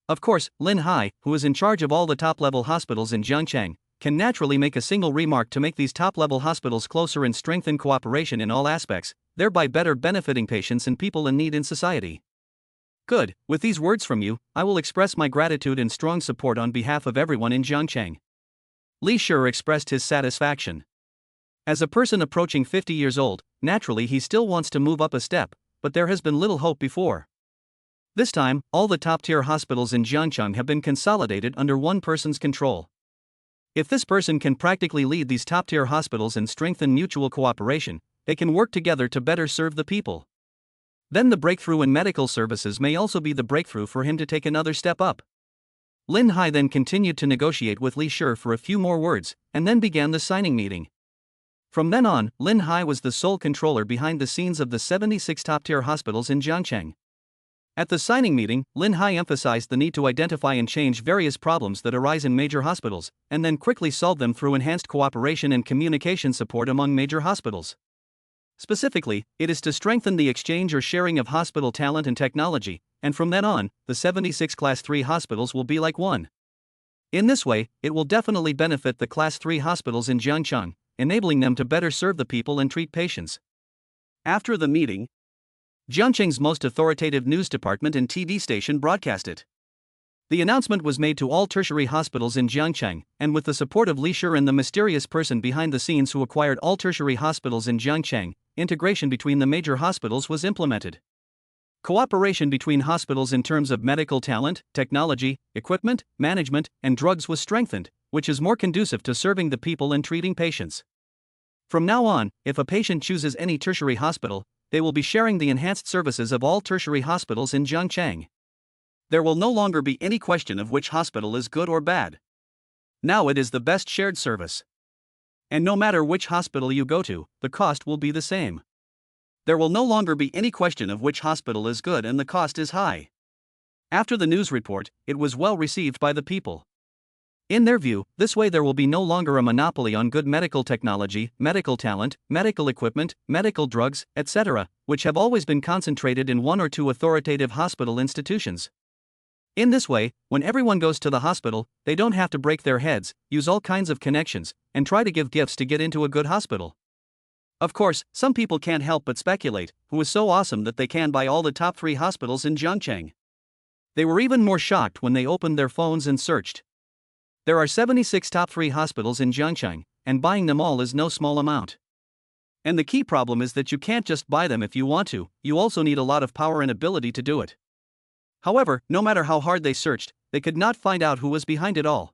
Of course, Lin Hai, who is in charge of all the top-level hospitals in Jiangchang, can naturally make a single remark to make these top-level hospitals closer and strengthen cooperation in all aspects, thereby better benefiting patients and people in need in society. Good, with these words from you, I will express my gratitude and strong support on behalf of everyone in Jiangchang. Li Shi expressed his satisfaction. As a person approaching 50 years old, naturally he still wants to move up a step, but there has been little hope before. This time, all the top-tier hospitals in Jiangchang have been consolidated under one person's control. If this person can practically lead these top-tier hospitals and strengthen mutual cooperation, they can work together to better serve the people. Then the breakthrough in medical services may also be the breakthrough for him to take another step up. Lin Hai then continued to negotiate with Li Shi for a few more words, and then began the signing meeting. From then on, Lin Hai was the sole controller behind the scenes of the 76 top-tier hospitals in Jiangchang. At the signing meeting, Lin Hai emphasized the need to identify and change various problems that arise in major hospitals, and then quickly solve them through enhanced cooperation and communication support among major hospitals. Specifically, it is to strengthen the exchange or sharing of hospital talent and technology, and from then on, the 76 Class 3 hospitals will be like one. In this way, it will definitely benefit the Class 3 hospitals in Jiangchang, enabling them to better serve the people and treat patients. After the meeting, Jiangchang's most authoritative news department and TV station broadcast it. The announcement was made to all tertiary hospitals in Jiangchang, and with the support of Li Shi and the mysterious person behind the scenes who acquired all tertiary hospitals in Jiangchang, integration between the major hospitals was implemented. Cooperation between hospitals in terms of medical talent, technology, equipment, management, and drugs was strengthened, which is more conducive to serving the people and treating patients. From now on, if a patient chooses any tertiary hospital, they will be sharing the enhanced services of all tertiary hospitals in Jiangchang. There will no longer be any question of which hospital is good or bad. Now it is the best shared service. And no matter which hospital you go to, the cost will be the same. There will no longer be any question of which hospital is good and the cost is high. After the news report, it was well received by the people. In their view, this way there will be no longer a monopoly on good medical technology, medical talent, medical equipment, medical drugs, etc., which have always been concentrated in one or two authoritative hospital institutions. In this way, when everyone goes to the hospital, they don't have to break their heads, use all kinds of connections, and try to give gifts to get into a good hospital. Of course, some people can't help but speculate, who is so awesome that they can buy all the top 3 hospitals in Jiangchang. They were even more shocked when they opened their phones and searched. There are 76 top 3 hospitals in Jiangchang, and buying them all is no small amount. And the key problem is that you can't just buy them if you want to, you also need a lot of power and ability to do it. However, no matter how hard they searched, they could not find out who was behind it all.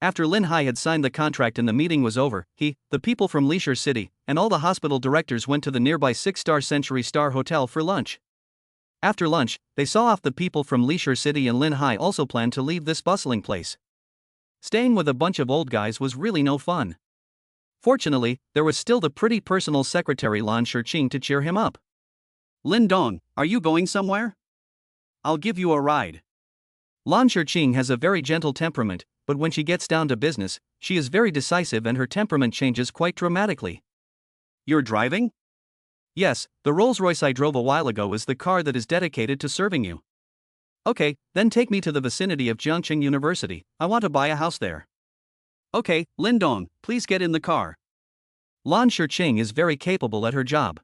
After Lin Hai had signed the contract and the meeting was over, he, the people from Li Shi City, and all the hospital directors went to the nearby 6-star Century Star Hotel for lunch. After lunch, they saw off the people from Li Shi City, and Lin Hai also planned to leave this bustling place. Staying with a bunch of old guys was really no fun. Fortunately, there was still the pretty personal secretary Lan Shiqing to cheer him up. "Lin Dong, are you going somewhere? I'll give you a ride." Lan Shiqing has a very gentle temperament, but when she gets down to business, she is very decisive and her temperament changes quite dramatically. "You're driving?" "Yes, the Rolls-Royce I drove a while ago is the car that is dedicated to serving you." "Okay, then take me to the vicinity of Jiangcheng University, I want to buy a house there." "Okay, Lin Dong, please get in the car." Lan Shiqing is very capable at her job.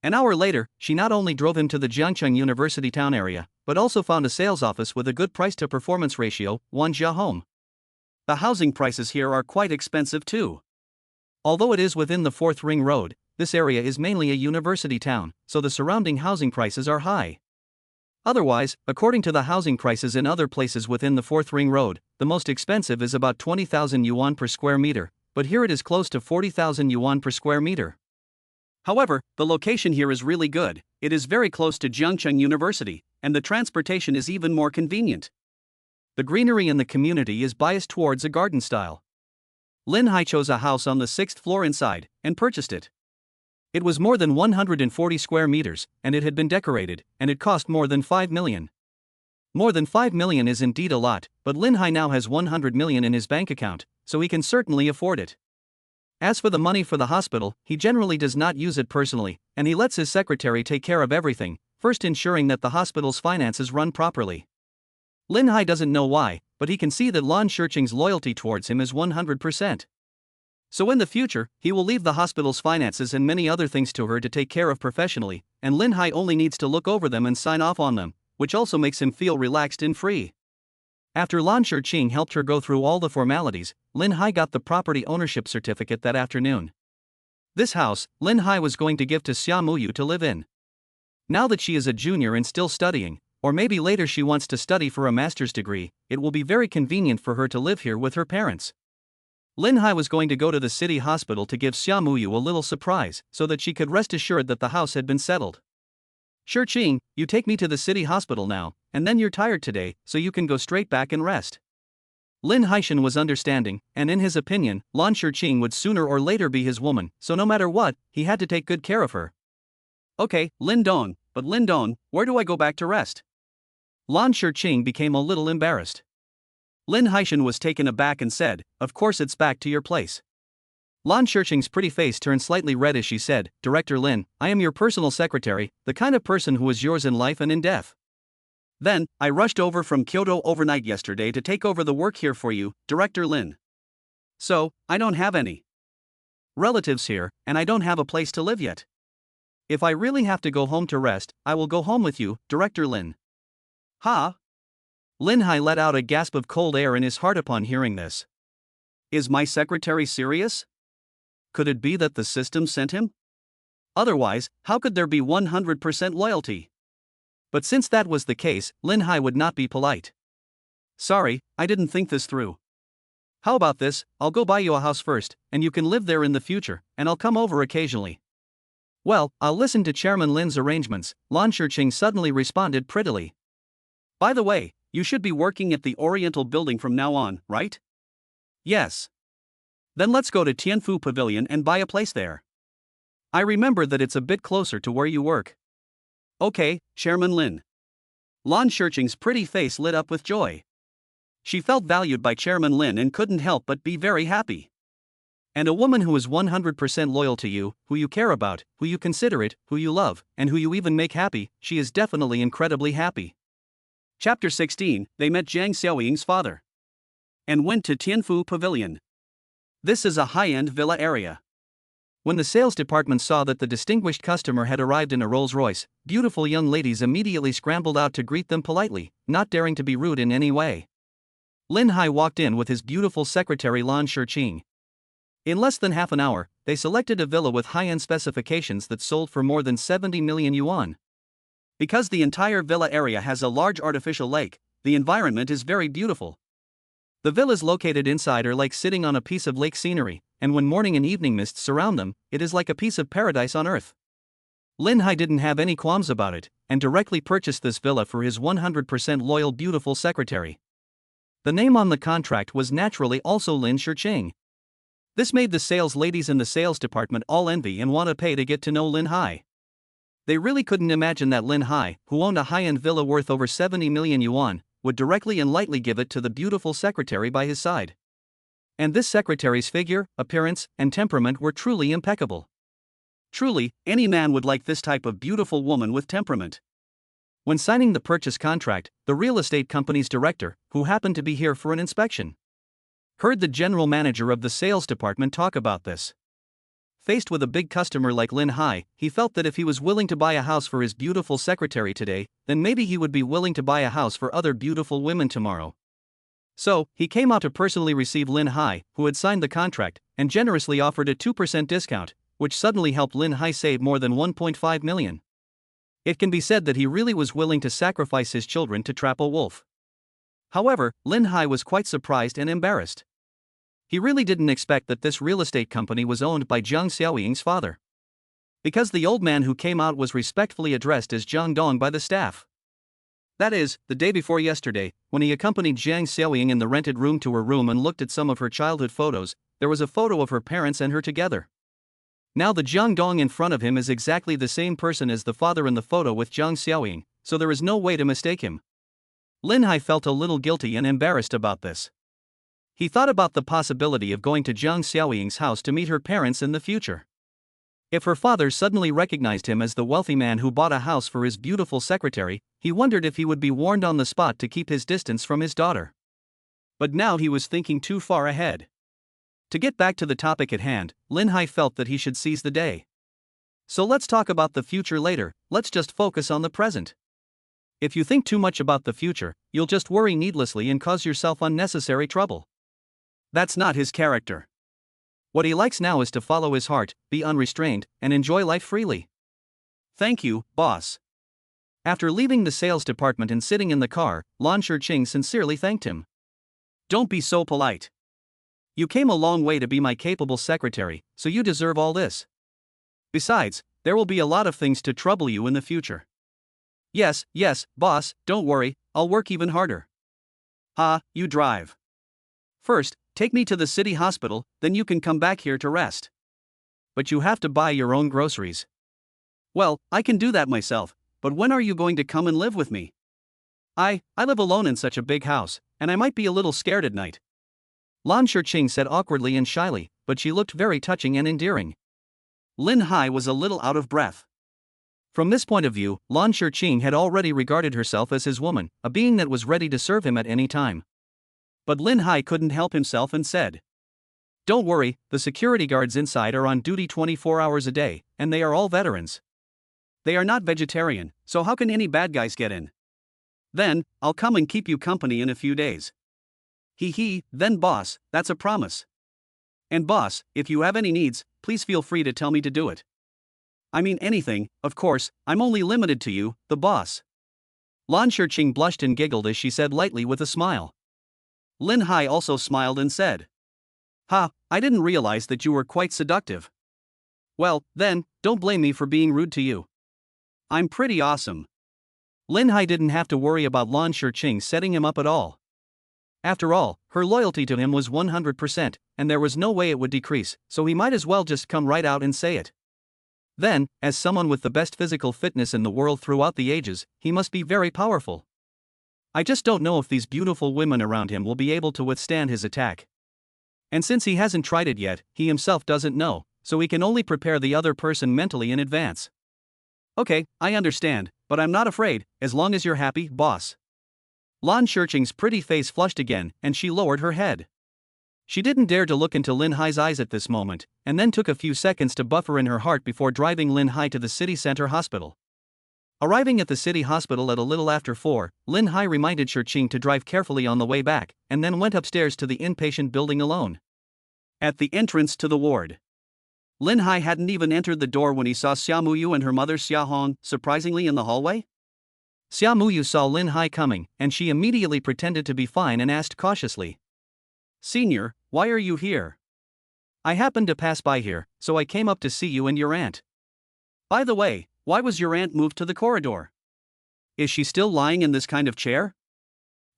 An hour later, she not only drove him to the Jiangcheng University town area, but also found a sales office with a good price-to-performance ratio, Wanjia Home. The housing prices here are quite expensive too. Although it is within the 4th Ring Road, this area is mainly a university town, so the surrounding housing prices are high. Otherwise, according to the housing prices in other places within the 4th Ring Road, the most expensive is about 20,000 yuan per square meter, but here it is close to 40,000 yuan per square meter. However, the location here is really good, it is very close to Jiangcheng University, and the transportation is even more convenient. The greenery in the community is biased towards a garden style. Lin Hai chose a house on the 6th floor inside, and purchased it. It was more than 140 square meters, and it had been decorated, and it cost more than 5 million. More than 5 million is indeed a lot, but Lin Hai now has 100 million in his bank account, so he can certainly afford it. As for the money for the hospital, he generally does not use it personally, and he lets his secretary take care of everything, first ensuring that the hospital's finances run properly. Lin Hai doesn't know why, but he can see that Lan Shiqing's loyalty towards him is 100%. So in the future, he will leave the hospital's finances and many other things to her to take care of professionally, and Lin Hai only needs to look over them and sign off on them, which also makes him feel relaxed and free. After Lan Shiqing helped her go through all the formalities, Lin Hai got the property ownership certificate that afternoon. This house, Lin Hai was going to give to Xiaoyu to live in. Now that she is a junior and still studying, or maybe later she wants to study for a master's degree, it will be very convenient for her to live here with her parents. Lin Hai was going to go to the city hospital to give Xiaoyu a little surprise, so that she could rest assured that the house had been settled. Shiqing, you take me to the city hospital now, and then you're tired today, so you can go straight back and rest. Lin Haishan was understanding, and in his opinion, Lan Shiqing would sooner or later be his woman, so no matter what, he had to take good care of her. Okay, Lin Dong, but Lin Dong, where do I go back to rest? Lan Shiqing became a little embarrassed. Lin Haishan was taken aback and said, of course it's back to your place. Lan Shiqing's pretty face turned slightly red as she said, Director Lin, I am your personal secretary, the kind of person who is yours in life and in death. Then, I rushed over from Kyoto overnight yesterday to take over the work here for you, Director Lin. So, I don't have any relatives here, and I don't have a place to live yet. If I really have to go home to rest, I will go home with you, Director Lin. Ha! Lin Hai let out a gasp of cold air in his heart upon hearing this. Is my secretary serious? Could it be that the system sent him? Otherwise, how could there be 100% loyalty? But since that was the case, Lin Hai would not be polite. Sorry, I didn't think this through. How about this, I'll go buy you a house first, and you can live there in the future, and I'll come over occasionally. Well, I'll listen to Chairman Lin's arrangements, Lan Shiqing suddenly responded prettily. By the way, you should be working at the Oriental Building from now on, right? Yes. Then let's go to Tianfu Pavilion and buy a place there. I remember that it's a bit closer to where you work. Okay, Chairman Lin. Lan Shiqing's pretty face lit up with joy. She felt valued by Chairman Lin and couldn't help but be very happy. And a woman who is 100% loyal to you, who you care about, who you consider it, who you love, and who you even make happy, she is definitely incredibly happy. Chapter 16, They met Zhang Xiaoying's father and went to Tianfu Pavilion. This is a high-end villa area. When the sales department saw that the distinguished customer had arrived in a Rolls-Royce, beautiful young ladies immediately scrambled out to greet them politely, not daring to be rude in any way. Lin Hai walked in with his beautiful secretary Lan Shiqing. In less than half an hour, they selected a villa with high-end specifications that sold for more than 70 million yuan. Because the entire villa area has a large artificial lake, the environment is very beautiful. The villas located inside are like sitting on a piece of lake scenery, and when morning and evening mists surround them, it is like a piece of paradise on earth. Lin Hai didn't have any qualms about it, and directly purchased this villa for his 100% loyal beautiful secretary. The name on the contract was naturally also Lan Shiqing. This made the sales ladies in the sales department all envy and want to pay to get to know Lin Hai. They really couldn't imagine that Lin Hai, who owned a high-end villa worth over 70 million yuan, would directly and lightly give it to the beautiful secretary by his side. And this secretary's figure, appearance, and temperament were truly impeccable. Truly, any man would like this type of beautiful woman with temperament. When signing the purchase contract, the real estate company's director, who happened to be here for an inspection, heard the general manager of the sales department talk about this. Faced with a big customer like Lin Hai, he felt that if he was willing to buy a house for his beautiful secretary today, then maybe he would be willing to buy a house for other beautiful women tomorrow. So, he came out to personally receive Lin Hai, who had signed the contract, and generously offered a 2% discount, which suddenly helped Lin Hai save more than 1.5 million. It can be said that he really was willing to sacrifice his children to trap a wolf. However, Lin Hai was quite surprised and embarrassed. He really didn't expect that this real estate company was owned by Zhang Xiaoying's father. Because the old man who came out was respectfully addressed as Zhang Dong by the staff. That is, the day before yesterday, when he accompanied Zhang Xiaoying in the rented room to her room and looked at some of her childhood photos, there was a photo of her parents and her together. Now the Zhang Dong in front of him is exactly the same person as the father in the photo with Zhang Xiaoying, so there is no way to mistake him. Lin Hai felt a little guilty and embarrassed about this. He thought about the possibility of going to Zhang Xiaoying's house to meet her parents in the future. If her father suddenly recognized him as the wealthy man who bought a house for his beautiful secretary, he wondered if he would be warned on the spot to keep his distance from his daughter. But now he was thinking too far ahead. To get back to the topic at hand, Lin Hai felt that he should seize the day. So let's talk about the future later, let's just focus on the present. If you think too much about the future, you'll just worry needlessly and cause yourself unnecessary trouble. That's not his character. What he likes now is to follow his heart, be unrestrained, and enjoy life freely. Thank you, boss. After leaving the sales department and sitting in the car, Lan Shiqing sincerely thanked him. Don't be so polite. You came a long way to be my capable secretary, so you deserve all this. Besides, there will be a lot of things to trouble you in the future. Yes, boss, don't worry, I'll work even harder. You drive. First, take me to the city hospital, then you can come back here to rest. But you have to buy your own groceries. Well, I can do that myself, but when are you going to come and live with me? I live alone in such a big house, and I might be a little scared at night. Lan Shiqing said awkwardly and shyly, but she looked very touching and endearing. Lin Hai was a little out of breath. From this point of view, Lan Shiqing had already regarded herself as his woman, a being that was ready to serve him at any time. But Lin Hai couldn't help himself and said, "Don't worry, the security guards inside are on duty 24 hours a day, and they are all veterans. They are not vegetarian, so how can any bad guys get in? Then, I'll come and keep you company in a few days." Then boss, that's a promise. And boss, if you have any needs, please feel free to tell me to do it. I mean anything, of course, I'm only limited to you, the boss. Lan Shiqing blushed and giggled as she said lightly with a smile. Lin Hai also smiled and said, I didn't realize that you were quite seductive. Well, then, don't blame me for being rude to you. I'm pretty awesome. Lin Hai didn't have to worry about Lan Shiqing setting him up at all. After all, her loyalty to him was 100%, and there was no way it would decrease, so he might as well just come right out and say it. Then, as someone with the best physical fitness in the world throughout the ages, he must be very powerful. I just don't know if these beautiful women around him will be able to withstand his attack. And since he hasn't tried it yet, he himself doesn't know, so he can only prepare the other person mentally in advance. Okay, I understand, but I'm not afraid, as long as you're happy, boss. Lan Shiqing's pretty face flushed again, and she lowered her head. She didn't dare to look into Lin Hai's eyes at this moment, and then took a few seconds to buffer in her heart before driving Lin Hai to the city center hospital. Arriving at the city hospital at a little after 4, Lin Hai reminded Shiqing to drive carefully on the way back, and then went upstairs to the inpatient building alone. At the entrance to the ward, Lin Hai hadn't even entered the door when he saw Xiaoyu and her mother Xiaohong surprisingly in the hallway. Xiaoyu saw Lin Hai coming, and she immediately pretended to be fine and asked cautiously, "Senior, why are you here?" "I happened to pass by here, so I came up to see you and your aunt." "By the way, why was your aunt moved to the corridor? Is she still lying in this kind of chair?"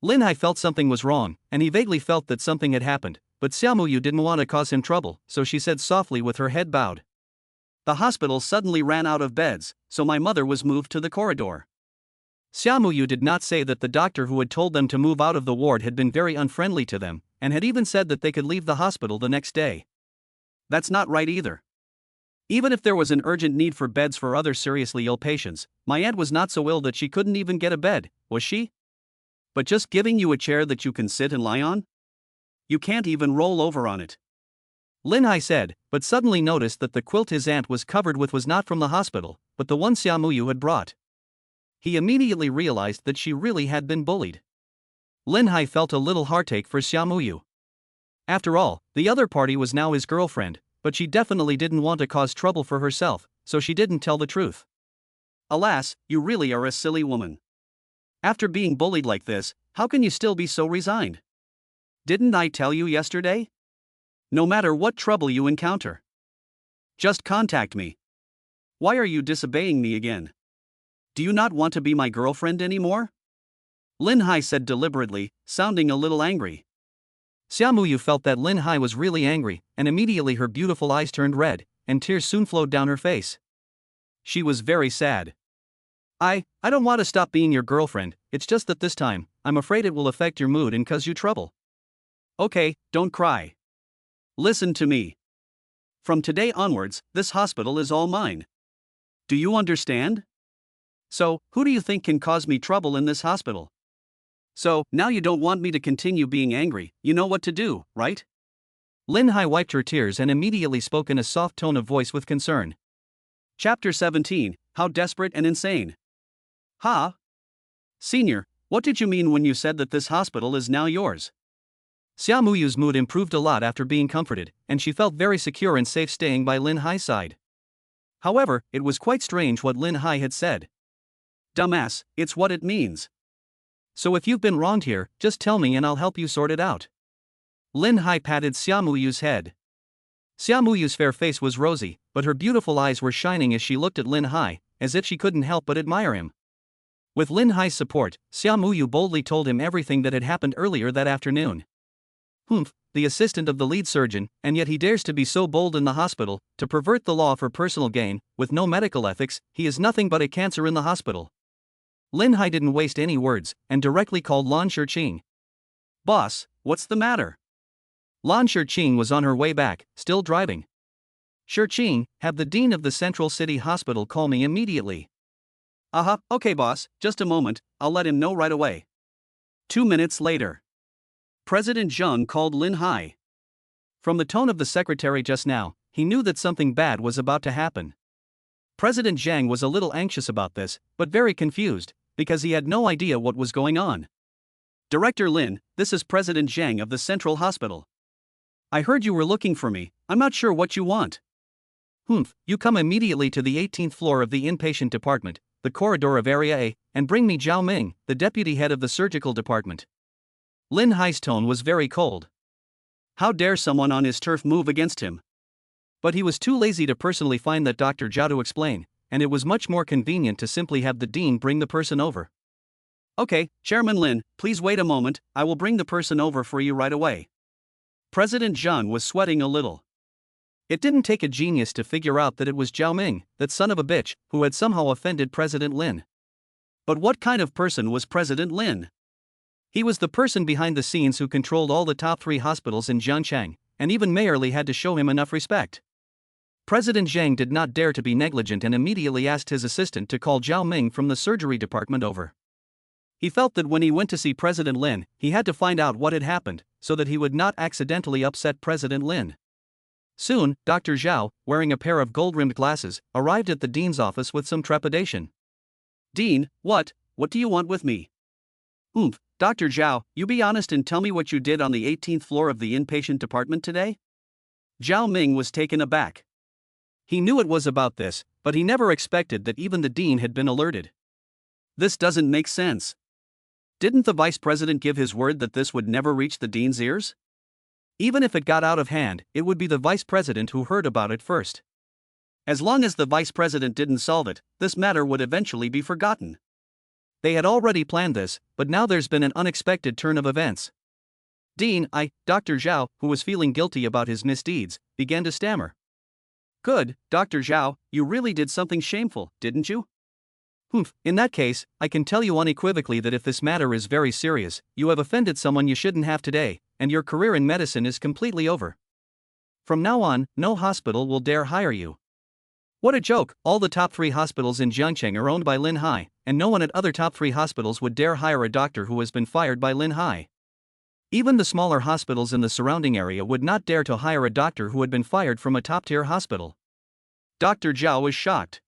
Lin Hai felt something was wrong, and he vaguely felt that something had happened, but Xiaoyu didn't want to cause him trouble, so she said softly with her head bowed, "The hospital suddenly ran out of beds, so my mother was moved to the corridor." Xiaoyu did not say that the doctor who had told them to move out of the ward had been very unfriendly to them, and had even said that they could leave the hospital the next day. That's not right either. Even if there was an urgent need for beds for other seriously ill patients, my aunt was not so ill that she couldn't even get a bed, was she? But just giving you a chair that you can sit and lie on? You can't even roll over on it. Lin Hai said, but suddenly noticed that the quilt his aunt was covered with was not from the hospital, but the one Xiaoyu had brought. He immediately realized that she really had been bullied. Lin Hai felt a little heartache for Xiaoyu. After all, the other party was now his girlfriend, but she definitely didn't want to cause trouble for herself, so she didn't tell the truth. Alas, you really are a silly woman. After being bullied like this, how can you still be so resigned? Didn't I tell you yesterday? No matter what trouble you encounter, just contact me. Why are you disobeying me again? Do you not want to be my girlfriend anymore? Lin Hai said deliberately, sounding a little angry. Xiaoyu felt that Lin Hai was really angry, and immediately her beautiful eyes turned red, and tears soon flowed down her face. She was very sad. I don't want to stop being your girlfriend, it's just that this time, I'm afraid it will affect your mood and cause you trouble. Okay, don't cry. Listen to me. From today onwards, this hospital is all mine. Do you understand? So, who do you think can cause me trouble in this hospital? So, now you don't want me to continue being angry, you know what to do, right? Lin Hai wiped her tears and immediately spoke in a soft tone of voice with concern. Chapter 17, How Desperate and Insane. Ha? Senior, what did you mean when you said that this hospital is now yours? Xiaoyu's mood improved a lot after being comforted, and she felt very secure and safe staying by Lin Hai's side. However, it was quite strange what Lin Hai had said. Dumbass, it's what it means. So if you've been wronged here, just tell me and I'll help you sort it out. Lin Hai patted Xiaoyu's head. Xiaoyu's fair face was rosy, but her beautiful eyes were shining as she looked at Lin Hai, as if she couldn't help but admire him. With Lin Hai's support, Xiaoyu boldly told him everything that had happened earlier that afternoon. The assistant of the lead surgeon, and yet he dares to be so bold in the hospital, to pervert the law for personal gain, with no medical ethics, he is nothing but a cancer in the hospital. Lin Hai didn't waste any words, and directly called Lan Shiqing. Boss, what's the matter? Lan Shiqing was on her way back, still driving. Shiqing, have the dean of the Central City Hospital call me immediately. Okay boss, just a moment, I'll let him know right away. 2 minutes later. President Zheng called Lin Hai. From the tone of the secretary just now, he knew that something bad was about to happen. President Zhang was a little anxious about this, but very confused, because he had no idea what was going on. Director Lin, this is President Zhang of the Central Hospital. I heard you were looking for me, I'm not sure what you want. You come immediately to the 18th floor of the inpatient department, the corridor of Area A, and bring me Zhao Ming, the deputy head of the surgical department. Lin Hai's tone was very cold. How dare someone on his turf move against him? But he was too lazy to personally find that Dr. Zhao to explain, and it was much more convenient to simply have the dean bring the person over. Okay, Chairman Lin, please wait a moment, I will bring the person over for you right away. President Zhang was sweating a little. It didn't take a genius to figure out that it was Zhao Ming, that son of a bitch, who had somehow offended President Lin. But what kind of person was President Lin? He was the person behind the scenes who controlled all the top 3 hospitals in Jiangchang, and even Mayor Li had to show him enough respect. President Zhang did not dare to be negligent and immediately asked his assistant to call Zhao Ming from the surgery department over. He felt that when he went to see President Lin, he had to find out what had happened, so that he would not accidentally upset President Lin. Soon, Dr. Zhao, wearing a pair of gold-rimmed glasses, arrived at the dean's office with some trepidation. Dean, what do you want with me? Dr. Zhao, you be honest and tell me what you did on the 18th floor of the inpatient department today? Zhao Ming was taken aback. He knew it was about this, but he never expected that even the dean had been alerted. This doesn't make sense. Didn't the vice president give his word that this would never reach the dean's ears? Even if it got out of hand, it would be the vice president who heard about it first. As long as the vice president didn't solve it, this matter would eventually be forgotten. They had already planned this, but now there's been an unexpected turn of events. Dean, Dr. Zhao, who was feeling guilty about his misdeeds, began to stammer. Good, Dr. Zhao, you really did something shameful, didn't you? In that case, I can tell you unequivocally that if this matter is very serious, you have offended someone you shouldn't have today, and your career in medicine is completely over. From now on, no hospital will dare hire you. What a joke, all the top 3 hospitals in Jiangcheng are owned by Lin Hai, and no one at other top 3 hospitals would dare hire a doctor who has been fired by Lin Hai. Even the smaller hospitals in the surrounding area would not dare to hire a doctor who had been fired from a top-tier hospital. Dr. Zhao was shocked.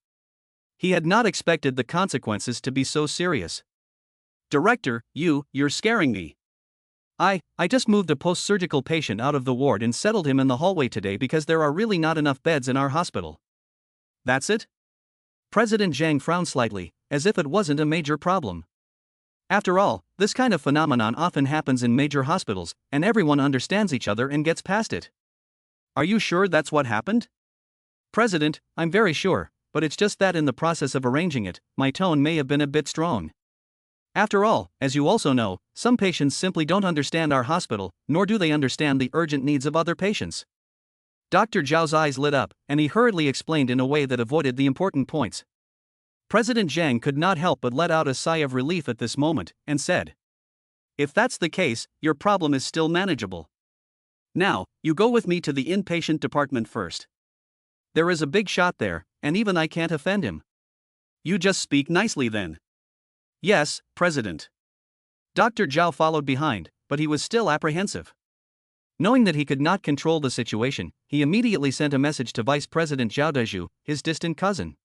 He had not expected the consequences to be so serious. Director, you're scaring me. I just moved a post-surgical patient out of the ward and settled him in the hallway today because there are really not enough beds in our hospital. That's it? President Zhang frowned slightly, as if it wasn't a major problem. After all, this kind of phenomenon often happens in major hospitals, and everyone understands each other and gets past it. Are you sure that's what happened? President, I'm very sure, but it's just that in the process of arranging it, my tone may have been a bit strong. After all, as you also know, some patients simply don't understand our hospital, nor do they understand the urgent needs of other patients. Dr. Zhao's eyes lit up, and he hurriedly explained in a way that avoided the important points. President Zhang could not help but let out a sigh of relief at this moment, and said, If that's the case, your problem is still manageable. Now, you go with me to the inpatient department first. There is a big shot there, and even I can't offend him. You just speak nicely then. Yes, President. Dr. Zhao followed behind, but he was still apprehensive. Knowing that he could not control the situation, he immediately sent a message to Vice President Zhao Dezhu, his distant cousin.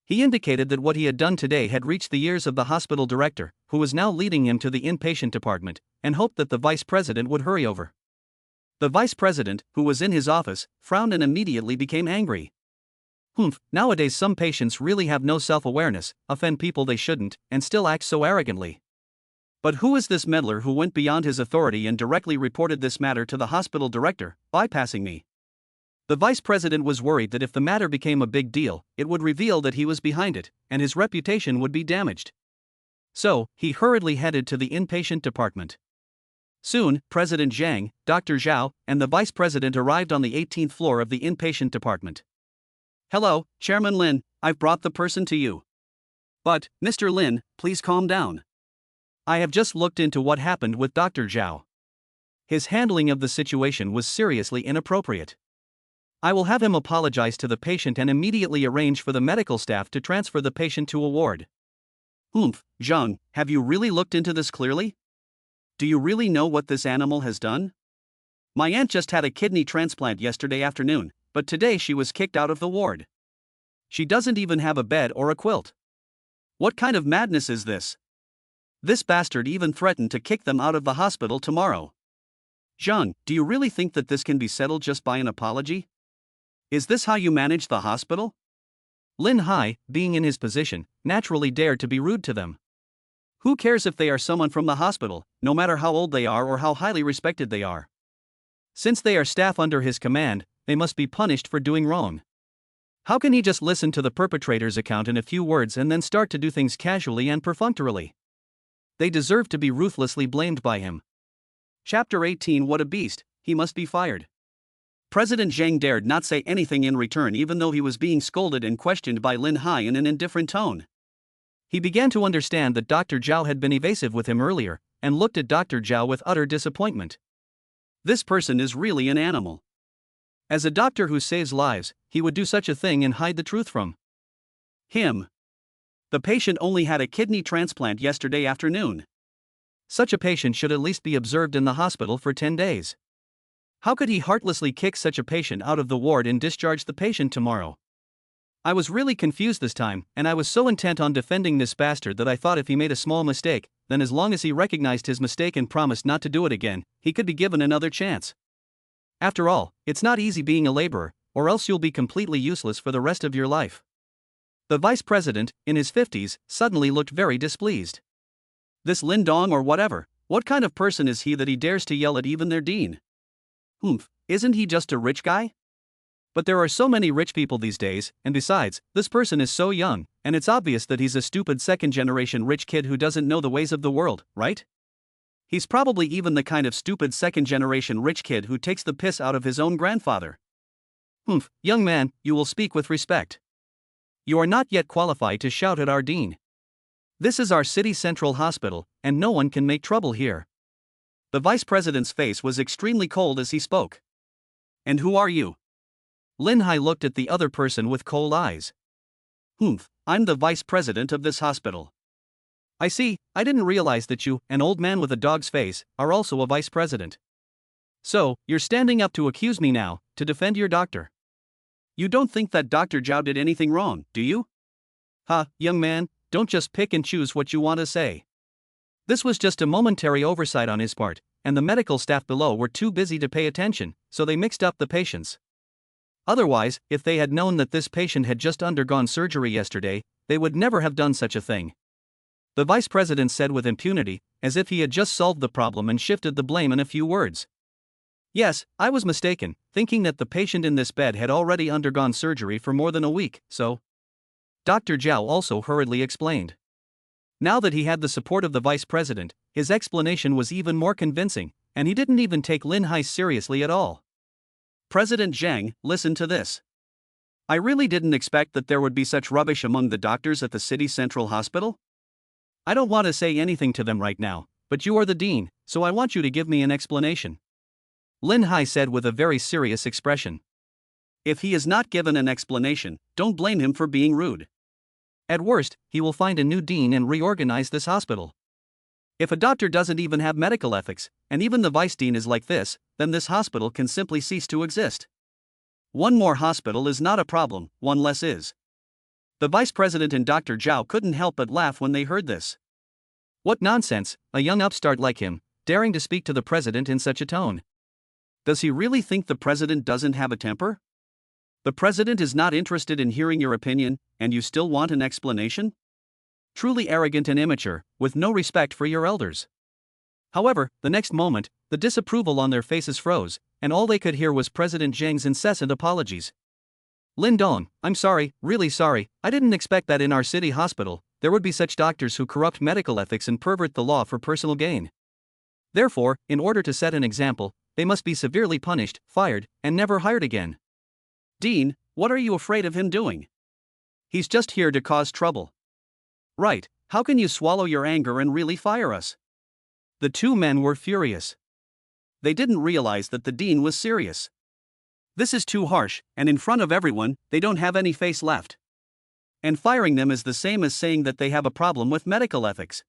He indicated that what he had done today had reached the ears of the hospital director, who was now leading him to the inpatient department, and hoped that the vice president would hurry over. The vice president, who was in his office, frowned and immediately became angry. Nowadays some patients really have no self-awareness, offend people they shouldn't, and still act so arrogantly. But who is this meddler who went beyond his authority and directly reported this matter to the hospital director, bypassing me? The vice president was worried that if the matter became a big deal, it would reveal that he was behind it, and his reputation would be damaged. So, he hurriedly headed to the inpatient department. Soon, President Zhang, Dr. Zhao, and the vice president arrived on the 18th floor of the inpatient department. Hello, Chairman Lin, I've brought the person to you. But, Mr. Lin, please calm down. I have just looked into what happened with Dr. Zhao. His handling of the situation was seriously inappropriate. I will have him apologize to the patient and immediately arrange for the medical staff to transfer the patient to a ward. Zhang, have you really looked into this clearly? Do you really know what this animal has done? My aunt just had a kidney transplant yesterday afternoon, but today she was kicked out of the ward. She doesn't even have a bed or a quilt. What kind of madness is this? This bastard even threatened to kick them out of the hospital tomorrow. Zhang, do you really think that this can be settled just by an apology? Is this how you manage the hospital? Lin Hai, being in his position, naturally dared to be rude to them. Who cares if they are someone from the hospital, no matter how old they are or how highly respected they are? Since they are staff under his command, they must be punished for doing wrong. How can he just listen to the perpetrator's account in a few words and then start to do things casually and perfunctorily? They deserve to be ruthlessly blamed by him. Chapter 18 What a beast, he must be fired. President Zhang dared not say anything in return even though he was being scolded and questioned by Lin Hai in an indifferent tone. He began to understand that Dr. Zhao had been evasive with him earlier, and looked at Dr. Zhao with utter disappointment. This person is really an animal. As a doctor who saves lives, he would do such a thing and hide the truth from him. The patient only had a kidney transplant yesterday afternoon. Such a patient should at least be observed in the hospital for 10 days. How could he heartlessly kick such a patient out of the ward and discharge the patient tomorrow? I was really confused this time, and I was so intent on defending this bastard that I thought if he made a small mistake, then as long as he recognized his mistake and promised not to do it again, he could be given another chance. After all, it's not easy being a laborer, or else you'll be completely useless for the rest of your life. The vice president, in his 50s, suddenly looked very displeased. This Lin Dong or whatever, what kind of person is he that he dares to yell at even their dean? Isn't he just a rich guy? But there are so many rich people these days, and besides, this person is so young, and it's obvious that he's a stupid second-generation rich kid who doesn't know the ways of the world, right? He's probably even the kind of stupid second-generation rich kid who takes the piss out of his own grandfather. Young man, you will speak with respect. You are not yet qualified to shout at our dean. This is our city central hospital, and no one can make trouble here. The vice president's face was extremely cold as he spoke. And who are you? Lin Hai looked at the other person with cold eyes. I'm the vice president of this hospital. I see, I didn't realize that you, an old man with a dog's face, are also a vice president. So, you're standing up to accuse me now, to defend your doctor. You don't think that Dr. Zhao did anything wrong, do you? Young man, don't just pick and choose what you want to say. This was just a momentary oversight on his part, and the medical staff below were too busy to pay attention, so they mixed up the patients. Otherwise, if they had known that this patient had just undergone surgery yesterday, they would never have done such a thing. The vice president said with impunity, as if he had just solved the problem and shifted the blame in a few words. Yes, I was mistaken, thinking that the patient in this bed had already undergone surgery for more than a week, so. Dr. Zhao also hurriedly explained. Now that he had the support of the vice president, his explanation was even more convincing, and he didn't even take Lin Hai seriously at all. President Zhang, listen to this. I really didn't expect that there would be such rubbish among the doctors at the city central hospital. I don't want to say anything to them right now, but you are the dean, so I want you to give me an explanation. Lin Hai said with a very serious expression. If he is not given an explanation, don't blame him for being rude. At worst, he will find a new dean and reorganize this hospital. If a doctor doesn't even have medical ethics, and even the vice dean is like this, then this hospital can simply cease to exist. One more hospital is not a problem, one less is. The vice president and Dr. Zhao couldn't help but laugh when they heard this. What nonsense, a young upstart like him, daring to speak to the president in such a tone. Does he really think the president doesn't have a temper? The president is not interested in hearing your opinion, and you still want an explanation? Truly arrogant and immature, with no respect for your elders. However, the next moment, the disapproval on their faces froze, and all they could hear was President Zhang's incessant apologies. Lin Dong, I'm sorry, really sorry, I didn't expect that in our city hospital, there would be such doctors who corrupt medical ethics and pervert the law for personal gain. Therefore, in order to set an example, they must be severely punished, fired, and never hired again. Dean, what are you afraid of him doing? He's just here to cause trouble. Right, how can you swallow your anger and really fire us? The two men were furious. They didn't realize that the dean was serious. This is too harsh, and in front of everyone, they don't have any face left. And firing them is the same as saying that they have a problem with medical ethics.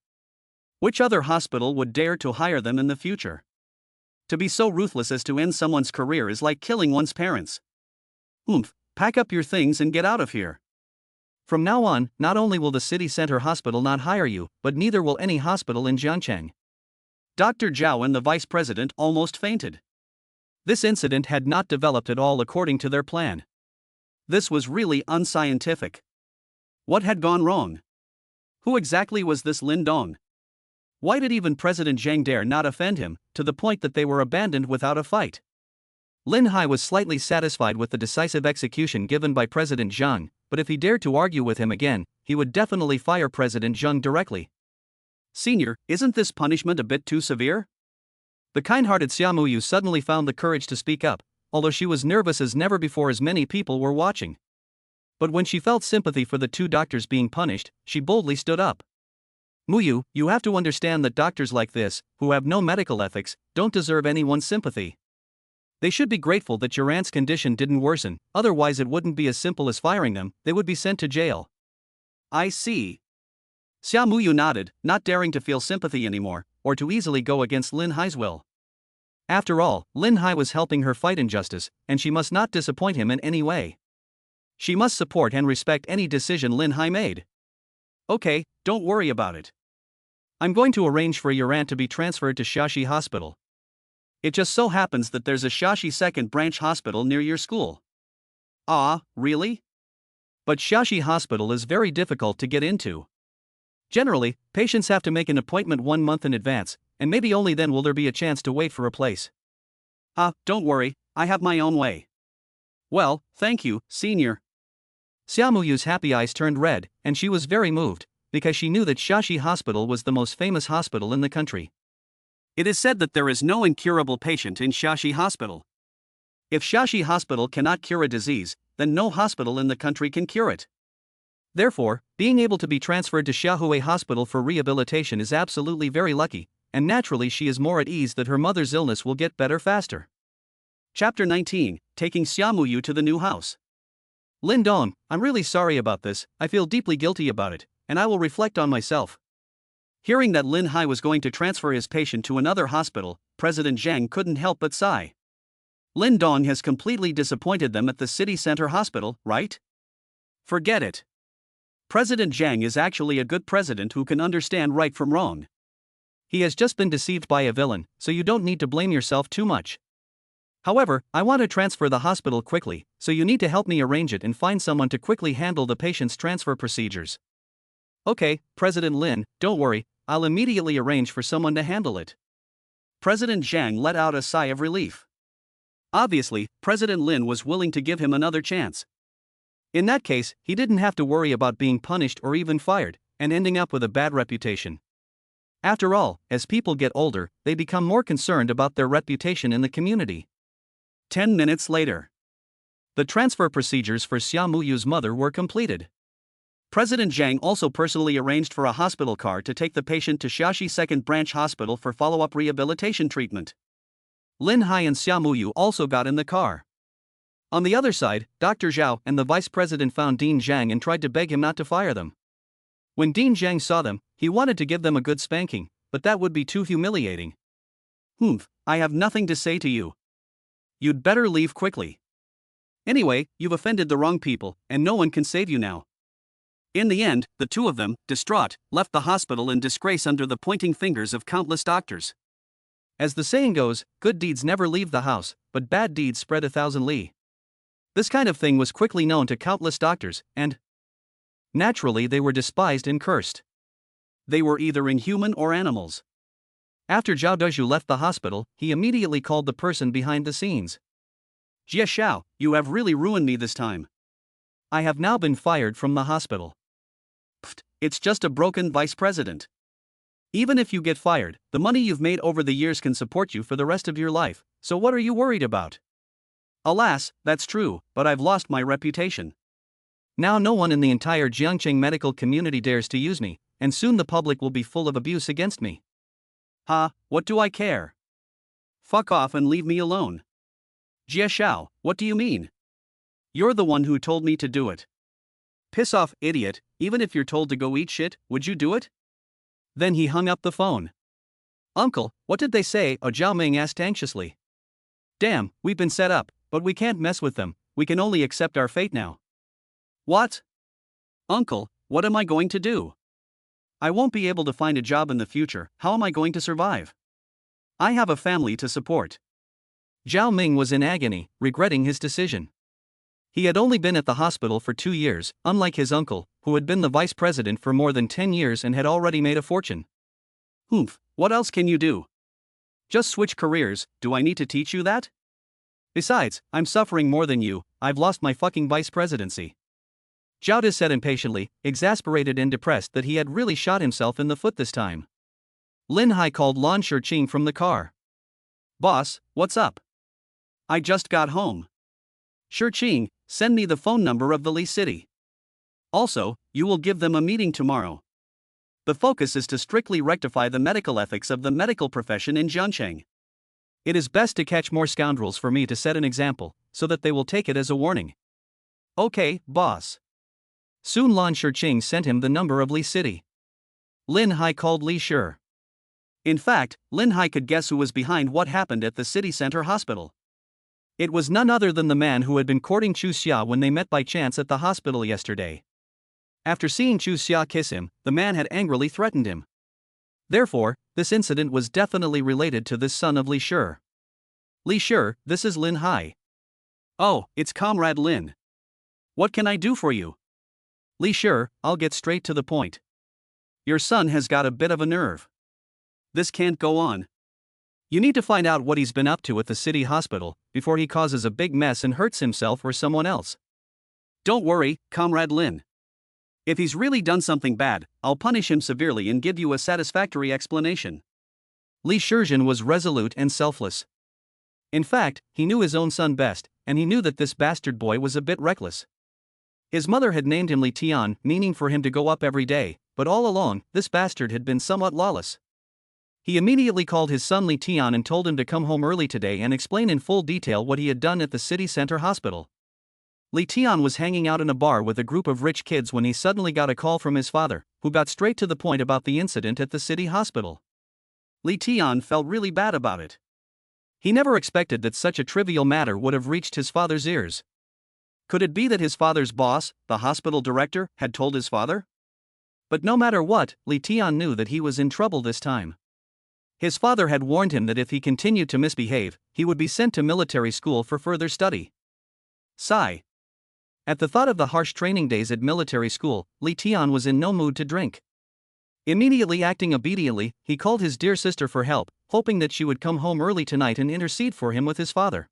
Which other hospital would dare to hire them in the future? To be so ruthless as to end someone's career is like killing one's parents. Pack up your things and get out of here. From now on, not only will the city center hospital not hire you, but neither will any hospital in Jiangcheng. Dr. Zhao and the vice president almost fainted. This incident had not developed at all according to their plan. This was really unscientific. What had gone wrong? Who exactly was this Lin Dong? Why did even President Zhang dare not offend him, to the point that they were abandoned without a fight? Lin Hai was slightly satisfied with the decisive execution given by President Zhang, but if he dared to argue with him again, he would definitely fire President Zhang directly. Senior, isn't this punishment a bit too severe? The kind-hearted Xiaoyu suddenly found the courage to speak up, although she was nervous as never before as many people were watching. But when she felt sympathy for the two doctors being punished, she boldly stood up. Muyu, you have to understand that doctors like this, who have no medical ethics, don't deserve anyone's sympathy. They should be grateful that your aunt's condition didn't worsen, otherwise it wouldn't be as simple as firing them, they would be sent to jail. I see. Xiaoyu nodded, not daring to feel sympathy anymore, or to easily go against Lin Hai's will. After all, Lin Hai was helping her fight injustice, and she must not disappoint him in any way. She must support and respect any decision Lin Hai made. Okay, don't worry about it. I'm going to arrange for your aunt to be transferred to Shashi Hospital. It just so happens that there's a Shashi second branch hospital near your school. Ah, really? But Shashi Hospital is very difficult to get into. Generally, patients have to make an appointment 1 month in advance, and maybe only then will there be a chance to wait for a place. Don't worry, I have my own way. Well, thank you, Senior. Xiaomuyu's happy eyes turned red, and she was very moved, because she knew that Shashi Hospital was the most famous hospital in the country. It is said that there is no incurable patient in Shashi Hospital. If Shashi Hospital cannot cure a disease, then no hospital in the country can cure it. Therefore, being able to be transferred to Xiaohui Hospital for rehabilitation is absolutely very lucky, and naturally she is more at ease that her mother's illness will get better faster. Chapter 19, Taking Xiaoyu to the New House. Lin Dong, I'm really sorry about this, I feel deeply guilty about it, and I will reflect on myself. Hearing that Lin Hai was going to transfer his patient to another hospital, President Zhang couldn't help but sigh. Lin Dong has completely disappointed them at the city center hospital, right? Forget it. President Zhang is actually a good president who can understand right from wrong. He has just been deceived by a villain, so you don't need to blame yourself too much. However, I want to transfer the hospital quickly, so you need to help me arrange it and find someone to quickly handle the patient's transfer procedures. Okay, President Lin, don't worry, I'll immediately arrange for someone to handle it. President Zhang let out a sigh of relief. Obviously, President Lin was willing to give him another chance. In that case, he didn't have to worry about being punished or even fired, and ending up with a bad reputation. After all, as people get older, they become more concerned about their reputation in the community. 10 minutes later. The transfer procedures for Xiaomuyu's mother were completed. President Zhang also personally arranged for a hospital car to take the patient to Shashi Second Branch Hospital for follow-up rehabilitation treatment. Lin Hai and Xiaoyu also got in the car. On the other side, Dr. Zhao and the vice president found Dean Zhang and tried to beg him not to fire them. When Dean Zhang saw them, he wanted to give them a good spanking, but that would be too humiliating. I have nothing to say to you. You'd better leave quickly. Anyway, you've offended the wrong people, and no one can save you now. In the end, the two of them, distraught, left the hospital in disgrace under the pointing fingers of countless doctors. As the saying goes, good deeds never leave the house, but bad deeds spread 1,000 li. This kind of thing was quickly known to countless doctors, and naturally they were despised and cursed. They were either inhuman or animals. After Zhao Dezhu left the hospital, he immediately called the person behind the scenes. Jie Xiao, you have really ruined me this time. I have now been fired from the hospital. Pfft, it's just a broken vice president. Even if you get fired, the money you've made over the years can support you for the rest of your life, so what are you worried about? Alas, that's true, but I've lost my reputation. Now no one in the entire Jiangcheng medical community dares to use me, and soon the public will be full of abuse against me. What do I care? Fuck off and leave me alone. Jie Xiao, what do you mean? You're the one who told me to do it. Piss off, idiot, even if you're told to go eat shit, would you do it? Then he hung up the phone. Uncle, what did they say? Zhao Ming asked anxiously. Damn, we've been set up, but we can't mess with them, we can only accept our fate now. What? Uncle, what am I going to do? I won't be able to find a job in the future, how am I going to survive? I have a family to support. Zhao Ming was in agony, regretting his decision. He had only been at the hospital for 2 years, unlike his uncle, who had been the vice president for more than 10 years and had already made a fortune. What else can you do? Just switch careers, do I need to teach you that? Besides, I'm suffering more than you, I've lost my fucking vice presidency. Zhao De said impatiently, exasperated and depressed that he had really shot himself in the foot this time. Lin Hai called Lan Shiqing from the car. Boss, what's up? I just got home. Shiqing, send me the phone number of the Li City. Also, you will give them a meeting tomorrow. The focus is to strictly rectify the medical ethics of the medical profession in Jiangcheng. It is best to catch more scoundrels for me to set an example, so that they will take it as a warning. Okay, boss. Soon Lan Shiqing sent him the number of Li City. Lin Hai called Li Shi. In fact, Lin Hai could guess who was behind what happened at the city center hospital. It was none other than the man who had been courting Chu Xia when they met by chance at the hospital yesterday. After seeing Chu Xia kiss him, the man had angrily threatened him. Therefore, this incident was definitely related to this son of Li Shi. Li Shi, this is Lin Hai. Oh, it's Comrade Lin. What can I do for you? Li Shi, I'll get straight to the point. Your son has got a bit of a nerve. This can't go on. You need to find out what he's been up to at the city hospital, before he causes a big mess and hurts himself or someone else. Don't worry, Comrade Lin. If he's really done something bad, I'll punish him severely and give you a satisfactory explanation. Li Shizhen was resolute and selfless. In fact, he knew his own son best, and he knew that this bastard boy was a bit reckless. His mother had named him Li Tian, meaning for him to go up every day, but all along, this bastard had been somewhat lawless. He immediately called his son Li Tian and told him to come home early today and explain in full detail what he had done at the city center hospital. Li Tian was hanging out in a bar with a group of rich kids when he suddenly got a call from his father, who got straight to the point about the incident at the city hospital. Li Tian felt really bad about it. He never expected that such a trivial matter would have reached his father's ears. Could it be that his father's boss, the hospital director, had told his father? But no matter what, Li Tian knew that he was in trouble this time. His father had warned him that if he continued to misbehave, he would be sent to military school for further study. Sigh. At the thought of the harsh training days at military school, Li Tian was in no mood to drink. Immediately acting obediently, he called his dear sister for help, hoping that she would come home early tonight and intercede for him with his father.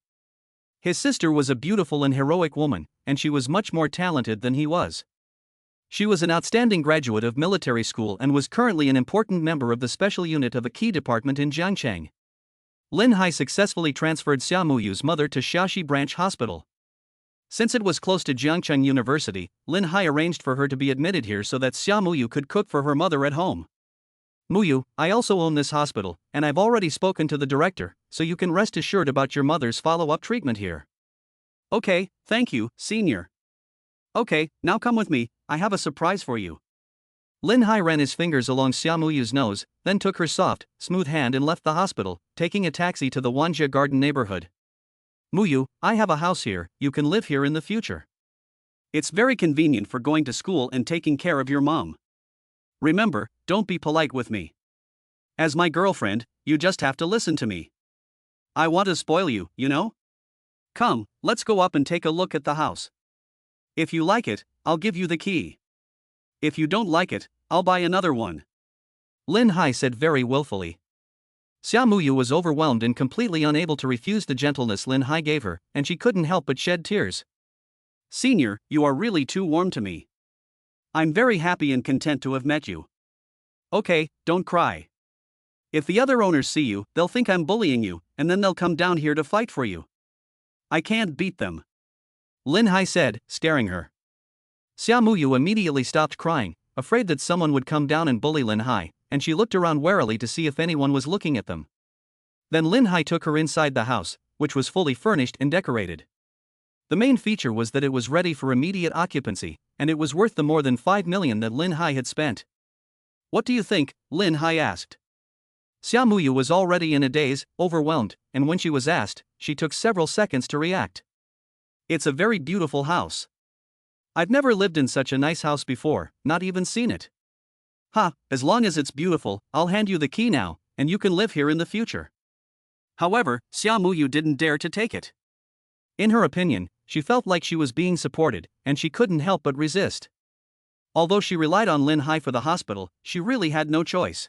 His sister was a beautiful and heroic woman, and she was much more talented than he was. She was an outstanding graduate of military school and was currently an important member of the special unit of a key department in Jiangcheng. Lin Hai successfully transferred Xiaomuyu's mother to Xiaoxi Branch Hospital. Since it was close to Jiangcheng University, Lin Hai arranged for her to be admitted here so that Xiaomuyu could cook for her mother at home. Muyu, I also own this hospital, and I've already spoken to the director, so you can rest assured about your mother's follow-up treatment here. Okay, thank you, senior. Okay, now come with me, I have a surprise for you. Lin Hai ran his fingers along Xiaomuyu's nose, then took her soft, smooth hand and left the hospital, taking a taxi to the Wanjia Garden neighborhood. Muyu, I have a house here, you can live here in the future. It's very convenient for going to school and taking care of your mom. Remember, don't be polite with me. As my girlfriend, you just have to listen to me. I want to spoil you, you know? Come, let's go up and take a look at the house. If you like it, I'll give you the key. If you don't like it, I'll buy another one. Lin Hai said very willfully. Xiaoyu was overwhelmed and completely unable to refuse the gentleness Lin Hai gave her, and she couldn't help but shed tears. Senior, you are really too warm to me. I'm very happy and content to have met you. Okay, don't cry. If the other owners see you, they'll think I'm bullying you, and then they'll come down here to fight for you. I can't beat them. Lin Hai said, staring her. Xiaoyu immediately stopped crying, afraid that someone would come down and bully Lin Hai, and she looked around warily to see if anyone was looking at them. Then Lin Hai took her inside the house, which was fully furnished and decorated. The main feature was that it was ready for immediate occupancy, and it was worth the more than 5 million that Lin Hai had spent. What do you think? Lin Hai asked. Xiaoyu was already in a daze, overwhelmed, and when she was asked, she took several seconds to react. It's a very beautiful house. I've never lived in such a nice house before, not even seen it. Ha, as long as it's beautiful, I'll hand you the key now, and you can live here in the future. However, Xiaoyu didn't dare to take it. In her opinion, she felt like she was being supported, and she couldn't help but resist. Although she relied on Lin Hai for the hospital, she really had no choice.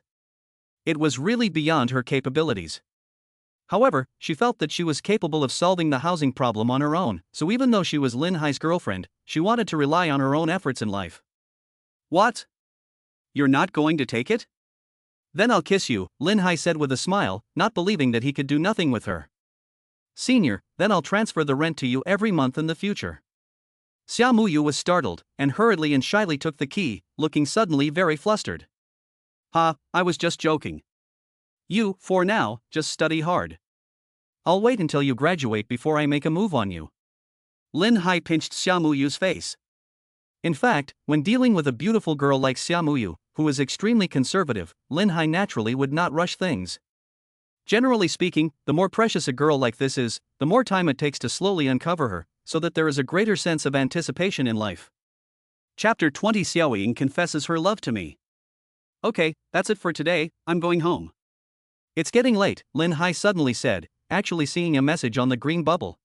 It was really beyond her capabilities. However, she felt that she was capable of solving the housing problem on her own, so even though she was Lin Hai's girlfriend, she wanted to rely on her own efforts in life. What? You're not going to take it? Then I'll kiss you, Lin Hai said with a smile, not believing that he could do nothing with her. Senior, then I'll transfer the rent to you every month in the future. Xiaoyu was startled, and hurriedly and shyly took the key, looking suddenly very flustered. Ha, I was just joking. You, for now, just study hard. I'll wait until you graduate before I make a move on you. Lin Hai pinched Xiaomuyu's face. In fact, when dealing with a beautiful girl like Xiaoyu, who was extremely conservative, Lin Hai naturally would not rush things. Generally speaking, the more precious a girl like this is, the more time it takes to slowly uncover her, so that there is a greater sense of anticipation in life. Chapter 20 Xiaoyu confesses her love to me. Okay, that's it for today, I'm going home. It's getting late, Lin Hai suddenly said, actually seeing a message on the green bubble.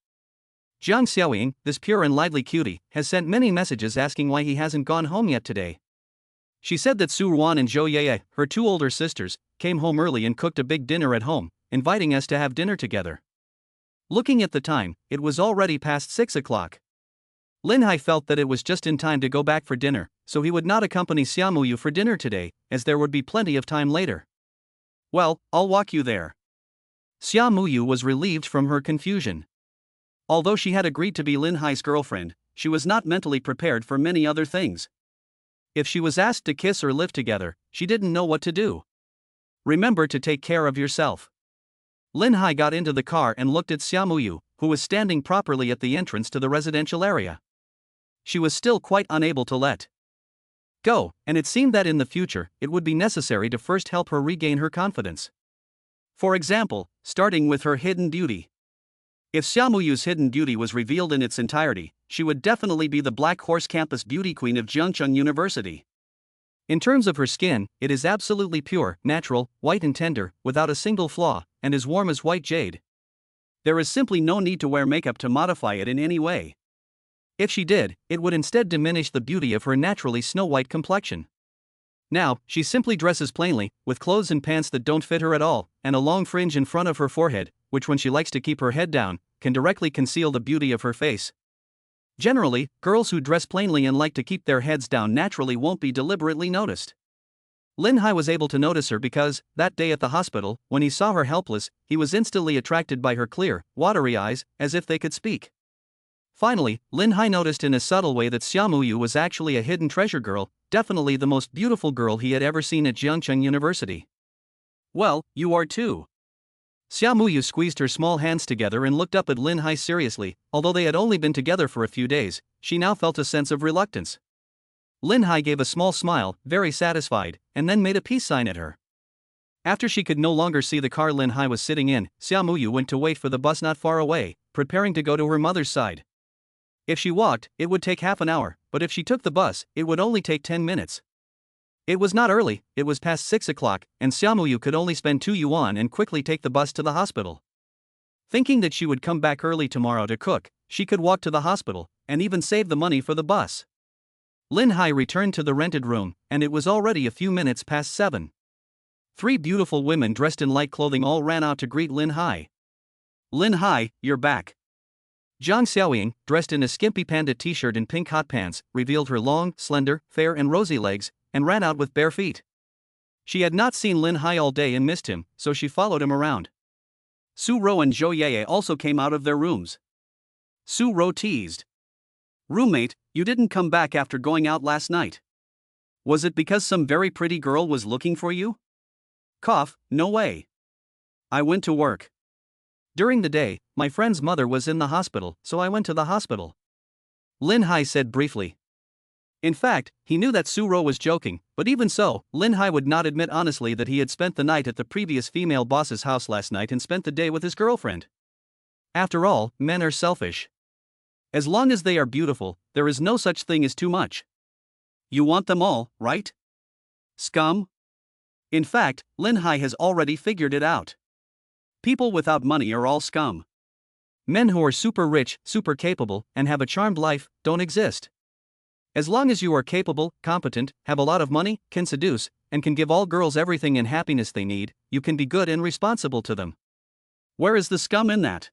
Jiang Xiaoying, this pure and lively cutie, has sent many messages asking why he hasn't gone home yet today. She said that Su Ruan and Zhou Yeye, her two older sisters, came home early and cooked a big dinner at home, inviting us to have dinner together. Looking at the time, it was already past 6 o'clock. Lin Hai felt that it was just in time to go back for dinner, so he would not accompany Xiaoyu for dinner today, as there would be plenty of time later. Well, I'll walk you there. Xiaoyu was relieved from her confusion. Although she had agreed to be Lin Hai's girlfriend, she was not mentally prepared for many other things. If she was asked to kiss or live together, she didn't know what to do. Remember to take care of yourself. Lin Hai got into the car and looked at Xiaoyu, who was standing properly at the entrance to the residential area. She was still quite unable to let go, and it seemed that in the future, it would be necessary to first help her regain her confidence. For example, starting with her hidden beauty. If Xiaomuyu's hidden beauty was revealed in its entirety, she would definitely be the Black Horse Campus Beauty Queen of Jiangcheng University. In terms of her skin, it is absolutely pure, natural, white and tender, without a single flaw, and as warm as white jade. There is simply no need to wear makeup to modify it in any way. If she did, it would instead diminish the beauty of her naturally snow-white complexion. Now, she simply dresses plainly, with clothes and pants that don't fit her at all, and a long fringe in front of her forehead, which when she likes to keep her head down, can directly conceal the beauty of her face. Generally, girls who dress plainly and like to keep their heads down naturally won't be deliberately noticed. Lin Hai was able to notice her because, that day at the hospital, when he saw her helpless, he was instantly attracted by her clear, watery eyes, as if they could speak. Finally, Lin Hai noticed in a subtle way that Xiaoyu was actually a hidden treasure girl, definitely the most beautiful girl he had ever seen at Jiangcheng University. Well, you are too. Xiaoyu squeezed her small hands together and looked up at Lin Hai seriously. Although they had only been together for a few days, she now felt a sense of reluctance. Lin Hai gave a small smile, very satisfied, and then made a peace sign at her. After she could no longer see the car Lin Hai was sitting in, Xiaoyu went to wait for the bus not far away, preparing to go to her mother's side. If she walked, it would take half an hour, but if she took the bus, it would only take 10 minutes. It was not early, it was past 6 o'clock, and Xiaoyu could only spend 2 yuan and quickly take the bus to the hospital. Thinking that she would come back early tomorrow to cook, she could walk to the hospital, and even save the money for the bus. Lin Hai returned to the rented room, and it was already a few minutes past 7. 3 beautiful women dressed in light clothing all ran out to greet Lin Hai. "Lin Hai, you're back." Zhang Xiaoying, dressed in a skimpy panda t-shirt and pink hot pants, revealed her long, slender, fair and rosy legs, and ran out with bare feet. She had not seen Lin Hai all day and missed him, so she followed him around. Su Ro and Zhou Yeye also came out of their rooms. Su Ro teased. "Roommate, you didn't come back after going out last night. Was it because some very pretty girl was looking for you?" Cough, "No way. I went to work. During the day, my friend's mother was in the hospital, so I went to the hospital," Lin Hai said briefly. In fact, he knew that Su Ro was joking, but even so, Lin Hai would not admit honestly that he had spent the night at the previous female boss's house last night and spent the day with his girlfriend. After all, men are selfish. As long as they are beautiful, there is no such thing as too much. You want them all, right? Scum? In fact, Lin Hai has already figured it out. People without money are all scum. Men who are super rich, super capable, and have a charmed life, don't exist. As long as you are capable, competent, have a lot of money, can seduce, and can give all girls everything and happiness they need, you can be good and responsible to them. Where is the scum in that?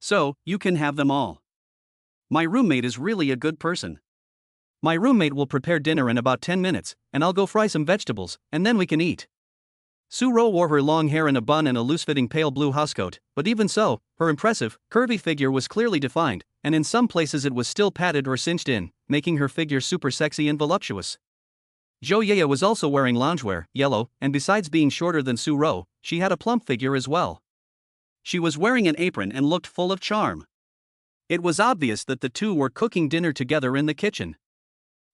So, you can have them all. My roommate is really a good person. My roommate will prepare dinner in about 10 minutes, and I'll go fry some vegetables, and then we can eat. Su Ro wore her long hair in a bun and a loose-fitting pale blue housecoat, but even so, her impressive, curvy figure was clearly defined, and in some places it was still padded or cinched in, making her figure super sexy and voluptuous. Zhou Yeye was also wearing loungewear, yellow, and besides being shorter than Su Ro, she had a plump figure as well. She was wearing an apron and looked full of charm. It was obvious that the two were cooking dinner together in the kitchen.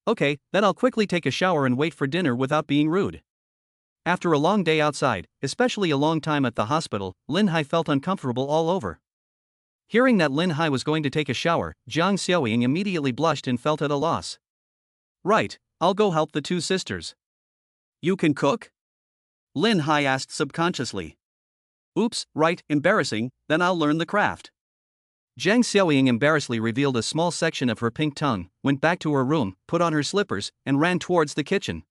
Okay, then I'll quickly take a shower and wait for dinner without being rude. After a long day outside, especially a long time at the hospital, Lin Hai felt uncomfortable all over. Hearing that Lin Hai was going to take a shower, Zhang Xiaoying immediately blushed and felt at a loss. Right, I'll go help the two sisters. You can cook? Lin Hai asked subconsciously. Oops, right, embarrassing, then I'll learn the craft. Zhang Xiaoying embarrassedly revealed a small section of her pink tongue, went back to her room, put on her slippers, and ran towards the kitchen.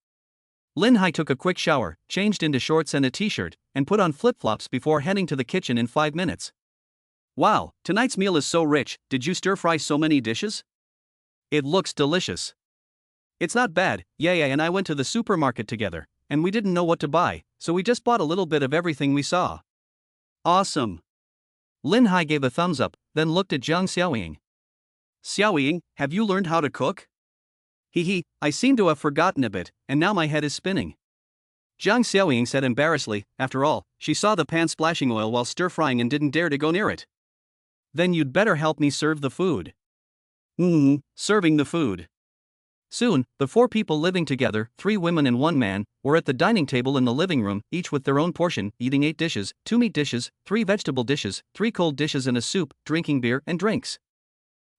Lin Hai took a quick shower, changed into shorts and a t-shirt, and put on flip-flops before heading to the kitchen in 5 minutes. Wow, tonight's meal is so rich, did you stir-fry so many dishes? It looks delicious. It's not bad, Yaya and I went to the supermarket together, and we didn't know what to buy, so we just bought a little bit of everything we saw. Awesome. Lin Hai gave a thumbs up, then looked at Zhang Xiaoying. Xiaoying, have you learned how to cook? Hee, I seem to have forgotten a bit, and now my head is spinning. Zhang Xiaoying said embarrassedly. After all, she saw the pan splashing oil while stir-frying and didn't dare to go near it. Then you'd better help me serve the food. Serving the food. Soon, the 4 people living together, 3 women and 1 man, were at the dining table in the living room, each with their own portion, eating 8 dishes, 2 meat dishes, 3 vegetable dishes, 3 cold dishes and a soup, drinking beer and drinks.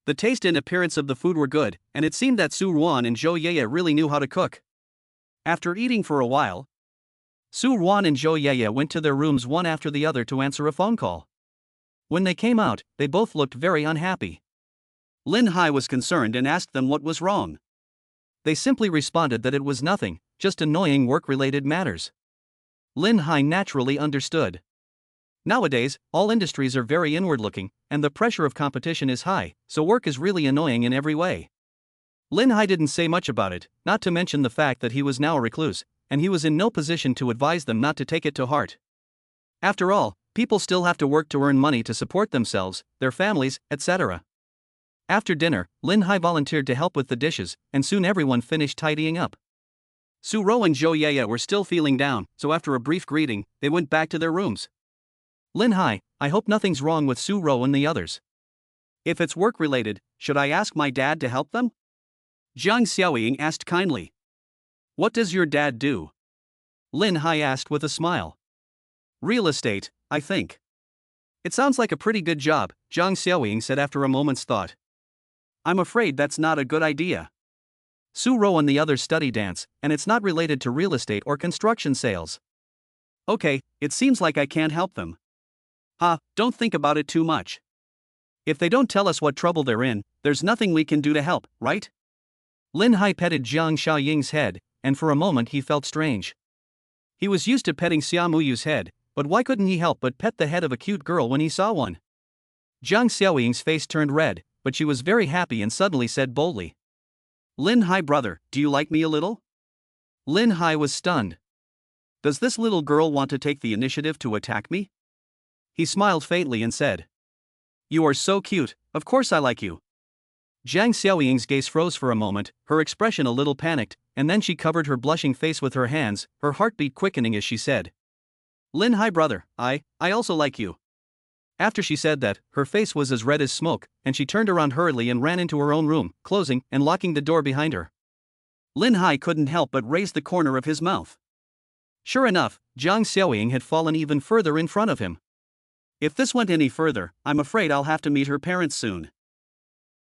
The taste and appearance of the food were good, and it seemed that Su Ruan and Zhou Yeye really knew how to cook. After eating for a while, Su Ruan and Zhou Yeye went to their rooms one after the other to answer a phone call. When they came out, they both looked very unhappy. Lin Hai was concerned and asked them what was wrong. They simply responded that it was nothing, just annoying work-related matters. Lin Hai naturally understood. Nowadays, all industries are very inward-looking, and the pressure of competition is high, so work is really annoying in every way. Lin Hai didn't say much about it, not to mention the fact that he was now a recluse, and he was in no position to advise them not to take it to heart. After all, people still have to work to earn money to support themselves, their families, etc. After dinner, Lin Hai volunteered to help with the dishes, and soon everyone finished tidying up. Su Ro and Zhou Yeye were still feeling down, so after a brief greeting, they went back to their rooms. Lin Hai, I hope nothing's wrong with Su Ro and the others. If it's work-related, should I ask my dad to help them? Jiang Xiaoying asked kindly. What does your dad do? Lin Hai asked with a smile. Real estate, I think. It sounds like a pretty good job, Jiang Xiaoying said after a moment's thought. I'm afraid that's not a good idea. Su Ro and the others study dance, and it's not related to real estate or construction sales. Okay, it seems like I can't help them. Don't think about it too much. If they don't tell us what trouble they're in, there's nothing we can do to help, right? Lin Hai petted Jiang Xiaoying's head, and for a moment he felt strange. He was used to petting Xiaomuyu's head, but why couldn't he help but pet the head of a cute girl when he saw one? Jiang Xiaoying's face turned red, but she was very happy and suddenly said boldly. Lin Hai brother, do you like me a little? Lin Hai was stunned. Does this little girl want to take the initiative to attack me? He smiled faintly and said. You are so cute, of course I like you. Jiang Xiaoying's gaze froze for a moment, her expression a little panicked, and then she covered her blushing face with her hands, her heartbeat quickening as she said. Lin Hai brother, I also like you. After she said that, her face was as red as smoke, and she turned around hurriedly and ran into her own room, closing and locking the door behind her. Lin Hai couldn't help but raise the corner of his mouth. Sure enough, Jiang Xiaoying had fallen even further in front of him. If this went any further, I'm afraid I'll have to meet her parents soon.